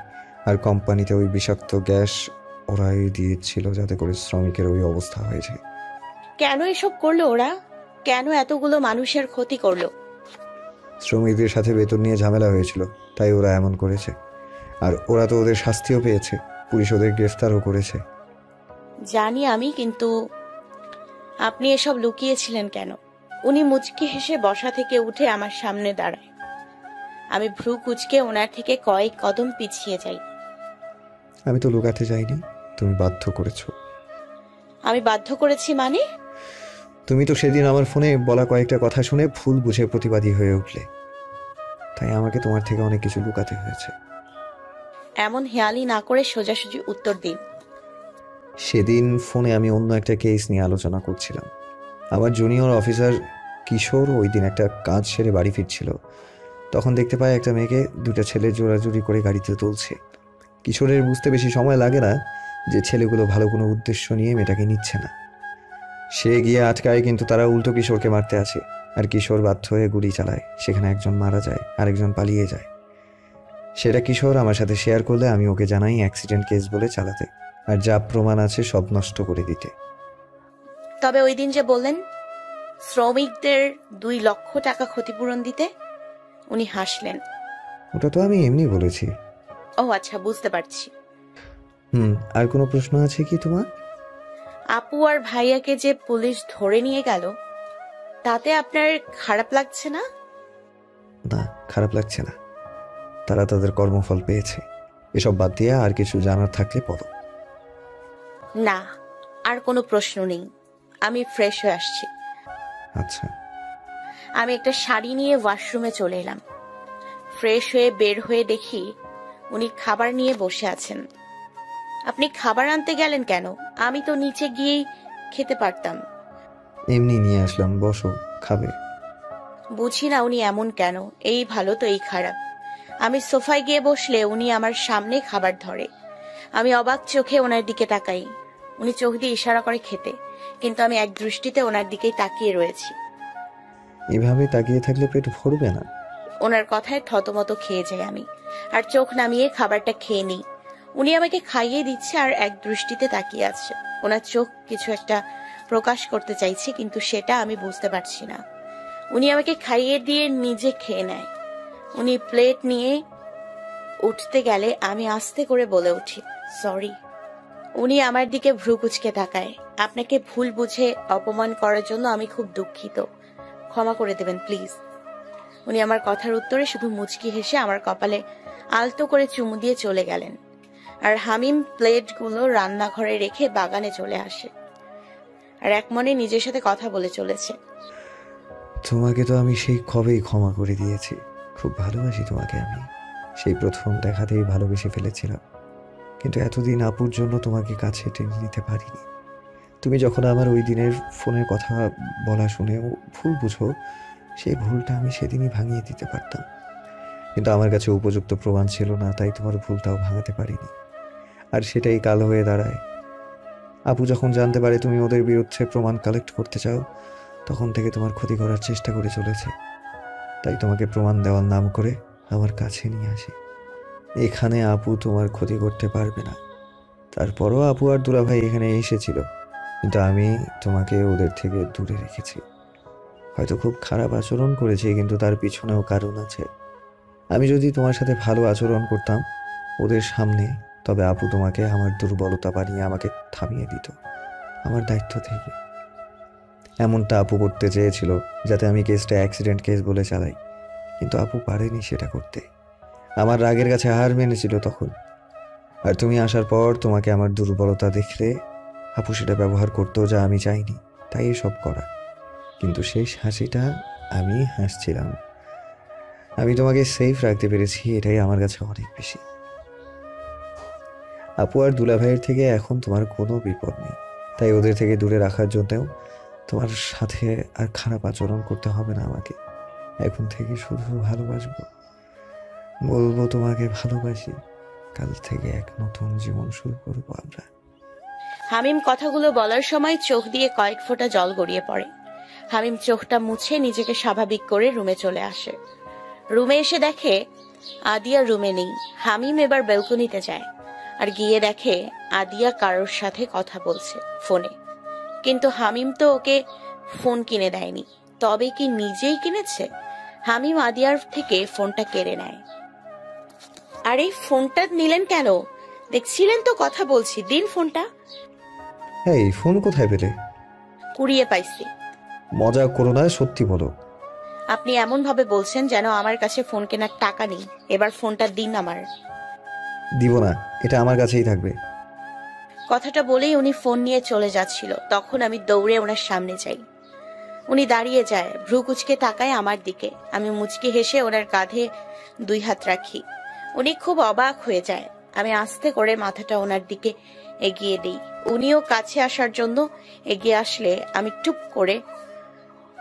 আর কোম্পানিতে ওই বিষাক্ত গ্যাস ওরাই দিয়েছিল যাতে করে শ্রমিকের ওই অবস্থা হয়েছে। কেন এসব করলো ওরা? কেন এতগুলো মানুষের ক্ষতি করলো? শ্রমিকদের সাথে বেতন নিয়ে ঝামেলা হয়েছিল, তাই ওরা এমন করেছে। আর ওরা তো ওদের শাস্তিও পেয়েছে, পুলিশ ওদের গ্রেফতারও করেছে। জানি আমি, কিন্তু আপনি এসব লুকিয়েছিলেন কেন? উনি মুচকি হেসে বসা থেকে উঠে আমার সামনে দাঁড়ায়। আমি ভ্রু কুচকে ওনার থেকে কয়েক কদম পিছিয়ে যাই। আমি তো লুকাতে যাইনি, তুমি বাধ্য করেছো। আমি বাধ্য করেছি মানে? তুমি তো সেদিন আমার ফোনে বলা কয়েকটা কথা শুনে ভুল বুঝে প্রতিবাদী হয়ে উঠলে, তাই আমাকে তোমার থেকে অনেক কিছু লুকাতে হয়েছে। এমন হেয়ালি না করে সোজাসুজি উত্তর দিন। সেদিন ফোনে আমি অন্য একটা কেস নিয়ে আলোচনা করছিলাম। আমার জুনিয়র অফিসার কিশোর ওই দিন একটা কাজ সেরে বাড়ি ফিরছিল। তখন দেখতে পায় একটা মেয়েকে দুটো ছেলে জোরাজুরি করে গাড়িতে তুলছে। কিশোরের বুঝতে বেশি সময় লাগে না যে ছেলেগুলো ভালো কোনো উদ্দেশ্য নিয়ে মেয়েটাকে নিচ্ছে না। সে গিয়ে আটকায়, কিন্তু তারা উল্টো কিশোরকে মারতে আসে, আর কিশোর বাধ্য হয়ে গুলি চালায়। সেখানে একজন মারা যায়, আরেকজন পালিয়ে যায়। সেটা কিশোর আমার সাথে শেয়ার করলে আমি ওকে জানাই অ্যাক্সিডেন্ট কেস বলে চালাতে, আর যা প্রমাণ আছে সব নষ্ট করে দিতে। তবে ওই দিন যে বললেন শ্রমিকদের 2 লক্ষ টাকা ক্ষতিপূরণ দিতে, উনি হাসলেন। ওটা তো আমি এমনি বলেছি। ও আচ্ছা, বুঝতে পারছি। আর কোনো প্রশ্ন আছে কি তোমার? আপু আর ভাইয়াকে যে পুলিশ ধরে নিয়ে গেল, তাতে আপনার খারাপ লাগছে না? না, খারাপ লাগছে না। তারা তাদের কর্মফল পেয়েছে। এসব বাদ দিয়ে আর কিছু জানার থাকলে বলো। না, আর কোনো প্রশ্ন নেই। আমি ফ্রেশ হয়ে আসছি। আচ্ছা। আমি একটা শাড়ি নিয়ে ওয়াশরুমে চলে এলাম। ফ্রেশ হয়ে বের হয়ে দেখি উনি খাবার নিয়ে বসে আছেন। আপনি খাবার আনতে গেলেন কেন? আমি তো নিচে গিয়েই খেতে পারতাম। এমনি নিয়ে আসলাম, বসো, খাবে। বুঝি না উনি এমন কেন, এই ভালো তো এই খারাপ। আমি সোফায় গিয়ে বসলে উনি আমার সামনে খাবার ধরে। আমি অবাক চোখে ওনার দিকে তাকাই। উনি চোখ দিয়ে ইশারা করে খেতে, কিন্তু আমি এক দৃষ্টিতে ওনার দিকেই তাকিয়ে রয়েছি। এভাবে তাকিয়ে থাকলে পেট ভরবে না। ওনার কথায় থতমত খেয়ে যাই আমি, আর চোখ নামিয়ে খাবারটা খেয়ে নিই। উনি আমাকে খাইয়ে দিচ্ছে আর এক দৃষ্টিতে তাকিয়ে আছে। ওনার চোখ কিছু একটা প্রকাশ করতে চাইছে, কিন্তু সেটা আমি বুঝতে পারছি না। উনি আমাকে খাইয়ে দিয়ে নিজে খেয়ে নেয়। উনি প্লেট নিয়ে উঠতে গেলে আমি আস্তে করে বলে উঠি, সরি। উনি আমার দিকে ভ্রু কুচকে তাকায়। আপনাকে ভুল বুঝে অপমান করার জন্য আমি খুব দুঃখিত, ক্ষমা করে দেবেন প্লিজ। উনি আমার কথার উত্তরে শুধু মুচকি হেসে আমার কপালে আলতো করে চুমু দিয়ে চলে গেলেন। আর হামিম প্লেটগুলো রান্নাঘরে রেখে বাগানে চলে আসে, আর এক মনে নিজের সাথে কথা বলে চলেছে। তোমাকে তো আমি সেই কবেই ক্ষমা করে দিয়েছি। খুব ভালোবাসি তোমাকে আমি। সেই প্রথম দেখাতেই ভালোবেসে ফেলেছিলাম, কিন্তু এতদিন আপুর জন্য তোমাকে কাছে টেনে নিতে পারিনি। তুমি যখন আমার ওই দিনের ফোনের কথা বলা শুনে ভুল বুঝো, সেই ভুলটা আমি সেদিনই ভাঙিয়ে দিতে পারতাম, কিন্তু আমার কাছে উপযুক্ত প্রমাণ ছিল না, তাই তোমার ভুলটাও ভাঙাতে পারিনি। আর সেটাই কাল হয়ে দাঁড়ায়। আপু যখন জানতে পারে তুমি ওদের বিরুদ্ধে প্রমাণ কালেক্ট করতে চাও, তখন থেকে তোমার ক্ষতি করার চেষ্টা করে চলেছে। তাই তোমাকে প্রমাণ দেওয়ার নাম করে আমার কাছে নিয়ে আসি। এখানে আপু তোমার ক্ষতি করতে পারবে না। তারপরও আপু আর দুলাভাই এখানে এসেছিল, কিন্তু আমি তোমাকে ওদের থেকে দূরে রেখেছি। হয়তো খুব খারাপ আচরণ করেছি, কিন্তু তার পিছনেও কারণ আছে। আমি যদি তোমার সাথে ভালো আচরণ করতাম ওদের সামনে, তবে আপু তোমাকে আমার দুর্বলতা বানিয়ে আমাকে থামিয়ে দিত আমার দায়িত্ব থেকে। এমনটা আপু করতে চেয়েছিল যাতে আমি কেসটা অ্যাক্সিডেন্ট কেস বলে চালাই, কিন্তু আপু পারেনি সেটা করতে। আমার রাগের কাছে হার মেনেছিল তখন। আর তুমি আসার পর তোমাকে আমার দুর্বলতা দেখলে আপু সেটা ব্যবহার করতো, যা আমি চাইনি, তাই এসব করা। কিন্তু শেষ হাসিটা আমি হাসছিলাম। আমি তোমাকে সেফ রাখতে পেরেছি, এটাই আমার কাছে অনেক বেশি। আপু আর দুলাভাইয়ের থেকে এখন তোমার কোনো বিপদ নেই, তাই ওদের থেকে দূরে রাখার জন্যও তোমার সাথে আর খারাপ আচরণ করতে হবে না আমাকে। এখন থেকে শুধু ভালোবাসবো, বলবো তোমাকে ভালোবাসি। কাল থেকে এক নতুন জীবন শুরু করবো আমরা। হামিম কথাগুলো বলার সময় চোখ দিয়ে কয়েক ফোঁটা জল গড়িয়ে পড়ে। হামিম চোখটা মুছে নিজেকে স্বাভাবিক করে রুমে চলে আসে। রুমে এসে দেখে আদিয়া রুমে নেই। হামিম এবার বেলকনিতে যায় আর গিয়ে দেখে আদিয়া কারোর সাথে কথা বলছে ফোনে। কিন্তু হামিম তো ওকে ফোন কিনে দেয়নি। তবে কি নিজেই কিনেছে? হামিম আদিয়ার থেকে ফোনটা কেড়ে নেয়। আরে ফোনটা নিলেন কেন? দেখছিলেন তো কথা বলছি, দিন ফোনটা। এই ফোন কোথায় পেলে? কুড়িয়ে পাইছি। মজা করো না, সত্যি বলো। আপনি এমন ভাবে বলছেন যেন আমার কাছে ফোন কেনার টাকা নেই। এবার ফোনটা দিন আমার। দিব না, এটা আমার কাছেই থাকবে। কথাটা বলেই উনি ফোন নিয়ে চলে যাচ্ছিল। তখন আমি দৌড়ে ওনার সামনে যাই। উনি দাঁড়িয়ে যায়, ভ্রু কুচকে তাকায় আমার দিকে। আমি মুচকি হেসে ওনার কাঁধে 2 হাত রাখি। উনি খুব অবাক হয়ে যায়। আমি আস্তে করে মাথাটা ওনার দিকে এগিয়ে দিই। উনিও কাছে আসার জন্য এগিয়ে আসলে আমি টুপ করে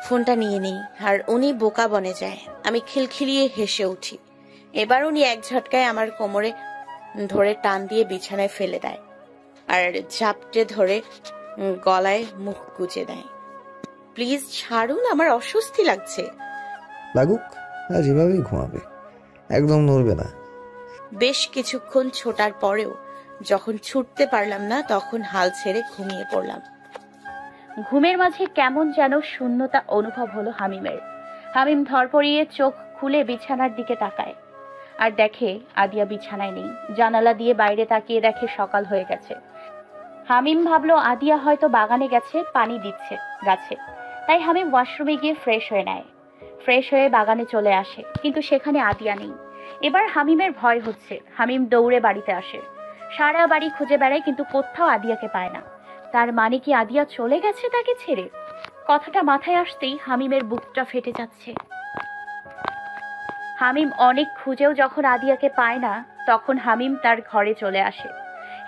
ফোনটা নিয়ে নিই আর উনি বোকা বনে যায়। আমি খিলখিলিয়ে হেসে উঠি। এবার উনি এক ঝটকায় আমার কোমরে ধরে টান দিয়ে বিছানায় ফেলে দেয় আর ঝাপটে ধরে গলায় মুখ গুজে দেয়। প্লিজ ছাড়ুন, আমার অস্বস্তি লাগছে। লাগুক, আজ এভাবেই ঘুমাবে, একদম নড়বে না। বেশ কিছুক্ষণ ছোটার পরেও যখন ছুটতে পারলাম না, তখন হাল ছেড়ে ঘুমিয়ে পড়লাম। ঘুমের মাঝে কেমন যেন শূন্যতা অনুভব হলো হামিমের। হামিম ধরপড়িয়ে চোখ খুলে বিছানার দিকে তাকায় আর দেখে আদিয়া বিছানায় নেই। জানালা দিয়ে বাইরে তাকিয়ে দেখে সকাল হয়ে গেছে। হামিম ভাবলো আদিয়া হয়তো বাগানে গেছে, পানি দিচ্ছে গাছে। তাই হামিম ওয়াশরুমে গিয়ে ফ্রেশ হয়ে নেয়। ফ্রেশ হয়ে বাগানে চলে আসে, কিন্তু সেখানে আদিয়া নেই। এবার হামিমের ভয় হচ্ছে। হামিম দৌড়ে বাড়িতে আসে। সারা বাড়ি খুঁজে বেড়ায়, কিন্তু কোথাও আদিয়াকে পায় না। তার মানে কি আদিয়া চলে গেছে তাকে ছেড়ে? কথাটা মাথায় আসতেই হামিমের বুকটা ফেটে যাচ্ছে। হামিম অনেক খুঁজেও যখন আদিয়াকে পায় না, তখন হামিম তার ঘরে চলে আসে।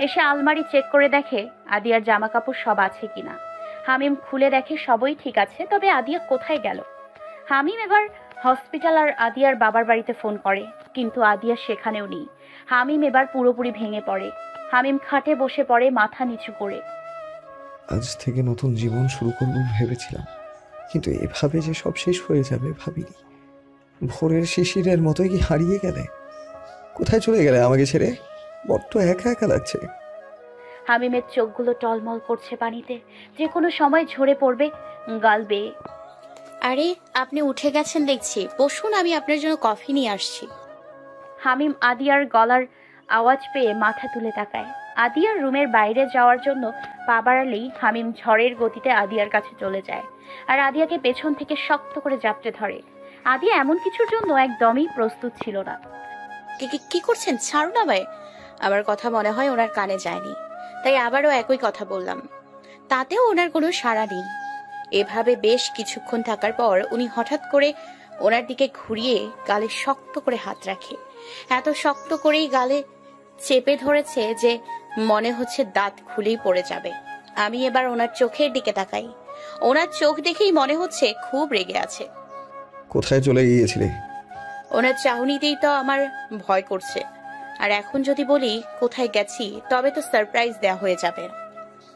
এসে আলমারি চেক করে দেখে আদিয়ার জামা কাপড় সব আছে কিনা। হামিম খুলে দেখে সবই ঠিক আছে, তবে আদিয়া কোথায় গেল? হামিম এবার হসপিটাল আর আদিয়ার বাবার বাড়িতে ফোন করে, কিন্তু আদিয়া সেখানেও নেই। হামিম এবার পুরোপুরি ভেঙে পড়ে। হামিম খাটে বসে পড়ে মাথা নিচু করে। আজ থেকে নতুন জীবন শুরু করবো ভেবেছিলাম, কিন্তু এভাবে যে সব শেষ হয়ে যাবে ভাবিনি। ভোরের শিশিরের মতোই কি হারিয়ে গেলে? কোথায় চলে গেলে আমাকে ছেড়ে? বড্ড একা একা লাগছে। হামিমের চোখগুলো টলমল করছে পানিতে, যে কোনো সময় ঝরে পড়বে গাল বেয়ে। আরে আপনি উঠে গেছেন দেখছি, বসুন, আমি আপনার জন্য কফি নিয়ে আসছি। হামিম আদিয়ার গলার আওয়াজ পেয়ে মাথা তুলে তাকায়। আদিয়ার রুমের বাইরে যাওয়ার জন্য পা বাড়ালেই হামিম ঝড়ের গতিতে আদিয়ার কাছে চলে যায় আর আদিয়াকে পেছন থেকে শক্ত করে জাপটে ধরে। আদিয়া এমন কিছুর জন্য একদমই প্রস্তুত ছিল না। কি করছেন? ছাড়ুন আমায়। আমার কথা মনে হয় ওনার কানে যায়নি, তাই আবারও একই কথা বললাম। তাতেও ওনার কোনো সাড়া নেই। এভাবে বেশ কিছুক্ষণ থাকার পর উনি হঠাৎ করে ওনার দিকে ঘুরিয়ে গালে শক্ত করে হাত রাখে। এত শক্ত করেই গালে চেপে ধরেছে যে মনে হচ্ছে দাঁত খুলেই পড়ে যাবে। আমি এবার ওনার চোখের দিকে তাকাই। ওনার চোখ দেখেই মনে হচ্ছে খুব রেগে আছে। কোথায় চলে গিয়েছিলে? ওনার চাহনিতেই তো আমার ভয় করছে। আর এখন যদি বলি কোথায় গেছি, তবে তো সারপ্রাইজ দেয়া হয়ে যাবে।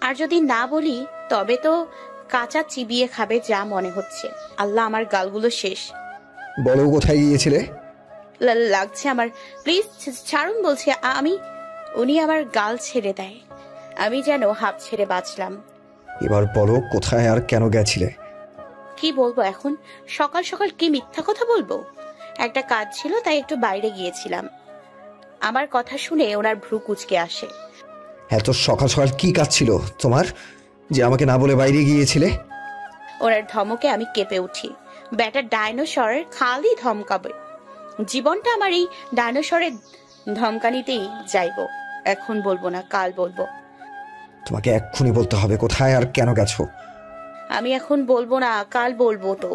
আর যদি না বলি, তবে তো কাঁচা চিবিয়ে খাবে যা মনে হচ্ছে। আল্লাহ, আমার গালগুলো শেষ। বলো কোথায় গিয়েছিলে? লাগছে আমার, প্লিজ ছাড়ুন বলছি আমি। উনি আমার গাল ছেড়ে দেয়। আমি যেন হাঁপ ছেড়ে বাঁচলাম। এবার বলো কোথায় আর কেন গেছিলে? কি বলবো এখন? সকাল সকাল কি মিথ্যা কথা বলবো? একটা কাজ ছিল, তাই একটু বাইরে গিয়েছিলাম। আমার কথা শুনে ওনার ভ্রু কুচকে আসে। এত সকাল সকাল কি কাজ ছিল তোমার যে আমাকে না বলে বাইরে গিয়েছিলে? ওনার ধমকে আমি কেঁপে উঠি। ব্যাটা ডাইনোসর খালি ধমকাবে। জীবনটা আমার এই ডাইনোসরের ধমকানিতেই যাইব। এখন বলবো না, কাল বলবো। তোমাকে এক্ষুনি বলতে হবে কোথায় আর কেন গেছো। আমি এখন বলবো না, কাল বলবো। তো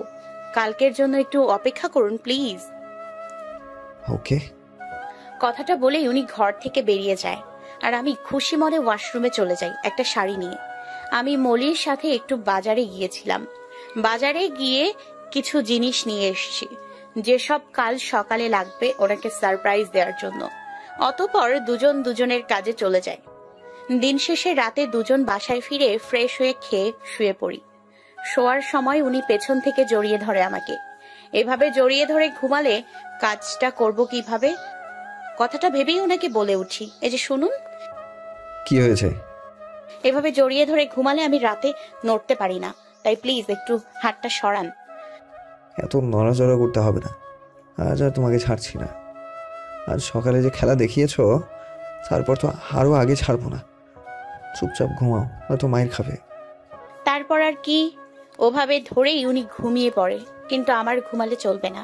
কালকের জন্য একটু অপেক্ষা করুন প্লিজ। ওকে। কথাটা বলেই উনি ঘর থেকে বেরিয়ে যায় আর আমি খুশি মনে ওয়াশরুমে চলে যাই একটা শাড়ি নিয়ে। আমি মলির সাথে একটু বাজারে গিয়েছিলাম। বাজারে গিয়ে কিছু জিনিস নিয়ে এসেছি যেসব কাল সকালে লাগবে ওনাকে সারপ্রাইজ দেওয়ার জন্য। অতঃপর দুজন দুজনের কাজে চলে যায়। দিন শেষে রাতে দুজন বাসায় ফিরে ফ্রেশ হয়ে খেয়ে শুয়ে পড়ি। শোয়ার সময় উনি পেছন থেকে জড়িয়ে ধরে আমাকে। এভাবে জড়িয়ে ধরে ঘুমালে কাজটা করব কিভাবে, কথাটা ভেবেই ওনাকে বলে উঠি, এই যে শুনুন। কি হয়েছে? এভাবে জড়িয়ে ধরে ঘুমালে আমি রাতে নড়তে পারি না, তাই প্লিজ একটু হাতটা সরান। এত নড়াচড়া করতে হবে না, আজ আর তোমাকে ছাড়ছি না। আজ সকালে যে খেলা দেখিয়েছো তারপর তো আরো আগে ছাড়বো না। চুপচাপ ঘুমাও, নয়তো মায়ের খাবে। তারপর আর কি, ওভাবে ধরেই উনি ঘুমিয়ে পড়ে। কিন্তু আমার ঘুমালে চলবে না,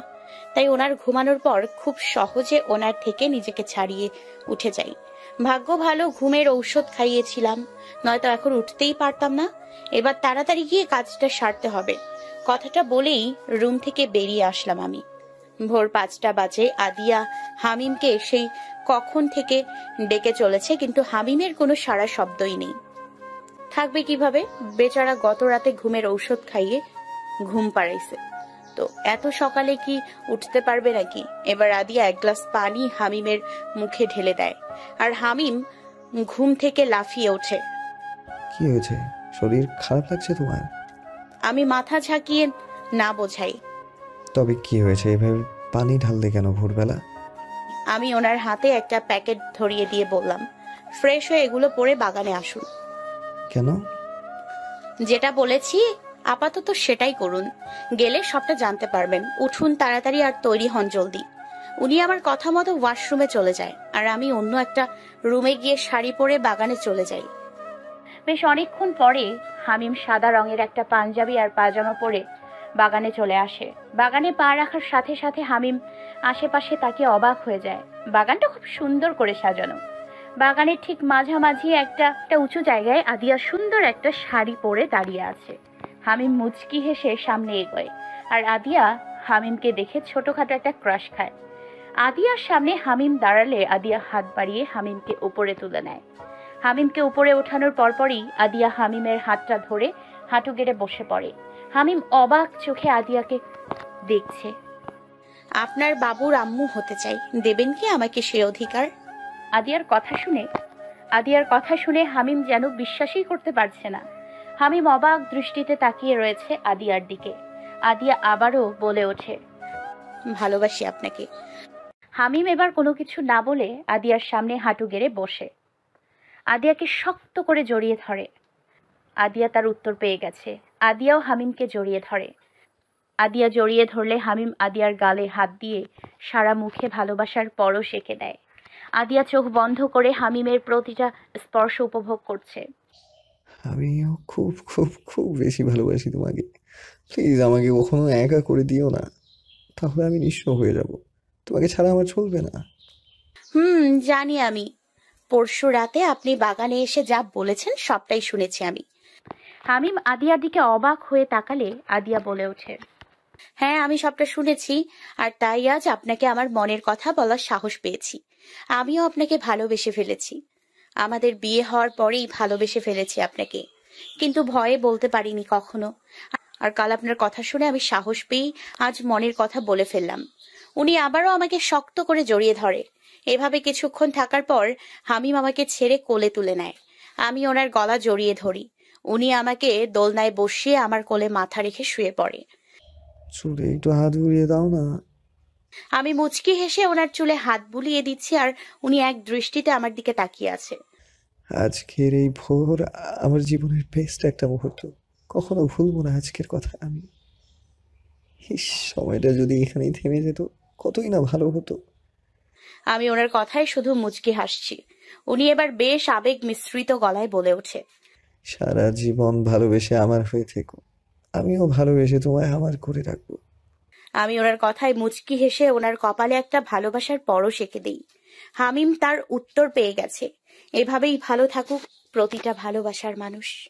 তাই ওনার ঘুমানোর পর খুব সহজে ওনার থেকে নিজেকে ছাড়িয়ে উঠে যাই। ভাগ্য ভালো ঘুমের ঔষধ খাইয়েছিলাম, নয়তো এখন উঠতেই পারতাম না। এবার তাড়াতাড়ি গিয়ে কাজটা সারতে হবে। কথাটা বলেই রুম থেকে বেরিয়ে আসলাম আমি। ভোর 5টা বাজে। আদিয়া হামিমকে সেই কখন থেকে ডেকে চলেছে, কিন্তু হামিমের কোনো সাড়া শব্দই নেই। থাকবে কিভাবে, বেচারা গত রাতে ঘুমের ঔষধ খাইয়ে ঘুম পাড়াইছে, তো এত সকালে কি উঠতে পারবে নাকি। এবার আদিয়া এক গ্লাস পানি হামিমের মুখে ঢেলে দেয় আর হামিম ঘুম থেকে লাফিয়ে ওঠে। কি হয়েছে? শরীর খারাপ লাগছে তোমার? আমি মাথা ঝাঁকিয়ে না বোঝাই। তবে কি হয়েছে? এভাবে পানি ঢাললে কেন ভোরবেলা? আমি ওনার হাতে একটা প্যাকেট ধরিয়ে দিয়ে বললাম, ফ্রেশ হয়ে এগুলো পরে বাগানে আসুন। কেন? যেটা বলেছি আপাতত সেটাই করুন, গেলে সবটা জানতে পারবেন। উঠুন তাড়াতাড়ি আর তৈরি হন জলদি। উনি আমার কথা মতো ওয়াশরুমে চলে যায় আর আমি অন্য একটা রুমে গিয়ে শাড়ি পরে বাগানে চলে যাই। বেশ অনেকক্ষণ পরে হামিম সাদা রঙের একটা পাঞ্জাবি আর পাজামা পরে বাগানে চলে আসে। বাগানে পা রাখার সাথে সাথে হামিম আশেপাশে তাকে অবাক হয়ে যায়। বাগানটা খুব সুন্দর করে সাজানো। বাগানের ঠিক মাঝামাঝি একটা উঁচু জায়গায় আদিয়া সুন্দর একটা শাড়ি পরে দাঁড়িয়ে আছে। হামিম মুচকি হেসে সামনে এগোয় আর আদিয়া হামিমকে দেখে ছোটখাটো একটা ক্রাশ খায়। আদিয়ার সামনে হামিম দাঁড়ালে আদিয়া হাত বাড়িয়ে হামিমকে উপরে তুলে নেয়। হামিমকে উপরে ওঠানোর পরপরই আদিয়া হামিমের হাতটা ধরে হাঁটু গেড়ে বসে পড়ে। হামিম অবাক চোখে আদিয়াকে দেখছে। আপনার বাবুর আম্মু হতে চাই, দেবেন কি আমাকে সে অধিকার? আদিয়ার কথা শুনে হামিম যেন বিশ্বাসই করতে পারছে না। হামিম অবাক দৃষ্টিতে তাকিয়ে রয়েছে আদিয়ার দিকে। আদিয়া আবারও বলে ওঠে, ভালোবাসি আপনাকে। হামিম এবার কোনো কিছু না বলে আদিয়ার সামনে হাঁটু গেড়ে বসে আদিয়াকে শক্ত করে জড়িয়ে ধরে। আদিয়া তার উত্তর পেয়ে গেছে। আদিয়াও হামিমকে জড়িয়ে ধরে। আদিয়া জড়িয়ে ধরলে হামিম আদিয়ার গালে হাত দিয়ে সারা মুখে ভালোবাসার পরশ এঁকে দেয়। আদিয়া চোখ বন্ধ করে হামিমের প্রতিটা স্পর্শ উপভোগ করছে। আমিও খুব খুব খুব বেশি ভালোবাসি তোমাকে। প্লিজ আমাকে কখনো একা করে দিও না, তাহলে আমি নিঃস্ব হয়ে যাব। তোমাকে ছাড়া আমার চলবে না। জানি আমি। পরশু রাতে আপনি বাগানে এসে যা বলেছেন সবটাই শুনেছি আমি। হামিম আদিয়ার দিকে অবাক হয়ে তাকালে আদিয়া বলে ওঠে, হ্যাঁ আমি সবটা শুনেছি, আর তাই আজ আপনাকে আমার মনের কথা বলার সাহস পেয়েছি। আমিও আপনাকে ভালোবেসে ফেলেছি। আমাদের বিয়ে হওয়ার পরেই ভালোবেসে ফেলেছি আপনাকে, কিন্তু ভয়ে বলতে পারিনি কখনো। আর কাল আপনার কথা শুনে আমি সাহস পেয়েই আজ মনের কথা বলে ফেললাম। উনি আবারও আমাকে শক্ত করে জড়িয়ে ধরে। এভাবে কিছুক্ষণ থাকার পর হামিম আমাকে ছেড়ে কোলে তুলে নেয়। আমি ওনার গলা জড়িয়ে ধরি। উনি আমাকে দোলনায় বসিয়ে আমার কোলে মাথা রেখে শুয়ে পড়ে। চুলে একটু হাত বুলিয়ে দাও না। আমি মুচকি হেসে ওনার চুলে হাত বুলিয়ে দিচ্ছি আর উনি এক দৃষ্টিতে আমার দিকে তাকিয়ে আছে। আজকের এই ভোর আমার জীবনের বেস্ট একটা মুহূর্ত, কখনো ভুলবো না আজকের কথা আমি। সময়টা যদি এখানেই থেমে যেত কতই না ভালো হতো। আমি ওনার কথায় শুধু মুচকি হাসছি। উনি এবার বেশ আবেগ মিশ্রিত গলায় বলে ওঠে, সারা জীবন ভালোবেসে আমার হয়ে থেকো, আমিও ভালোবেসে তোমায় আমার করে রাখবো। আমি ওনার কথায় মুচকি হেসে ওনার কপালে একটা ভালোবাসার পরশ এঁকে দেই। হামিম তার উত্তর পেয়ে গেছে। এভাবেই ভালো থাকুক প্রতিটা ভালোবাসার মানুষ।